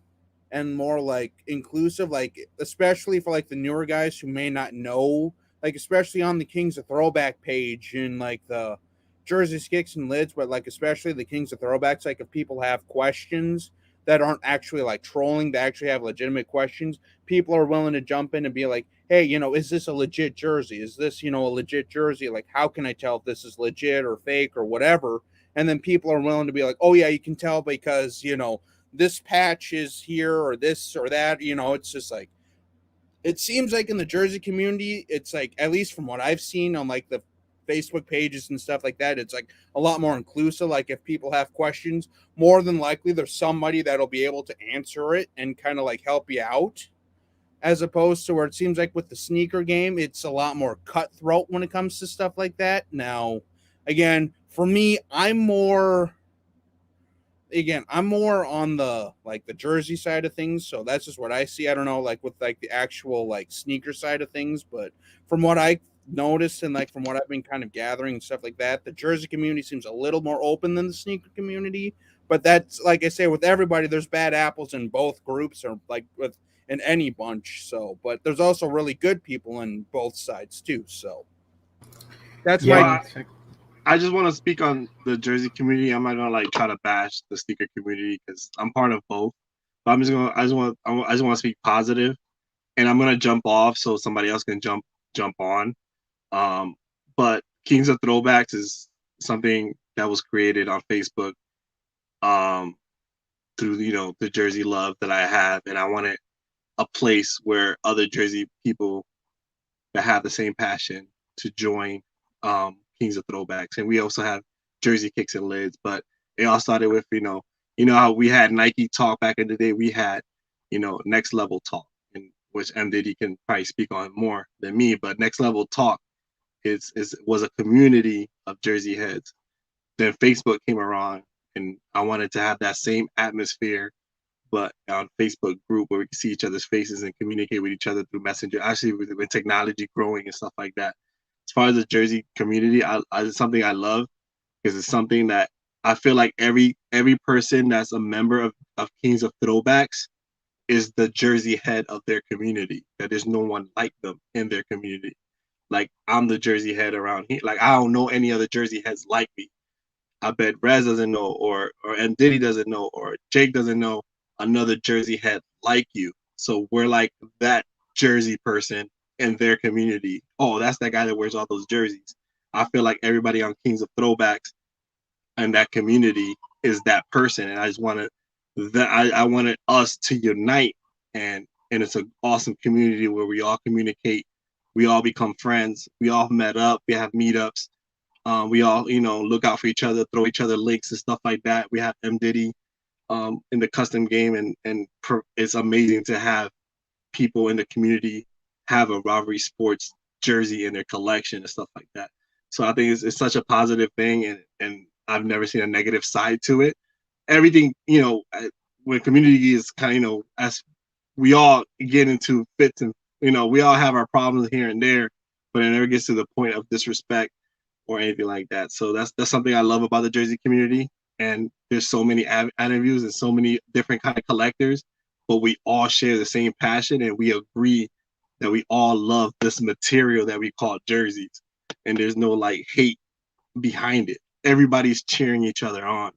and more like inclusive, like especially for like the newer guys who may not know, like especially on the Kings of Throwback page and like the Jerseys, Kicks, and Lids, but like especially the Kings of Throwbacks, like if people have questions that aren't actually like trolling, they actually have legitimate questions, people are willing to jump in and be like, hey, you know, is this a legit jersey? Is this, you know, a legit jersey? Like, how can I tell if this is legit or fake or whatever? And then people are willing to be like, oh yeah, you can tell because, you know, this patch is here or this or that. You know, it's just like, it seems like in the jersey community, it's like, at least from what I've seen on like the Facebook pages and stuff like that, it's like a lot more inclusive. Like if people have questions, more than likely there's somebody that'll be able to answer it and kind of like help you out, as opposed to where it seems like with the sneaker game, it's a lot more cutthroat when it comes to stuff like that. Now, again, for me, I'm more on the like the jersey side of things, so that's just what I see. I don't know, like with like the actual like sneaker side of things, but from what I noticed and like from what I've been kind of gathering and stuff like that, the jersey community seems a little more open than the sneaker community. But that's, like I say, with everybody, there's bad apples in both groups, or like with in any bunch. So, but there's also really good people in both sides too. So that's my. I just want to speak on the jersey community. I'm not gonna like try to bash the sneaker community because I'm part of both. But I just want to speak positive, and I'm gonna jump off so somebody else can jump on. But Kings of Throwbacks is something that was created on Facebook, through, you know, the jersey love that I have, and I wanted a place where other jersey people that have the same passion to join Kings of Throwbacks. And we also have Jersey Kicks and Lids, but it all started with, you know how we had Nike Talk back in the day. We had, you know, Next Level Talk, and which M Diddy can probably speak on more than me. But Next Level Talk was a community of Jersey heads. Then Facebook came around, and I wanted to have that same atmosphere, but on Facebook group where we can see each other's faces and communicate with each other through Messenger. Actually, with technology growing and stuff like that. As far as the jersey community, it's something I love because it's something that I feel like every person that's a member of Kings of Throwbacks is the jersey head of their community. That there's no one like them in their community. Like, I'm the jersey head around here. Like, I don't know any other jersey heads like me. I bet Rez doesn't know, or M Diddy doesn't know, or Jake doesn't know another jersey head like you. So we're like that jersey person in their community. Oh, that's that guy that wears all those jerseys. I feel like everybody on Kings of Throwbacks and that community is that person, and I just wanted that. I wanted us to unite, and it's an awesome community where we all communicate, we all become friends, we all met up, we have meetups, we all, you know, look out for each other, throw each other links and stuff like that. We have M Diddy in the custom game, and it's amazing to have people in the community have a Rivalry Sports jersey in their collection and stuff like that. So I think it's such a positive thing, and I've never seen a negative side to it. Everything, you know, when community is kind of, you know, as we all get into fits, and, you know, we all have our problems here and there, but it never gets to the point of disrespect or anything like that. So that's something I love about the jersey community. And there's so many interviews and so many different kind of collectors, but we all share the same passion, and we agree that we all love this material that we call jerseys. And there's no like hate behind it. Everybody's cheering each other on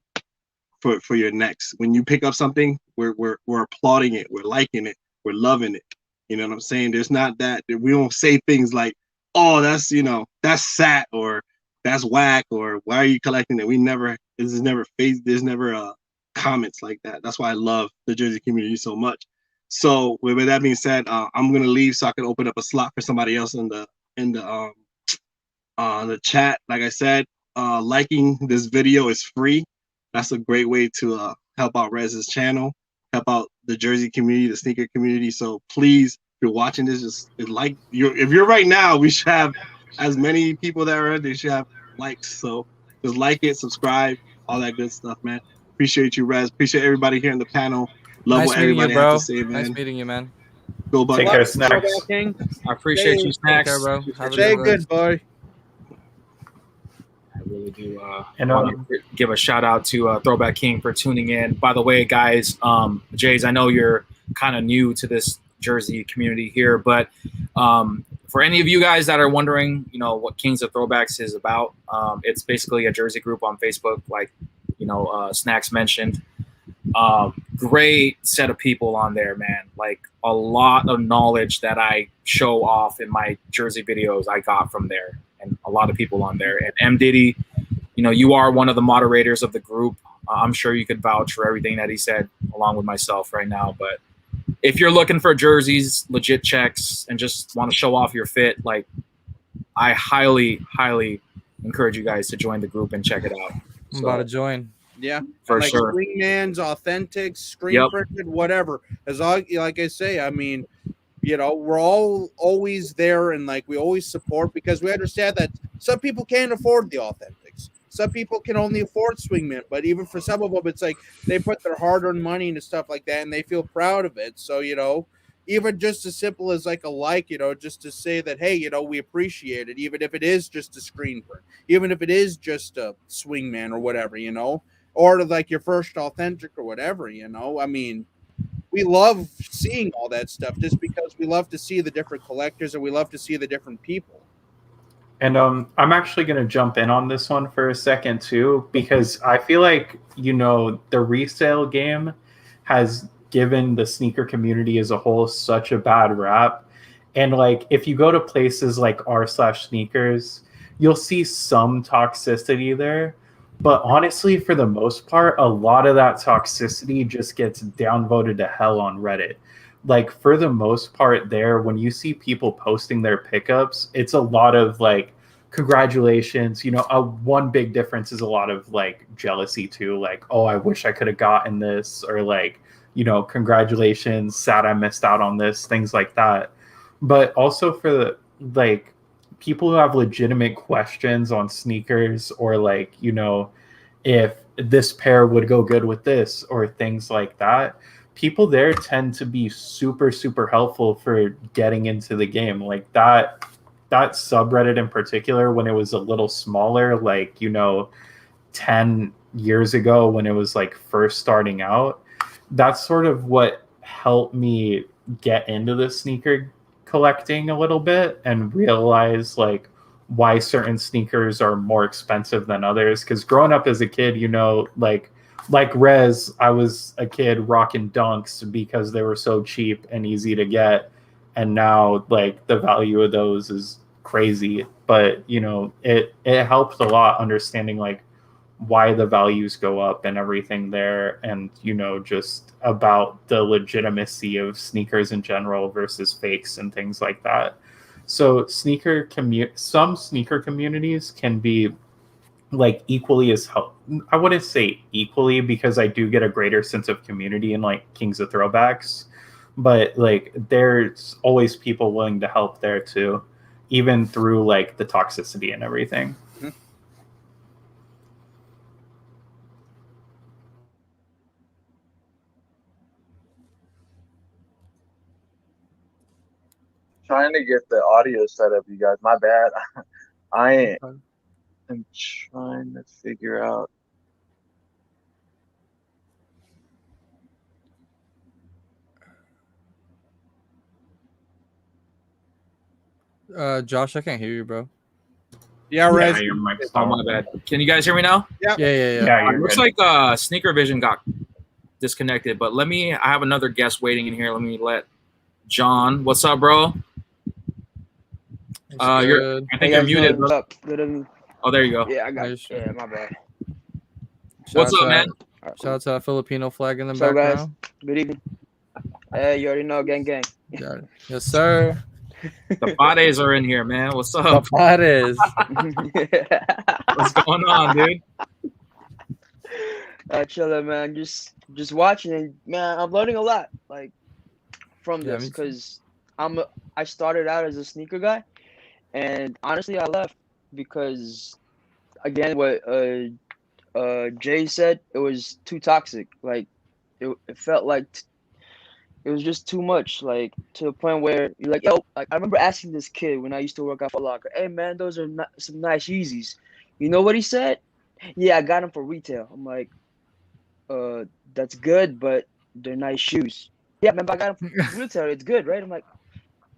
for your next. When you pick up something, we're applauding it, we're liking it, we're loving it. You know what I'm saying? There's not that we don't say things like, oh, that's, you know, that's sat, or that's whack, or why are you collecting it? There's never comments like that. That's why I love the jersey community so much. So with that being said, I'm gonna leave so I can open up a slot for somebody else in the chat. Like I said, liking this video is free. That's a great way to help out Rez's channel, help out the jersey community, the sneaker community. So please, if you're watching this, just like if you're right now, we should have as many people that are there should have likes. So just like it, subscribe, all that good stuff, man. Appreciate you, Rez. Appreciate everybody here in the panel. Love what everybody has to say, man. Nice meeting you, man. Go, buddy. Take care, Snacks. I appreciate you, Snacks. Take care, bro. Have a Stay good good, boy. I really do And, want to give a shout out to Throwback King for tuning in. By the way, guys, Jays, I know you're kind of new to this Jersey community here, but for any of you guys that are wondering, you know, what Kings of Throwbacks is about, it's basically a Jersey group on Facebook, like, you know, Snacks mentioned. Great set of people on there, man. Like a lot of knowledge that I show off in my Jersey videos I got from there, and a lot of people on there. And M. Diddy, you know, you are one of the moderators of the group. I'm sure you could vouch for everything that he said, along with myself right now. But if you're looking for jerseys, legit checks, and just want to show off your fit, like, I highly, highly encourage you guys to join the group and check it out. I'm about to join. Yeah, For like sure. Swingman's, Authentics, screen printed, whatever. As all, like I say, I mean, you know, we're all always there, and like we always support, because we understand that some people can't afford the Authentics. Some people can only afford Swingman, but even for some of them, it's like they put their hard-earned money into stuff like that, and they feel proud of it. So, you know, even just as simple as like a like, you know, just to say that, hey, you know, we appreciate it, even if it is just a screen print, even if it is just a Swingman or whatever, you know, or like your first authentic or whatever, you know. I mean, we love seeing all that stuff just because we love to see the different collectors, and we love to see the different people. And I'm actually going to jump in on this one for a second too, because I feel like, you know, the resale game has given the sneaker community as a whole such a bad rap. And like, if you go to places like r/sneakers, you'll see some toxicity there. But honestly, for the most part, a lot of that toxicity just gets downvoted to hell on Reddit. Like, for the most part there, when you see people posting their pickups, it's a lot of like, congratulations. You know, one big difference is a lot of like jealousy too. Like, oh, I wish I could have gotten this, or like, you know, congratulations, sad I missed out on this, things like that. But also for the, like, people who have legitimate questions on sneakers, or like, you know, if this pair would go good with this, or things like that, people there tend to be super, super helpful for getting into the game. Like that subreddit in particular, when it was a little smaller, like, you know, 10 years ago when it was like first starting out, that's sort of what helped me get into the sneaker collecting a little bit and realize like why certain sneakers are more expensive than others. Because growing up as a kid, you know, like Rez, I was a kid rocking Dunks because they were so cheap and easy to get, and now like the value of those is crazy. But you know, it helped a lot understanding like why the values go up and everything there, and you know, just about the legitimacy of sneakers in general versus fakes and things like that. So some sneaker communities can be like equally as I wouldn't say equally, because I do get a greater sense of community in like Kings of Throwbacks, but like there's always people willing to help there too, even through like the toxicity and everything. Trying to get the audio set up, you guys. My bad. I am trying to figure out. Josh, I can't hear you, bro. Yeah, Rez. Yeah, your mic's Oh, my bad. Can you guys hear me now? Yeah. Yeah. Looks like Sneaker Vision got disconnected, but I have another guest waiting in here. Let me let John. What's up, bro? I think you're muted. What's up? Good evening. Oh, there you go. Yeah, I got Nice. yeah, my bad. What's up, man? Shout out to that Filipino flag in the What's up, guys? background. Good evening. Hey, you already know, gang. Yeah. Yes, sir. The Pades are in here, man. What's up? That is. What's going on, dude? Chilling, man. Just watching, and man, I'm learning a lot, like, from Yeah, this, me too. because I started out as a sneaker guy, and honestly, I left because, again, what Jay said, it was too toxic. Like, it felt like it was just too much, like, to the point where you're like, yo, like, I remember asking this kid when I used to work out for Locker, hey, man, those are some nice Yeezys. You know what he said? Yeah, I got them for retail. I'm like, that's good, but they're nice shoes. Yeah, remember I got them from retail. It's good, right? I'm like,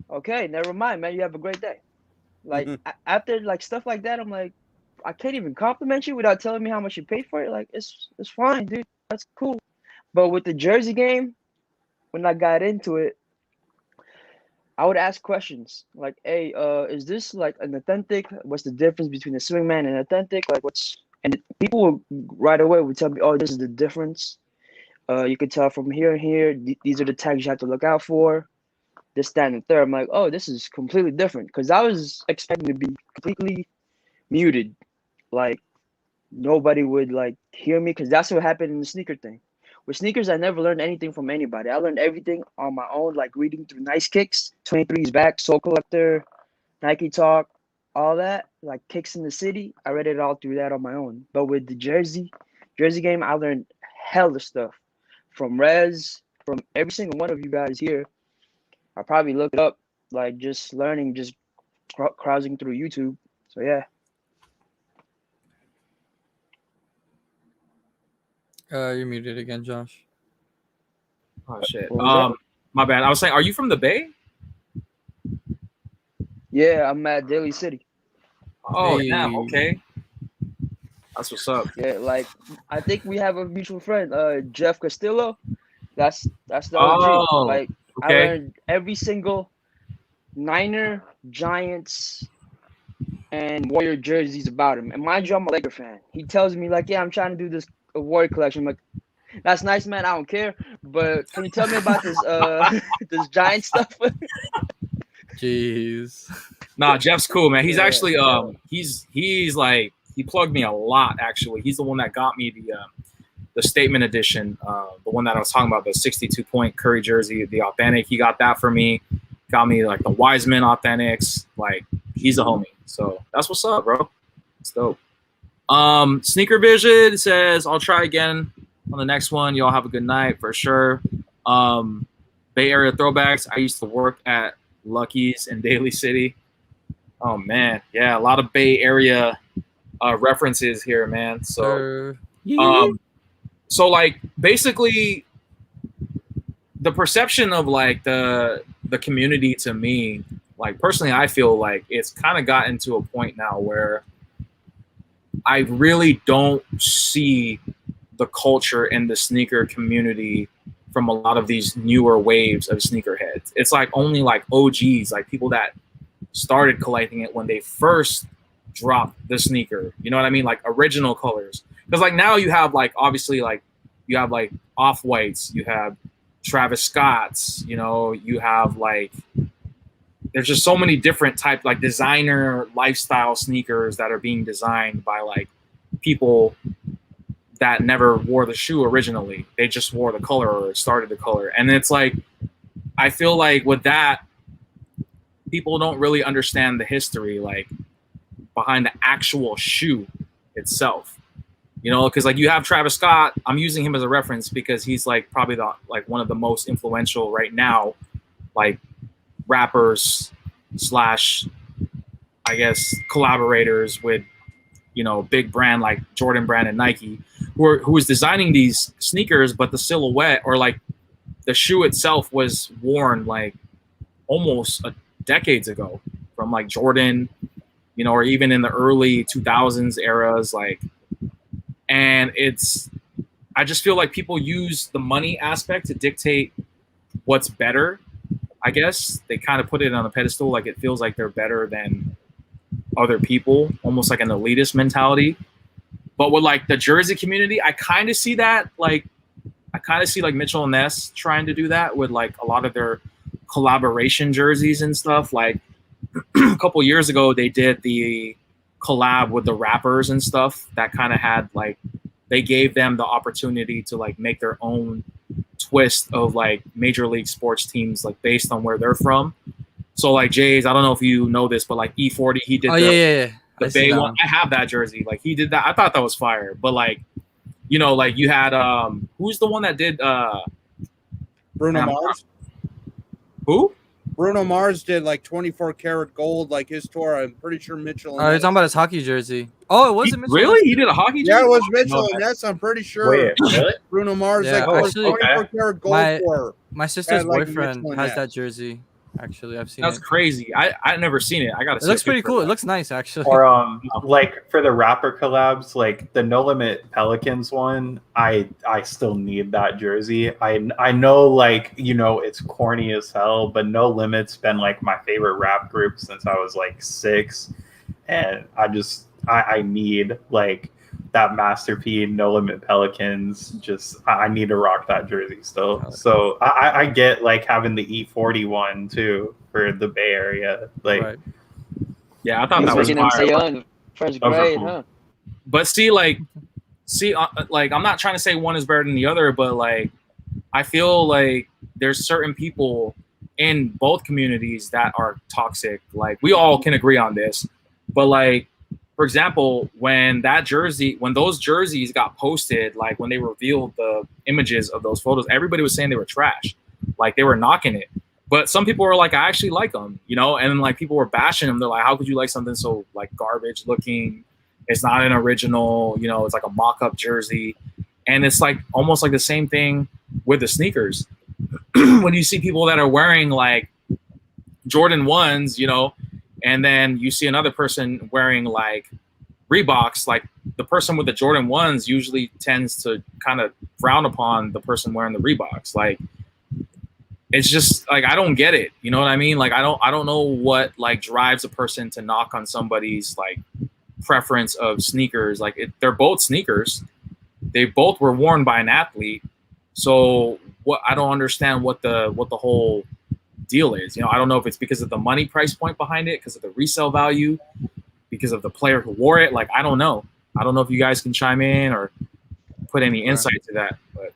okay, never mind, man. You have a great day. Like after like stuff like that, I'm like, I can't even compliment you without telling me how much you paid for it. Like it's fine, dude. That's cool. But with the Jersey game, when I got into it, I would ask questions like, "Hey, is this like an authentic? What's the difference between a swingman and authentic? Like, what's?" And people would right away would tell me, "Oh, this is the difference. You could tell from here and here. These are the tags you have to look out for. This, that, and the third." I'm like, "Oh, this is completely different." Because I was expecting to be completely muted, like nobody would like hear me. Because that's what happened in the sneaker thing. With sneakers, I never learned anything from anybody. I learned everything on my own, like reading through Nice Kicks, 23's Back, Soul Collector, Nike Talk, all that, like Kicks in the City. I read it all through that on my own. But with the Jersey game, I learned hella stuff from Rez, from every single one of you guys here. I probably looked it up, like just learning, just browsing through YouTube. So yeah. You're muted again, Josh. Oh shit. What was My bad. I was saying, are you from the Bay? Yeah, I'm at Daly City. Oh, Hey. damn. Okay. That's what's up. Yeah, like I think we have a mutual friend, Jeff Castillo. That's the OG. Oh, Like I okay. learned every single Niner, Giants, and Warrior jerseys about him. And mind you, I'm a Laker fan. He tells me like, "Yeah, I'm trying to do this Warrior collection." I'm like, "That's nice, man. I don't care. But can you tell me about this this Giant stuff?" Jeez. Nah, Jeff's cool, man. He's Yeah, actually yeah. he's like he plugged me a lot. Actually, he's the one that got me the statement edition, the one that I was talking about, the 62-point Curry jersey, the authentic. He got that for me. Got me like the Wiseman authentics. Like he's a homie. So that's what's up, bro. It's dope. Sneaker Vision says, "I'll try again on the next one. Y'all have a good night for sure." Bay Area throwbacks. I used to work at Lucky's in Daly City. Oh man, yeah, a lot of Bay Area references here, man. So, so like basically, the perception of like the community to me, like personally, I feel like it's kind of gotten to a point now where I really don't see the culture in the sneaker community from a lot of these newer waves of sneakerheads. It's like only like OGs, like people that started collecting it when they first dropped the sneaker. You know what I mean? Like original colors. Because like now you have like obviously like you have like Off-Whites, you have Travis Scott's, you know, you have like there's just so many different type like designer lifestyle sneakers that are being designed by like people that never wore the shoe originally. They just wore the color or started the color. And it's like, I feel like with that, people don't really understand the history, like behind the actual shoe itself, you know? Cause like you have Travis Scott, I'm using him as a reference because he's like probably the, like one of the most influential right now, like rappers / I guess collaborators with, you know, big brand like Jordan Brand and Nike, who was designing these sneakers, but the silhouette or like the shoe itself was worn like almost decades ago from like Jordan, you know, or even in the early 2000s eras, like, and I just feel like people use the money aspect to dictate what's better. I guess they kind of put it on a pedestal, like it feels like they're better than other people, almost like an elitist mentality. But with like the jersey community, I kind of see that, like I kind of see like Mitchell and Ness trying to do that with like a lot of their collaboration jerseys and stuff. Like a couple years ago, they did the collab with the rappers and stuff that kind of had like, they gave them the opportunity to like make their own twist of like major league sports teams, like based on where they're from. So like Jays, I don't know if you know this, but like E40, he did yeah. the Bay one. I have that jersey. Like he did that. I thought that was fire. But like, you know, like you had who's the one that did Bruno Mars. Who? Bruno Mars did like 24 karat gold, like his tour. I'm pretty sure Mitchell. Oh, you're talking about his hockey jersey. Oh, it wasn't Mitchell. Really? He did a hockey jersey? Yeah, it was I didn't know Mitchell that. and Ness. I'm pretty sure. Wait, really? Bruno Mars, Yeah, like actually, 24 karat gold tour. My sister's had, like, boyfriend Mitchell and has Ness. that jersey. Actually, I've seen That's it. crazy. I never seen it. I gotta It see looks a pretty picture cool. of It that. looks nice, actually. Or like for the rapper collabs, like the No Limit Pelicans one, I still need that jersey. I know, like, you know, it's corny as hell, but No Limit's been like my favorite rap group since I was like 6, and I need like that Master P No Limit Pelicans. Just I need to rock that jersey still. So I get like having the E40 one too for the Bay Area, like. Right. Yeah, I thought He's that was making them fire. say on first Those are grade, cool. huh? But see, like, I'm not trying to say one is better than the other, but like, I feel like there's certain people in both communities that are toxic. Like, we all can agree on this, but like, for example, when those jerseys got posted, like when they revealed the images of those photos, everybody was saying they were trash, like they were knocking it. But some people were like, I actually like them, you know, and then like people were bashing them. They're like, how could you like something so like garbage looking? It's not an original, you know, it's like a mock-up jersey. And it's like almost like the same thing with the sneakers. When you see people that are wearing like Jordan 1s, you know, and then you see another person wearing like Reeboks, like the person with the Jordan 1s usually tends to kind of frown upon the person wearing the Reeboks. Like, it's just like, I don't get it. You know what I mean? Like, I don't know what like drives a person to knock on somebody's like preference of sneakers. Like, they're both sneakers. They both were worn by an athlete. So what, I don't understand what the whole deal is. You know, I don't know if it's because of the money price point behind it, because of the resale value, because of the player who wore it. Like, I don't know. I don't know if you guys can chime in or put any insight to that. But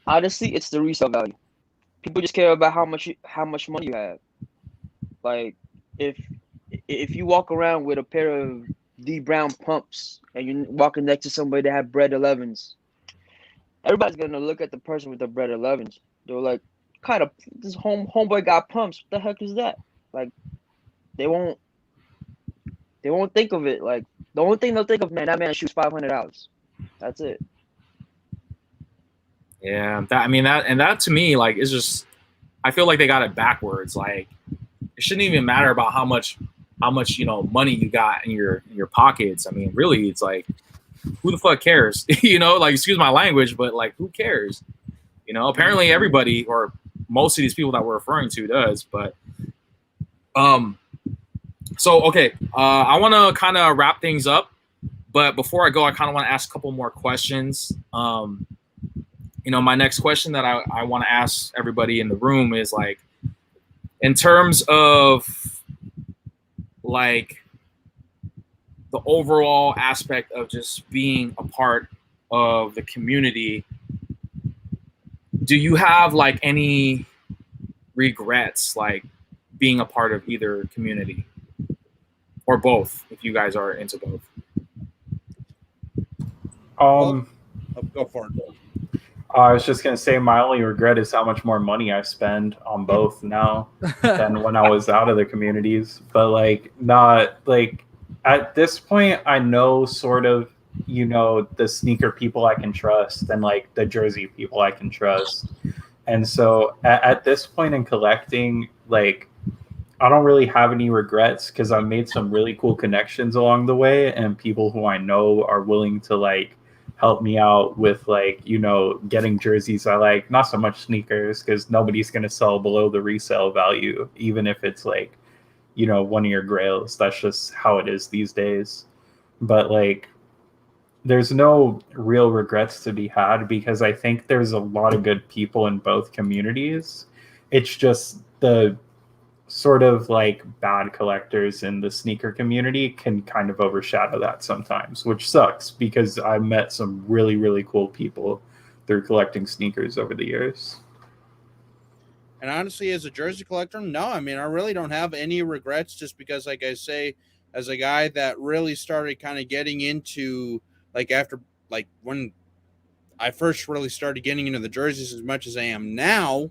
honestly, it's the resale value. People just care about how much money you have. Like, if you walk around with a pair of D Brown pumps and you're walking next to somebody that have bread 11s, everybody's gonna look at the person with the bread 11s. They're like, kind of, this homeboy got pumps. What the heck is that? Like, they won't think of it. Like, the only thing they'll think of, man, that man shoots $500. That's it. yeah, that to me, like, is just, I feel like they got it backwards. Like, it shouldn't even matter about how much you know money you got in your pockets. I mean, really, it's like, who the fuck cares? You know, like, excuse my language, but like, who cares? You know, apparently everybody, or most of these people that we're referring to, does. But so okay, I want to kind of wrap things up, but before I go, I kind of want to ask a couple more questions. You know, my next question that I want to ask everybody in the room is, like, in terms of like the overall aspect of just being a part of the community, do you have like any regrets, like being a part of either community or both, if you guys are into both? Go for it. I was just gonna say my only regret is how much more money I spend on both now than when I was out of the communities. But like, not like at this point, I know sort of, you know, the sneaker people I can trust and like the jersey people I can trust. And so at this point in collecting, like, I don't really have any regrets because I've made some really cool connections along the way, and people who I know are willing to like help me out with, like, you know, getting jerseys I like. Not so much sneakers, because nobody's going to sell below the resale value, even if it's like, you know, one of your grails. That's just how it is these days. But like, there's no real regrets to be had because I think there's a lot of good people in both communities. It's just the sort of like bad collectors in the sneaker community can kind of overshadow that sometimes, which sucks because I met some really, really cool people through collecting sneakers over the years. And honestly, as a jersey collector, no, I mean, I really don't have any regrets, just because, like I say, as a guy that really started kind of getting into, like, after, like, when I first really started getting into the jerseys as much as I am now,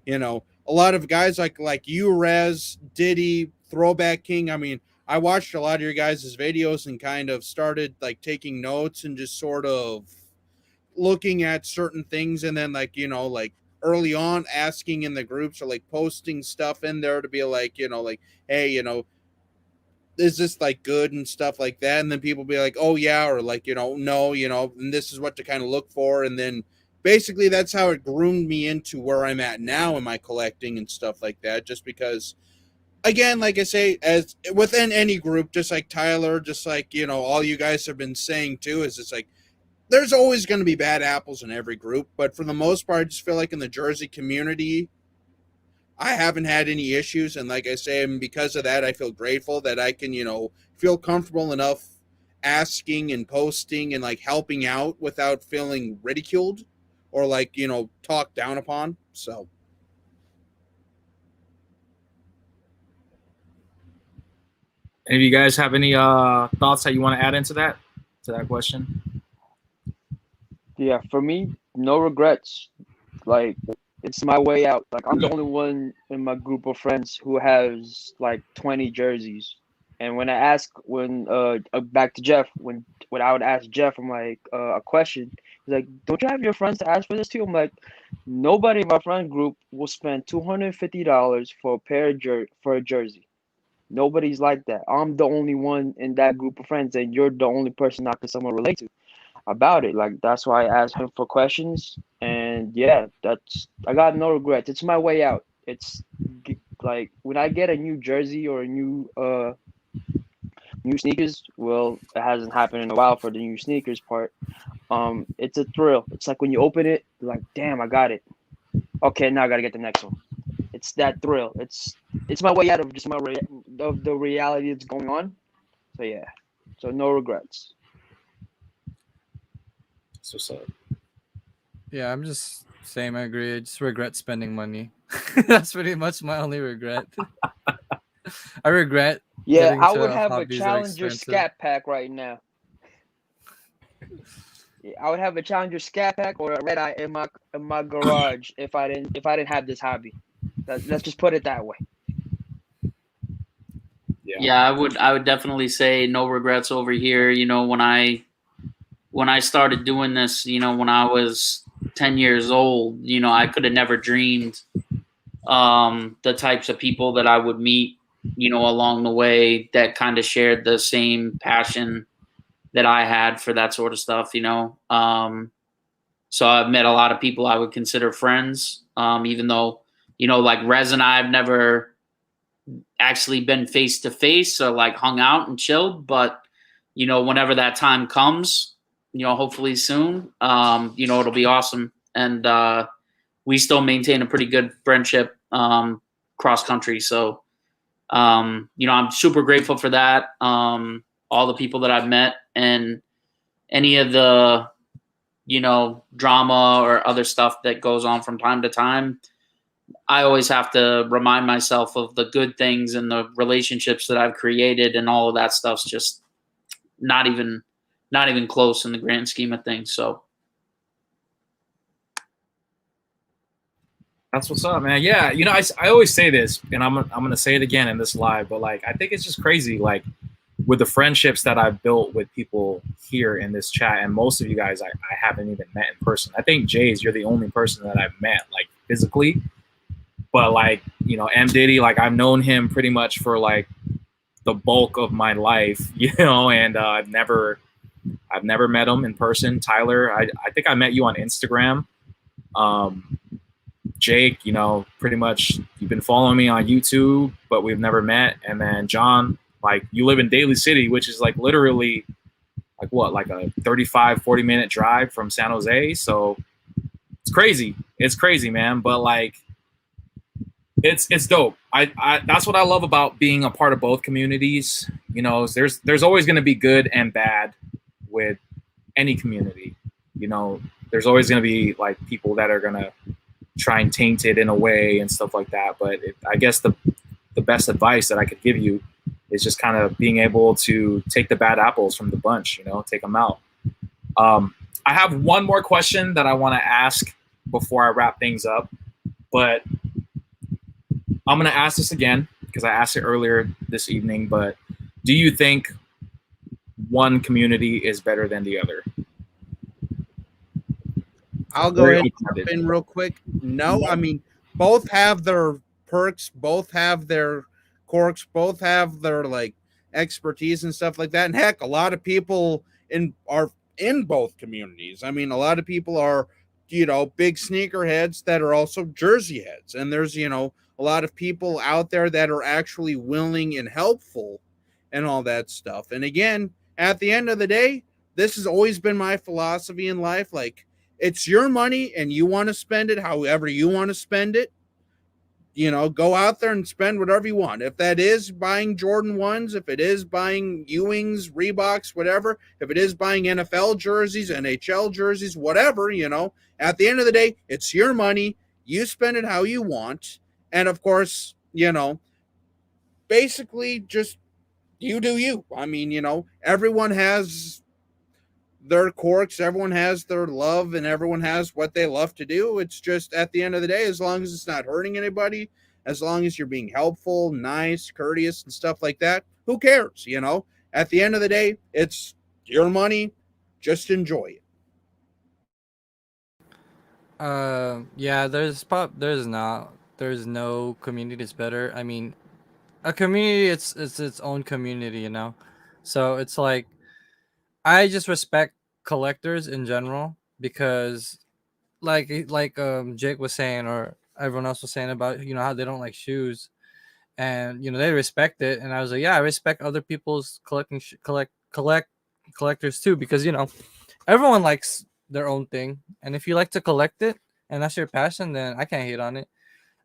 you know, a lot of guys like you, Rez, Diddy, Throwback King. I mean, I watched a lot of your guys' videos and kind of started like taking notes and just sort of looking at certain things, and then like, you know, like early on asking in the groups or like posting stuff in there to be like, you know, like, hey, you know, is this like good and stuff like that? And then people be like, oh yeah, or like, you know, no, you know, and this is what to kind of look for. And then basically that's how it groomed me into where I'm at now in my collecting and stuff like that. Just because, again, like I say, as within any group, just like Tyler, just like, you know, all you guys have been saying too, is it's like, there's always going to be bad apples in every group. But for the most part, I just feel like in the Jersey community, I haven't had any issues. And like I say, and because of that, I feel grateful that I can, you know, feel comfortable enough asking and posting and like helping out without feeling ridiculed or like, you know, talked down upon. So. Any of you guys have any thoughts that you want to add into that question? Yeah, for me, no regrets. Like, it's my way out. Like, I'm the only one in my group of friends who has like 20 jerseys. And when I ask, back to Jeff, when I would ask Jeff, I'm like, a question, he's like, don't you have your friends to ask for this too? I'm like, nobody in my friend group will spend $250 for a jersey. Nobody's like that. I'm the only one in that group of friends, and you're the only person I can somewhat relate to about it. Like, that's why I asked him for questions. And yeah, I got no regrets. It's my way out. It's like when I get a new jersey or a new sneakers, well, it hasn't happened in a while for the new sneakers part. It's a thrill. It's like when you open it, you're like, damn, I got it. Okay, now I gotta get the next one. It's that thrill. It's my way out of just of the reality that's going on. So yeah, so no regrets. So sad. Yeah, I'm just same. I agree. I just regret spending money. That's pretty much my only regret. I regret. Yeah, I into would have a hobbies that are Challenger expensive. Scat Pack right now. Yeah, I would have a Challenger Scat Pack or a Red Eye in my garage if I didn't have this hobby. Let's just put it that way. Yeah, I would definitely say no regrets over here. You know, when I started doing this, you know, when I was 10 years old, you know, I could have never dreamed the types of people that I would meet, you know, along the way that kind of shared the same passion that I had for that sort of stuff, you know. So I've met a lot of people I would consider friends, even though, you know, like Rez and I have never actually been face to face or like hung out and chilled. But, you know, whenever that time comes, you know, hopefully soon, you know, it'll be awesome. And we still maintain a pretty good friendship cross country. So, you know, I'm super grateful for that. All the people that I've met and any of the, you know, drama or other stuff that goes on from time to time, I always have to remind myself of the good things and the relationships that I've created, and all of that stuff's just not even close in the grand scheme of things. So that's what's up, man. Yeah, you know, I always say this, and I'm gonna say it again in this live, but like I think it's just crazy, like with the friendships that I've built with people here in this chat, and most of you guys I haven't even met in person. I think Jays, you're the only person that I've met like physically, but like, you know, M Diddy, like I've known him pretty much for like the bulk of my life, you know, and I've never met him in person. Tyler, I think I met you on Instagram. Jake, you know, pretty much you've been following me on YouTube, but we've never met. And then John, like you live in Daly City, which is like literally like what, like a 35-40 minute drive from San Jose. So it's crazy. It's crazy, man. But like it's dope. I that's what I love about being a part of both communities. You know, there's always going to be good and bad with any community. You know, there's always going to be like people that are going to try and taint it in a way and stuff like that. But I guess the best advice that I could give you is just kind of being able to take the bad apples from the bunch, you know, take them out. I have one more question that I want to ask before I wrap things up, but I'm gonna ask this again because I asked it earlier this evening. But do you think one community is better than the other? I'll go Very ahead and jump open-ended. in real quick. No, I mean, both have their perks, both have their quirks, both have their like expertise and stuff like that. And heck, a lot of people are in both communities. I mean, a lot of people are, big sneakerheads that are also jersey heads. And there's, a lot of people out there that are actually willing and helpful and all that stuff. And again, at the end of the day, this has always been my philosophy in life. Like, it's your money and you want to spend it however you want to spend it. Go out there and spend whatever you want. If that is buying Jordan 1s, if it is buying Ewings, Reeboks, whatever, if it is buying NFL jerseys, NHL jerseys, whatever, at the end of the day, it's your money. You spend it how you want. And of course, basically just you do you. I mean, everyone has their quirks, everyone has their love, and everyone has what they love to do. It's just at the end of the day, as long as it's not hurting anybody, as long as you're being helpful, nice, courteous, and stuff like that, who cares? At the end of the day, it's your money. Just enjoy it. Yeah, there's no community that's better. I mean, a community, it's its own community, So it's like, I just respect collectors in general because, Jake was saying, or everyone else was saying about how they don't like shoes, and they respect it, and I was like, yeah, I respect other people's collectors too, because everyone likes their own thing, and if you like to collect it and that's your passion, then I can't hate on it.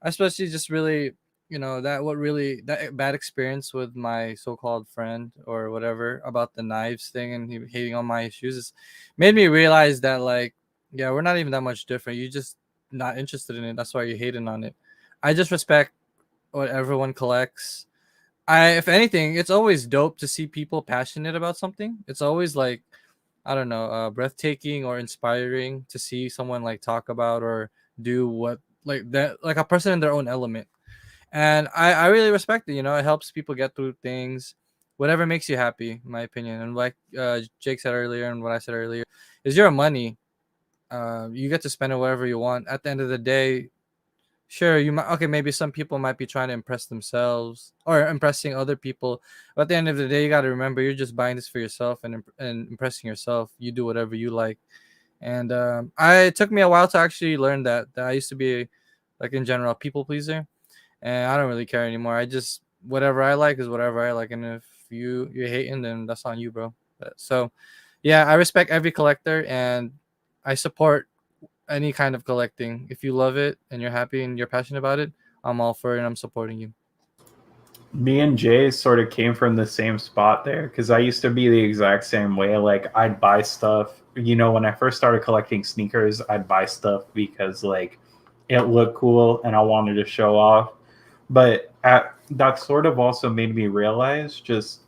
Especially just really, that bad experience with my so-called friend or whatever about the knives thing, and he hating on my shoes, made me realize that, like, yeah, we're not even that much different. You just not interested in it. That's why you're hating on it. I just respect what everyone collects. If anything, it's always dope to see people passionate about something. It's always like, I don't know, breathtaking or inspiring to see someone like talk about or do what, like that, like a person in their own element. And I really respect it. It helps people get through things, whatever makes you happy, in my opinion. And like Jake said earlier, and what I said earlier, is your money. You get to spend it wherever you want. At the end of the day, sure, you might, okay, maybe some people might be trying to impress themselves or impressing other people, but at the end of the day, you got to remember, you're just buying this for yourself and impressing yourself. You do whatever you like. And it took me a while to actually learn that I used to be, like, in general, a people pleaser, and I don't really care anymore. I just, whatever I like is whatever I like, and if you're hating, then that's on you, bro. So yeah, I respect every collector, and I support any kind of collecting. If you love it and you're happy and you're passionate about it, I'm all for it and I'm supporting you. Me and Jay sort of came from the same spot there, because I used to be the exact same way. Like, I'd buy stuff, when I first started collecting sneakers, I'd buy stuff because, like, it looked cool and I wanted to show off. But that sort of also made me realize just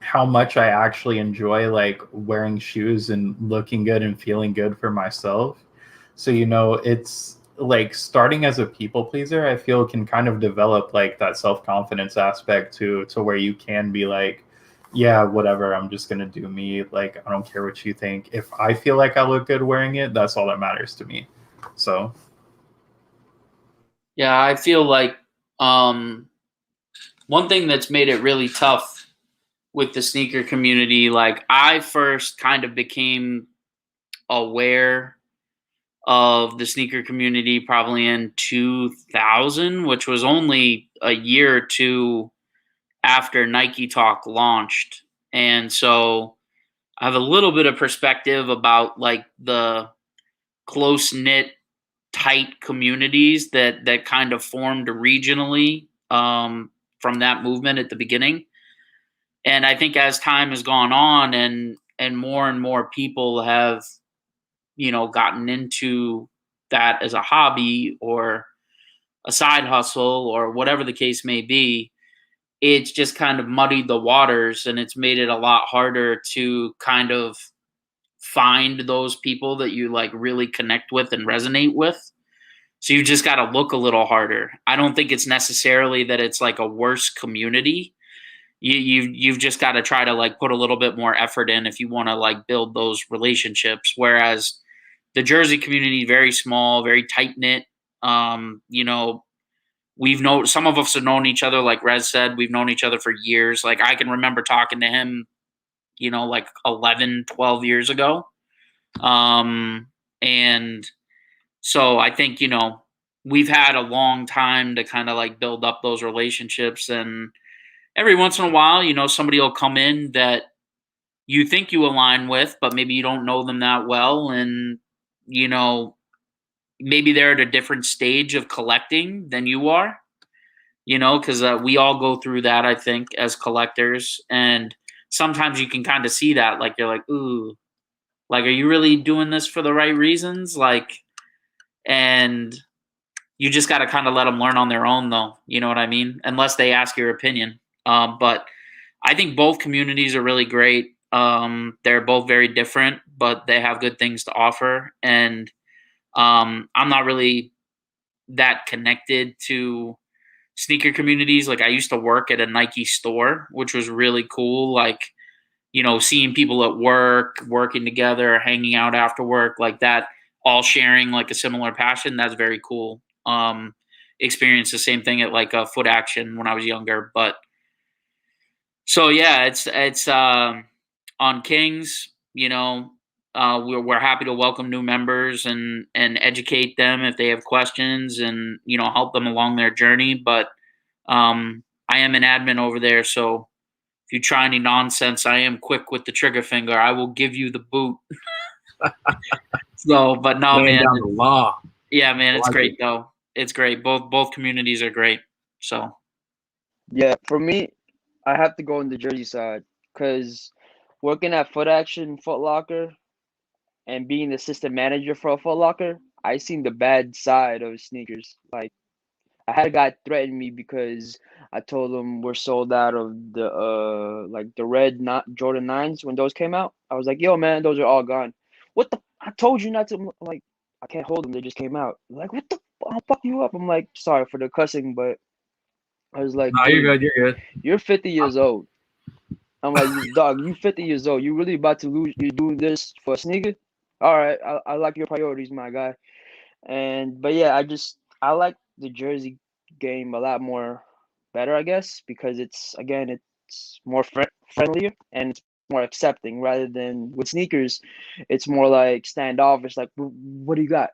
how much I actually enjoy, like, wearing shoes and looking good and feeling good for myself. So, it's like, starting as a people pleaser, I feel, can kind of develop like that self-confidence aspect to where you can be like, yeah, whatever, I'm just gonna do me. Like, I don't care what you think. If I feel like I look good wearing it, that's all that matters to me. So Yeah, I feel like one thing that's made it really tough with the sneaker community, like, I first kind of became aware of the sneaker community probably in 2000, which was only a year or two after Nike Talk launched. And so I have a little bit of perspective about, like, the close knit, tight communities that kind of formed regionally from that movement at the beginning. And I think as time has gone on and more people have, gotten into that as a hobby or a side hustle or whatever the case may be, it's just kind of muddied the waters, and it's made it a lot harder to kind of find those people that you, like, really connect with and resonate with. So you just got to look a little harder. I don't think it's necessarily that it's like a worse community. You've just got to try to like put a little bit more effort in if you want to like build those relationships. Whereas the Jersey community, very small, very tight knit. You know, some of us have known each other, like Rez said, we've known each other for years. Like I can remember talking to him, you know, like 11, 12 years ago. And so I think, you know, we've had a long time to kind of like build up those relationships. And every once in a while, you know, somebody will come in that you think you align with, but maybe you don't know them that well. And, you know, maybe they're at a different stage of collecting than you are, you know, because we all go through that, I think, as collectors. And sometimes you can kind of see that, like, you're like, ooh, like, are you really doing this for the right reasons? Like, and you just got to kind of let them learn on their own, though. You know what I mean? Unless they ask your opinion. But I think both communities are really great. They're both very different, but they have good things to offer. And I'm not really that connected to sneaker communities. Like I used to work at a Nike store, which was really cool. Like, you know, seeing people at work, working together, hanging out after work, like that, all sharing like a similar passion. That's very cool. Experienced the same thing at like a Foot Action when I was younger. But so yeah, it's on Kings, you know, we're happy to welcome new members and educate them if they have questions and, you know, help them along their journey. But I am an admin over there, so if you try any nonsense, I am quick with the trigger finger. I will give you the boot. So, but no, Laying man. down the law. Yeah, man, it's like great though. It's great. Both communities are great. So Yeah, for me, I have to go on the Jersey side because working at Foot Action, Foot Locker, and being the assistant manager for a Foot Locker, I seen the bad side of sneakers. Like I had a guy threaten me because I told him we're sold out of the like the red not Jordan 9s when those came out. I was like, yo man, those are all gone. What the I told you not to. I'm like, I can't hold them, they just came out. Like, what the I'll fuck you up. I'm like, sorry for the cussing, but I was like, No, you're dude, good. You're good. you're 50 years old. I'm like, dog, you 50 years old. You really about to lose? You doing this for a sneaker? All right, I like your priorities, my guy. And but yeah, I like the Jersey game a lot more better, I guess, because it's more friendlier and it's more accepting rather than with sneakers. It's more like standoffish. Like, what do you got?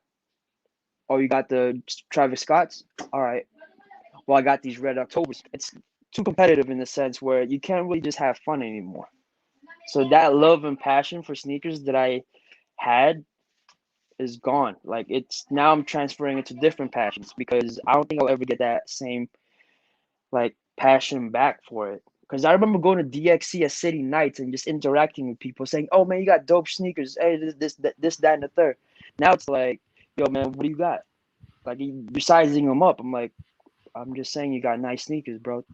Oh, you got the Travis Scotts. All right. Well, I got these Red Octobers. It's too competitive in the sense where you can't really just have fun anymore. So that love and passion for sneakers that I had is gone. Like it's now I'm transferring into different passions because I don't think I'll ever get that same like passion back for it. Because I remember going to DXC at City Nights and just interacting with people saying, "Oh man, you got dope sneakers. Hey, this, that, and the third." Now it's like, "Yo man, what do you got?" Like you're sizing them up. I'm like, I'm just saying you got nice sneakers, bro.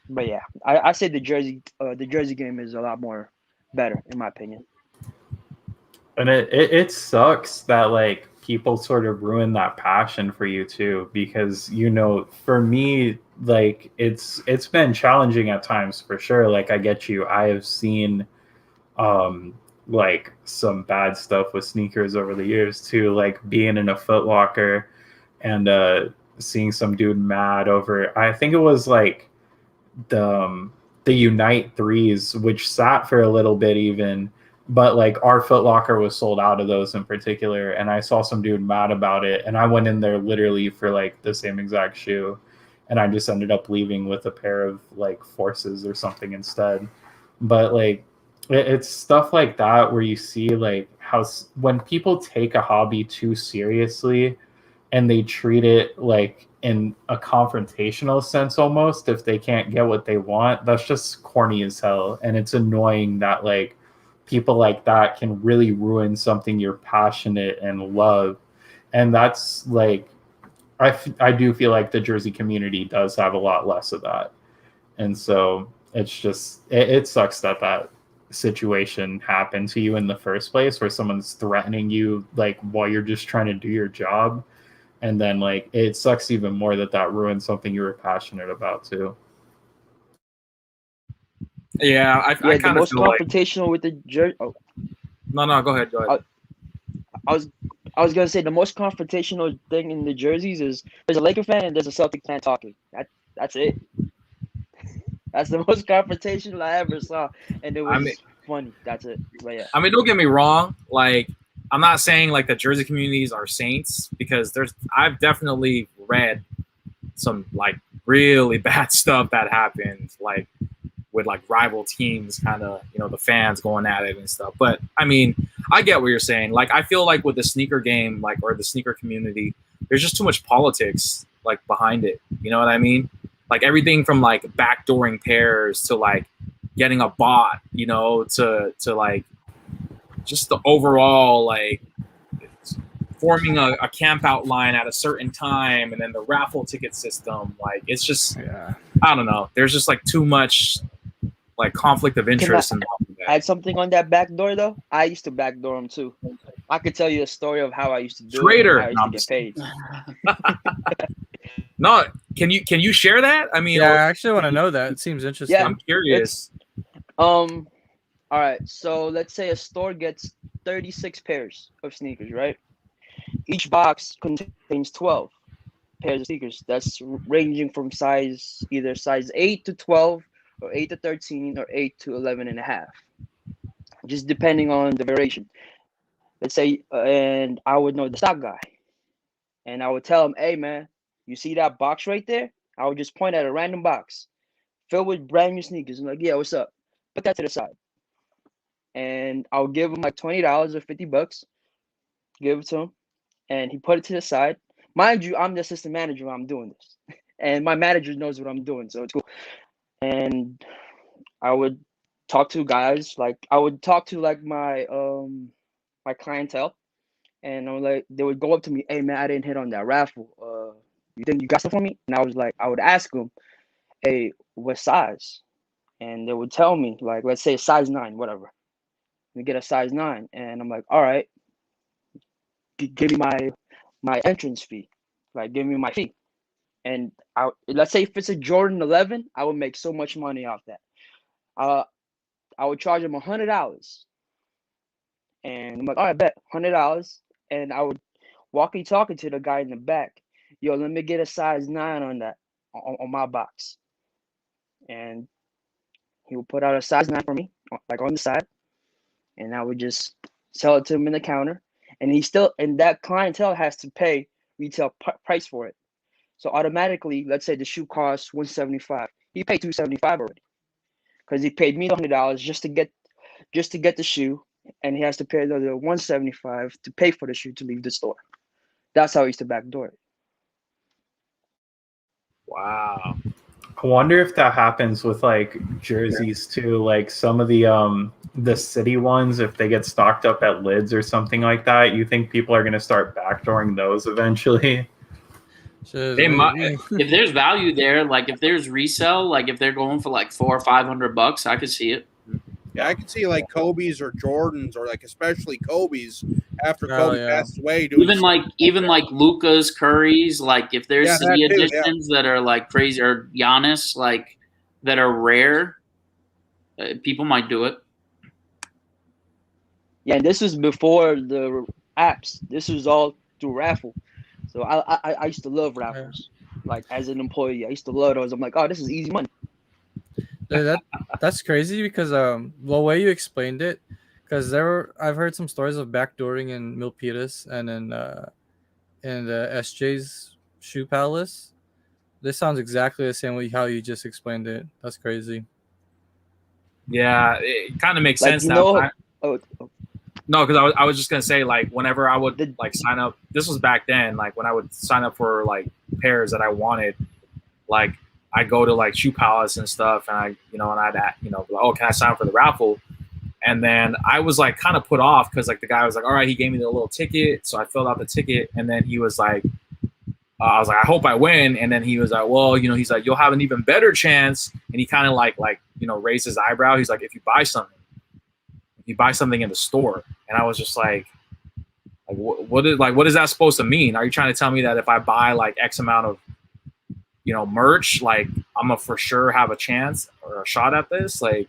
But yeah, I say the Jersey game is a lot more better in my opinion. And it sucks that like people sort of ruin that passion for you too, because you know, for me, like it's been challenging at times for sure. Like I get you. I have seen like some bad stuff with sneakers over the years too, like being in a Foot Locker and seeing some dude mad over, I think it was like the Unite threes, which sat for a little bit even, but like our Foot Locker was sold out of those in particular, and I saw some dude mad about it, and I went in there literally for like the same exact shoe, and I just ended up leaving with a pair of like Forces or something instead. But like it's stuff like that where you see like how when people take a hobby too seriously and they treat it like in a confrontational sense almost, if they can't get what they want, that's just corny as hell. And it's annoying that like people like that can really ruin something you're passionate and love. And that's like I do feel like the Jersey community does have a lot less of that. And so it's just it sucks that that situation happened to you in the first place, where someone's threatening you like while you're just trying to do your job. and then like it sucks even more that that ruined something you were passionate about too. Yeah, I Yeah, the kind of most feel like confrontational with the jersey. Oh, no, go ahead. I was I was gonna say the most confrontational thing in the jerseys is there's a Laker fan and there's a Celtic fan talking. That's it. That's the most confrontational I ever saw, and it I mean, was funny. That's it. But yeah, don't get me wrong. Like, I'm not saying like the Jersey communities are saints, because I've definitely read some like really bad stuff that happened, like with like rival teams, kind of, the fans going at it and stuff. But I mean, I get what you're saying. Like, I feel like with the sneaker game, like, or the sneaker community, there's just too much politics like behind it. You know what I mean? Like everything from like backdooring pairs to like getting a bot, to like just the overall like forming a camp out line at a certain time, and then the raffle ticket system. Like, it's just, I don't know. There's just like too much like conflict of interest involved in that. add something on that backdoor though. I used to backdoor them too. I could tell you a story of how I used to do Traitor. it. How I used to get paid. No, can you share that? I mean, Yeah, I actually want to know that. It seems interesting. Yeah. I'm curious. All right. So let's say a store gets 36 pairs of sneakers, right? Each box contains 12 pairs of sneakers. That's ranging from either size 8 to 12, or 8 to 13, or 8 to 11 and a half, just depending on the variation. Let's say, and I would know the stock guy, and I would tell him, hey man, you see that box right there? I would just point at a random box filled with brand new sneakers. I'm like, yeah, what's up? Put that to the side. And I'll give him like $20 or $50, give it to him, and he put it to the side. Mind you, I'm the assistant manager when I'm doing this, and my manager knows what I'm doing, so it's cool. And I would talk to guys, like I would talk to like my my clientele, and I'm like, they would go up to me, hey man, I didn't hit on that raffle. You think you got stuff for me? And I would ask them, hey, what size? And they would tell me, like, let's say a size 9, whatever. We get a size 9, and I'm like, all right, give me my entrance fee, like give me my fee. And let's say if it's a Jordan 11, I would make so much money off that. I would charge them $100, and I'm like, all right, bet $100, and I would talking to the guy in the back, yo, let me get a size 9 on that, on my box, and he would put out a size 9 for me, like on the side, and I would just sell it to him in the counter, and that clientele has to pay retail price for it. So automatically, let's say the shoe costs $175, he paid $275 already, because he paid me the $100 just to get the shoe, and he has to pay the $175 to pay for the shoe to leave the store. That's how he used to backdoor it. Wow. I wonder if that happens with like jerseys too, like some of the city ones, if they get stocked up at lids or something like that. You think people are going to start backdooring those eventually? They might. If there's value there, like if there's resell, like if they're going for like $400 or $500, I could see it. Yeah, I could see like Kobe's or Jordan's, or like especially Kobe's after Kobe passed away. Even like Luka's, Curry's, like if there's city editions that are like crazy, or Giannis, like that are rare, people might do it. Yeah, and this was before the apps. This was all through raffle. So I used to love raffles. Like as an employee, I used to love those. I'm like, oh, this is easy money. That's crazy because the way you explained it, because I've heard some stories of backdooring in Milpitas and in SJ's Shoe Palace. This sounds exactly the same way how you just explained it. That's crazy. Yeah, it kind of makes sense now. No, because I was just gonna say, like, whenever I would like sign up, this was back then, like when I would sign up for like pairs that I wanted, like I go to like Shoe Palace and stuff, and I'd like, oh, can I sign up for the raffle? And then I was like kind of put off because like the guy was like, all right, he gave me the little ticket, so I filled out the ticket, and then he was like, I was like, I hope I win, and then he was like, well, he's like, you'll have an even better chance, and he kind of like raised his eyebrow. He's like, if you buy something in the store. And I was just like, Like what is that supposed to mean? Are you trying to tell me that if I buy like X amount of, you know, merch, like I'm gonna for sure have a chance or a shot at this? Like,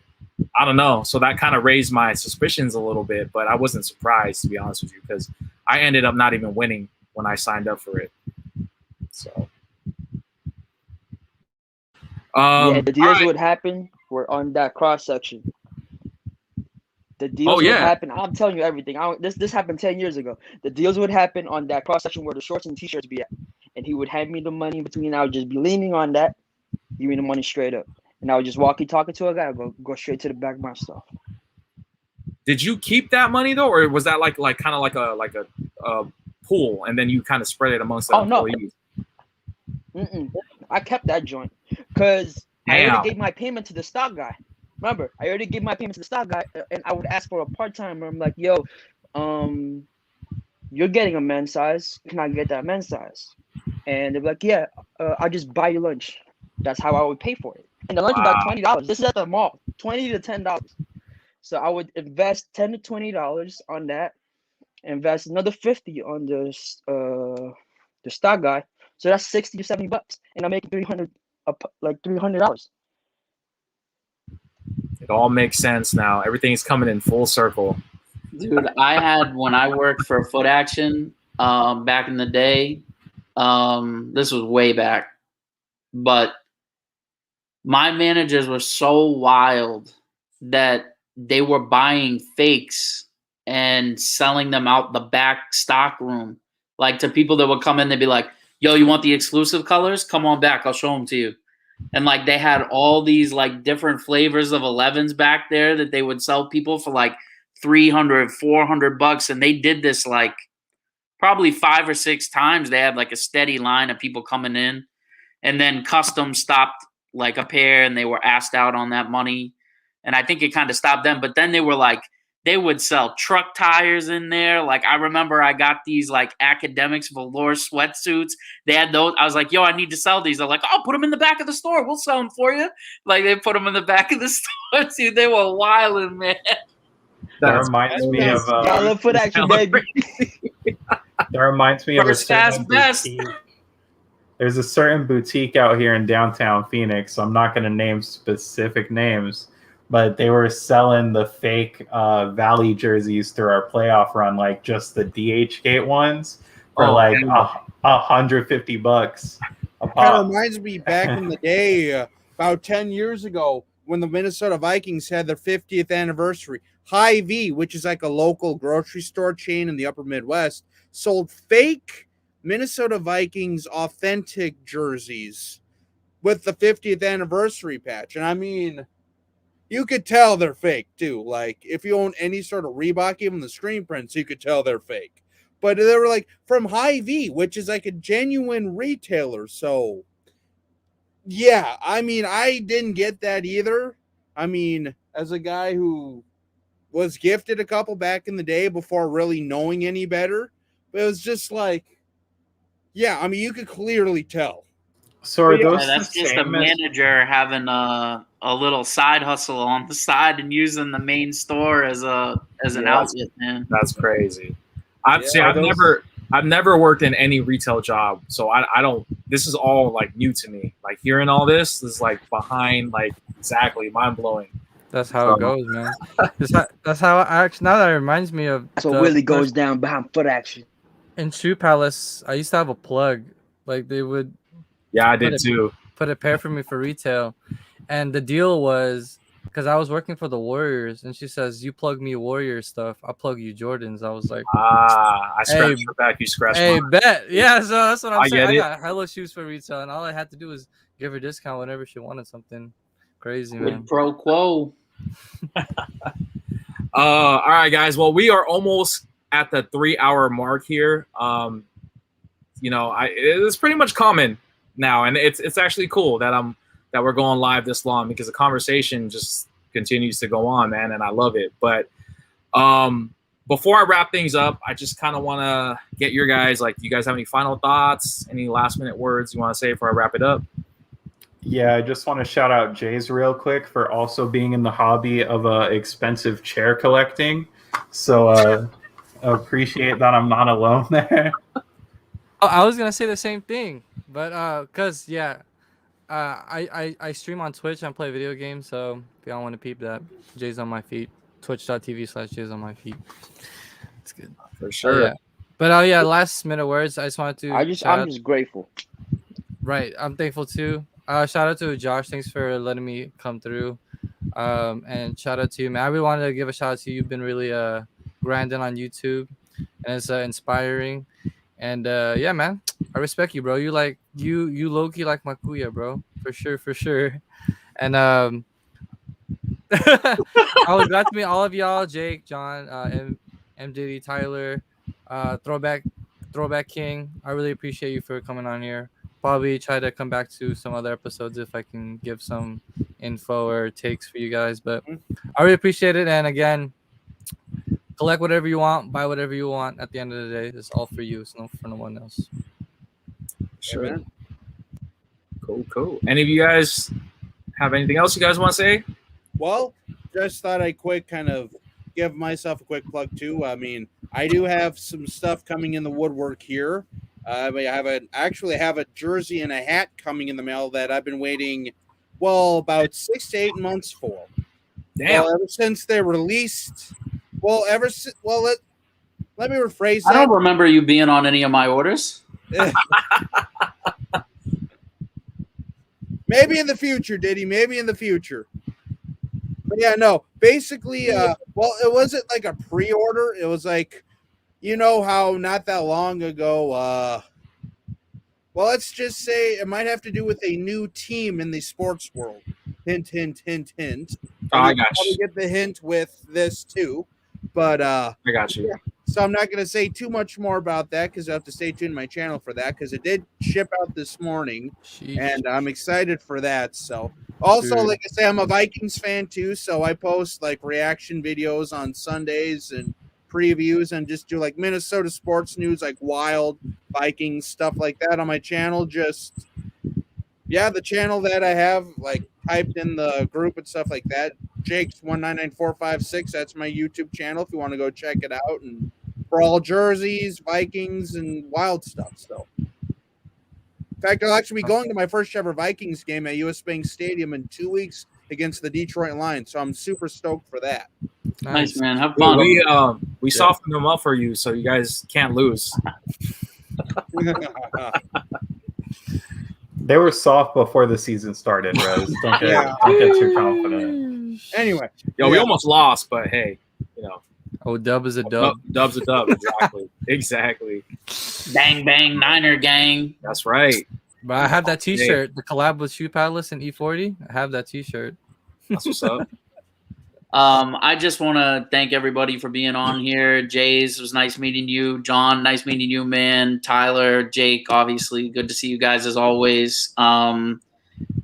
I don't know. So that kind of raised my suspicions a little bit, but I wasn't surprised, to be honest with you, because I ended up not even winning when I signed up for it. So, Yeah, the deals right. would happen were on that cross section. The deals Oh, would yeah. happen. I'm telling you everything. This happened 10 years ago. The deals would happen on that cross section where the shorts and t-shirts be at, and he would hand me the money in between. I would just be leaning on that, give me the money straight up, and I would just talking to a guy. Go straight to the back of my stuff. Did you keep that money though, or was that like kind of like a pool, and then you kind of spread it amongst the employees? No. I kept that joint because I already gave my payment to the stock guy. Remember, I already gave my payment to the stock guy, and I would ask for a part-timer. I'm like, yo, you're getting a men's size. Can I get that men's size? And they're like, yeah, I'll just buy you lunch. That's how I would pay for it. And the lunch is about $20. This is at the mall, $20 to $10. So I would invest $10 to $20 on that, invest another $50 on the stock guy. So that's $60 to $70, and I'm making $300. It all makes sense now. Everything's coming in full circle. Dude, I had when I worked for Foot Action back in the day. This was way back, but my managers were so wild that they were buying fakes and selling them out the back stock room, like to people that would come in. They'd be like, "Yo, you want the exclusive colors? Come on back, I'll show them to you." And like they had all these like different flavors of 11s back there that they would sell people for like $300, $400, and they did this like probably 5 or 6 times. They had like a steady line of people coming in, and then custom stopped like a pair, and they were asked out on that money, and I think it kind of stopped them. But then they were like, they would sell truck tires in there. Like I remember I got these like academics velour sweatsuits. They had those. I was like, yo, I need to sell these. They're like, oh, put them in the back of the store. We'll sell them for you. Like they put them in the back of the store. Dude, they were wilding, man. That reminds me of Foot Action, baby. That reminds me of a certain boutique. There's a certain boutique out here in downtown Phoenix, so I'm not going to name specific names, but they were selling the fake Valley jerseys through our playoff run, like just the DH Gate ones, for like $150 a pop. Kind of reminds me back in the day, about 10 years ago, when the Minnesota Vikings had their 50th anniversary. Hy-Vee, which is like a local grocery store chain in the upper Midwest, sold fake Minnesota Vikings authentic jerseys with the 50th anniversary patch. And I mean, you could tell they're fake too. Like if you own any sort of Reebok, even the screen prints, you could tell they're fake. But they were like from Hy-Vee, which is like a genuine retailer. So yeah, I mean, I didn't get that either. I mean, as a guy who was gifted a couple back in the day before really knowing any better, but it was just like, yeah, I mean, you could clearly tell. So are those that's just a manager having a little side hustle on the side and using the main store as an outlet, man. That's crazy. I've never worked in any retail job, so I don't. This is all like new to me. Like hearing all this is like behind, like exactly mind blowing. That's how it goes, man. That's how actually. Now that reminds me of. So Willie goes down behind Foot Action. In Shoe Palace, I used to have a plug. Like they would. Yeah, I did too. Put a pair for me for retail, and the deal was because I was working for the Warriors, and she says, "You plug me Warrior stuff, I'll plug you Jordans." I was like, I scratched your back, you scratched mine. Hey, bet. Yeah, so that's what I'm saying. I get got hella shoes for retail, and all I had to do was give her a discount whenever she wanted something. Crazy, man. Pro quo. All right, guys. Well, we are almost at the 3-hour mark here. You know, it's pretty much common now, and it's actually cool that we're going live this long because the conversation just continues to go on, man, and I love it. But before I wrap things up, I just kind of want to get your guys, like, you guys have any final thoughts, any last minute words you want to say before I wrap it up? Yeah, I just want to shout out Jay's real quick for also being in the hobby of expensive chair collecting. So Appreciate that I'm not alone there. Oh, I was gonna say the same thing, but cause yeah, I stream on Twitch and play video games, so if y'all want to peep that, Jay's on my feet. Twitch.tv/Jay's on my feet. It's good. For Oh, sure. yeah. But yeah, last minute words. I just wanted to. I'm just grateful. Right, I'm thankful too. Shout out to Josh. Thanks for letting me come through. And shout out to you, man. I really wanted to give a shout out to you. You've been really grinding on YouTube, and it's inspiring. And yeah, man, I respect you, bro. You low key like my kuya, bro, for sure. And I was glad to meet all of y'all, Jake, John, M Diddy, Tyler, Throwback King. I really appreciate you for coming on here. Probably try to come back to some other episodes if I can give some info or takes for you guys. But I really appreciate it. And again, collect whatever you want, buy whatever you want. At the end of the day, it's all for you. It's not for no one else. Sure. Yeah, cool. Any of you guys have anything else you guys want to say? Well, just thought I'd kind of give myself a quick plug too. I mean, I do have some stuff coming in the woodwork here. I actually have a jersey and a hat coming in the mail that I've been waiting, about 6 to 8 months for. Damn. Well, ever since they released, let me rephrase that. I don't remember you being on any of my orders. Maybe in the future, Diddy. Maybe in the future. But yeah, no. Basically, it wasn't like a pre-order. It was like, you know how not that long ago, let's just say it might have to do with a new team in the sports world. Hint, hint, hint, hint. Oh, I got you. Probably get the hint with this too. But I got you. Yeah. So I'm not going to say too much more about that because I have to stay tuned to my channel for that because it did ship out this morning. Sheesh. And I'm excited for that. So also, like I say, I'm a Vikings fan too. So I post like reaction videos on Sundays and previews and just do like Minnesota sports news, like Wild, Vikings, stuff like that on my channel. The channel that I have like typed in the group and stuff like that. Jake's 199456. That's my YouTube channel if you want to go check it out. And for all jerseys, Vikings, and Wild stuff. So, in fact, I'll actually be going to my first ever Vikings game at US Bank Stadium in 2 weeks against the Detroit Lions. So I'm super stoked for that. Nice, man. Have fun. We softened them up for you, so you guys can't lose. They were soft before the season started, Rez. Don't get too confident. Anyway. We almost lost, but hey, dub is a dub. Dub's a dub. Exactly. Bang, bang, Niner gang. That's right. But I have that T-shirt, the collab with Shoe Palace and E40. I have that T-shirt. That's what's up. I just want to thank everybody for being on here. Jays, it was nice meeting you. John, nice meeting you, man. Tyler, Jake, obviously, good to see you guys as always.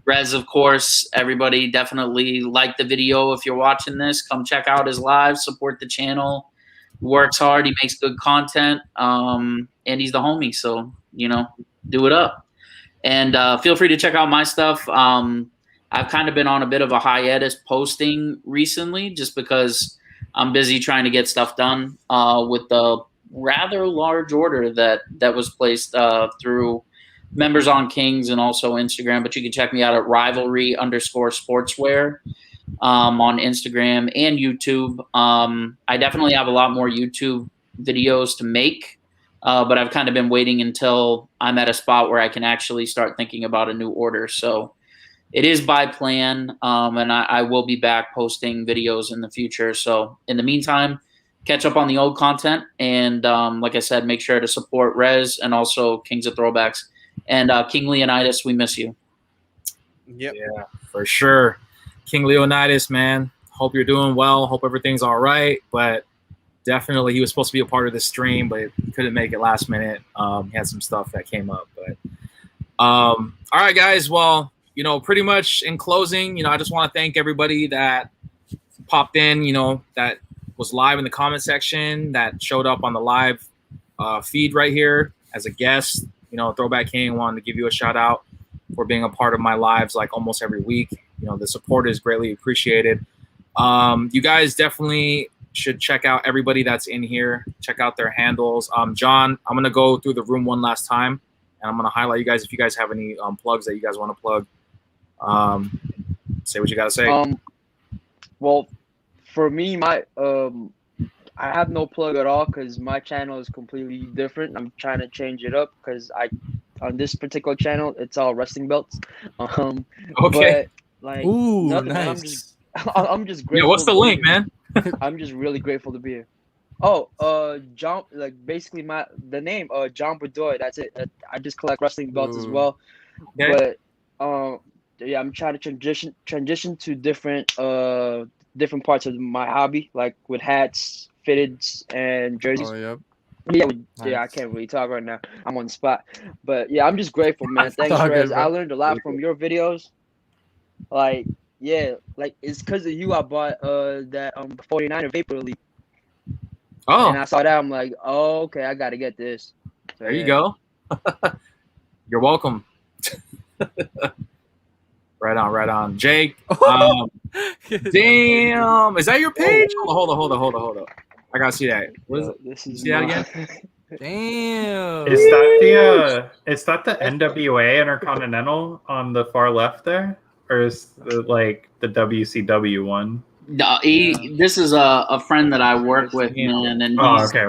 Rez, of course, everybody definitely like the video. If you're watching this, come check out his live, support the channel. He works hard. He makes good content. And he's the homie. So, do it up. And feel free to check out my stuff. I've kind of been on a bit of a hiatus posting recently just because I'm busy trying to get stuff done with the rather large order that was placed through Members on Kings and also Instagram. But you can check me out at rivalry_sportswear on Instagram and YouTube. I definitely have a lot more YouTube videos to make, but I've kind of been waiting until I'm at a spot where I can actually start thinking about a new order. So it is by plan, and I will be back posting videos in the future. So in the meantime, catch up on the old content. And like I said, make sure to support Rez and also Kings of Throwbacks. And King Leonidas, we miss you. Yep. Yeah, for sure. King Leonidas, man, hope you're doing well. Hope everything's all right. But definitely he was supposed to be a part of this stream, but he couldn't make it last minute. He had some stuff that came up. But all right, guys. Well, pretty much in closing, I just want to thank everybody that popped in, that was live in the comment section, that showed up on the live feed right here as a guest. Throwback King, wanted to give you a shout out for being a part of my lives like almost every week. The support is greatly appreciated. You guys definitely should check out everybody that's in here. Check out their handles. John, I'm gonna go through the room one last time, and I'm gonna highlight you guys if you guys have any plugs that you guys want to plug. Say what you gotta say. Well, for me, my I have no plug at all because my channel is completely different. I'm trying to change it up because on this particular channel it's all wrestling belts. Okay. But like Ooh, nothing, man. nice. I'm just grateful. Yeah, what's the to link, be here. man? I'm just really grateful to be here. Oh, John, like basically the name, John Bedoy. That's it. I just collect wrestling belts as Ooh. well. Okay. But yeah, I'm trying to transition to different parts of my hobby, like with hats, fitteds, and jerseys. Oh, yep. Yeah, I Nice. can't really talk right now. I'm on the spot. But yeah, I'm just grateful, man. Thanks, all good, Rez. bro. I learned a lot from your videos. Like, yeah, like it's because of you I bought that 49er Vapor Elite. Oh, And I saw that, I'm like, oh, okay, I gotta get this. So, there you yeah. go. You're welcome. Right on. Jake, damn, is that your page? Hold on. I gotta see that. What is it? This You is see that my- again? Damn. Is that the NWA Intercontinental on the far left there, or is the WCW one? No, this is a friend that I work with, man, and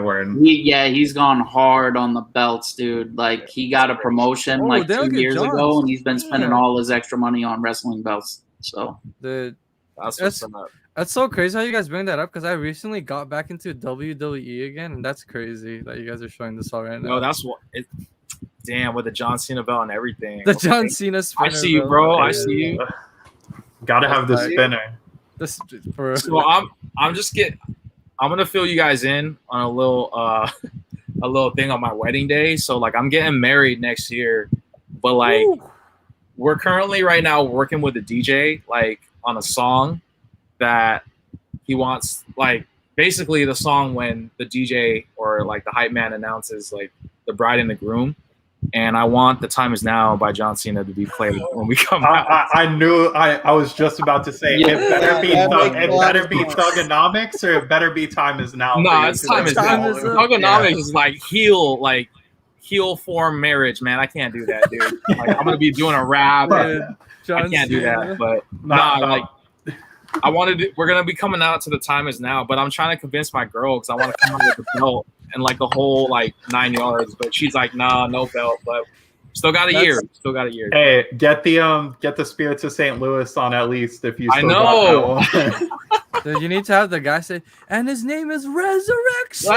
Word. he's gone hard on the belts, dude. Like he got a promotion Oh, like they 2 look at years John's. ago, and he's been spending Damn. all his extra money on wrestling belts. So Dude, That's what's up. that's so crazy how you guys bring that up because I recently got back into WWE again, and that's crazy that you guys are showing this all right now. No, that's what. Damn, with the John Cena belt and everything. The John Cena spinner. I see you, bro. I see you. Gotta have the That's spinner. This for So I'm gonna fill you guys in on a little thing on my wedding day. So like I'm getting married next year, but like we're currently right now working with a DJ like on a song that he wants, like basically the song when the DJ or like the hype man announces like the bride and the groom. And I want "The Time Is Now" by John Cena to be played when we come out. I knew. I was just about to say it better be Thugonomics or it better be "Time Is Now." No, it's "Time Is Now." Is Up. Thugonomics is like heel form marriage, man. I can't do that, dude. Like I'm gonna be doing a rap. I can't do that, but like we're gonna be coming out to "The Time Is Now," but I'm trying to convince my girl because I want to come out with the belt and like the whole like 9 yards, but she's like, nah, no belt, but still got a year. Hey, get the Spirits of St. Louis on at least if you still know. got that one. Dude, you need to have the guy say, and his name is Resurrection.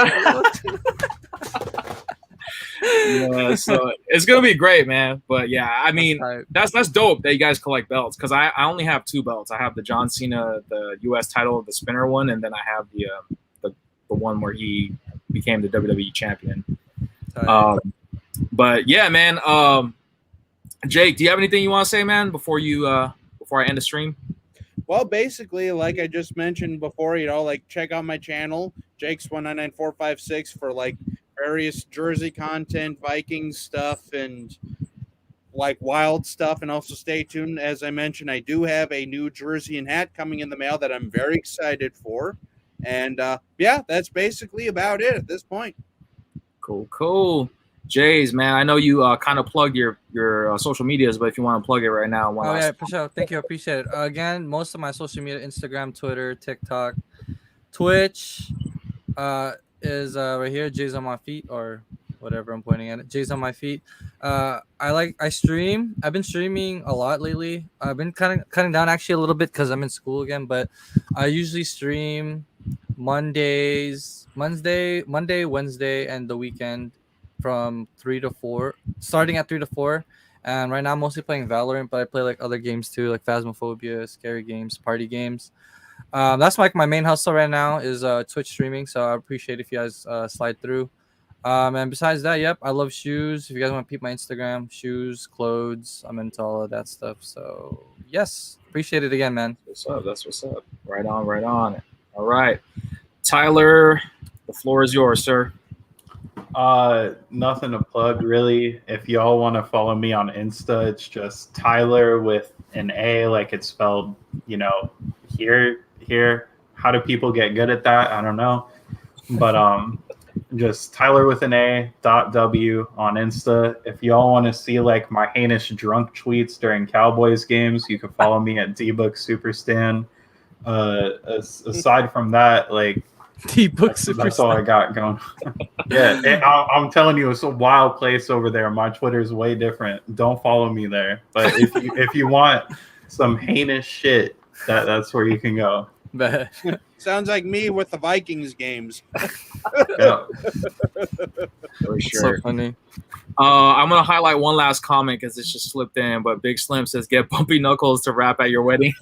Yeah, so it's gonna be great, man. But yeah, I mean that's dope that you guys collect belts because I only have 2 belts. I have the John Cena, the US title, the spinner one, and then I have the one where he became the WWE champion. But yeah, man. Jake, do you have anything you want to say, man, before I end the stream? Well, basically, like I just mentioned before, like check out my channel, Jake's 199456 for like various Jersey content, Vikings stuff, and like wild stuff. And also stay tuned. As I mentioned, I do have a new jersey and hat coming in the mail that I'm very excited for. And yeah, that's basically about it at this point. Cool. Jays, man, I know you kind of plugged your social medias, but if you want to plug it right now, for sure. Thank you, I appreciate it. Again, most of my social media: Instagram, Twitter, TikTok, Twitch, is right here. Jay's on my feet, or whatever I'm pointing at it. Jay's on my feet. I stream. I've been streaming a lot lately. I've been cutting down actually a little bit because I'm in school again, but I usually stream Monday, Wednesday, and the weekend from 3 to 4, starting at 3 to 4. And right now I'm mostly playing Valorant, but I play like other games too, like Phasmophobia, scary games, party games. That's like my main hustle right now is Twitch streaming. So I appreciate if you guys slide through. And besides that, yep, I love shoes. If you guys want to peep my Instagram, shoes, clothes, I'm into all of that stuff. So yes, appreciate it again, man. That's what's up. Right on. All right, Tyler, the floor is yours, sir. Nothing to plug really. If y'all want to follow me on Insta, it's just Tyler with an A, like it's spelled, here, how do people get good at that? I don't know. But just Tyler with an A.W on Insta. If y'all want to see like my heinous drunk tweets during Cowboys games, you can follow me at dbook superstan. Aside from that, like that's all I got going. Yeah, I'm telling you, it's a wild place over there. My Twitter is way different. Don't follow me there. But if you want some heinous shit, that's where you can go. Sounds like me with the Vikings games. Yeah. For sure. So funny. I'm gonna highlight one last comment because it's just slipped in. But Big Slim says, "Get Bumpy Knuckles to rap at your wedding."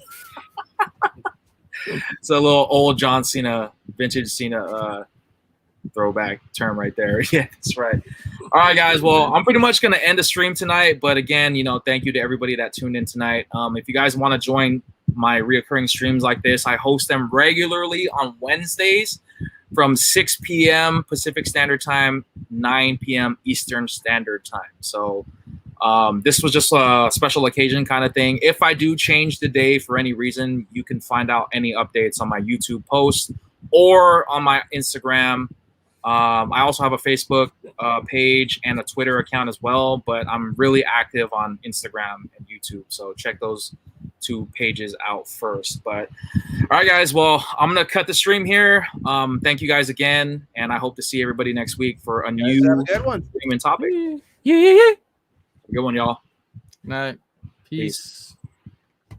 It's a little old John Cena, vintage Cena throwback term right there. Yeah, that's right. All right, guys. Well, I'm pretty much gonna end the stream tonight. But again, thank you to everybody that tuned in tonight. If you guys want to join my reoccurring streams like this, I host them regularly on Wednesdays from 6 p.m. Pacific Standard Time, 9 p.m. Eastern Standard Time. So this was just a special occasion kind of thing. If I do change the day for any reason, you can find out any updates on my YouTube post or on my Instagram. I also have a Facebook page and a Twitter account as well, but I'm really active on Instagram and YouTube. So check those 2 pages out first. But all right, guys. Well, I'm going to cut the stream here. Thank you guys again. And I hope to see everybody next week for a new Have a good one. streaming topic. Yeah. Good one, y'all. Night. Peace.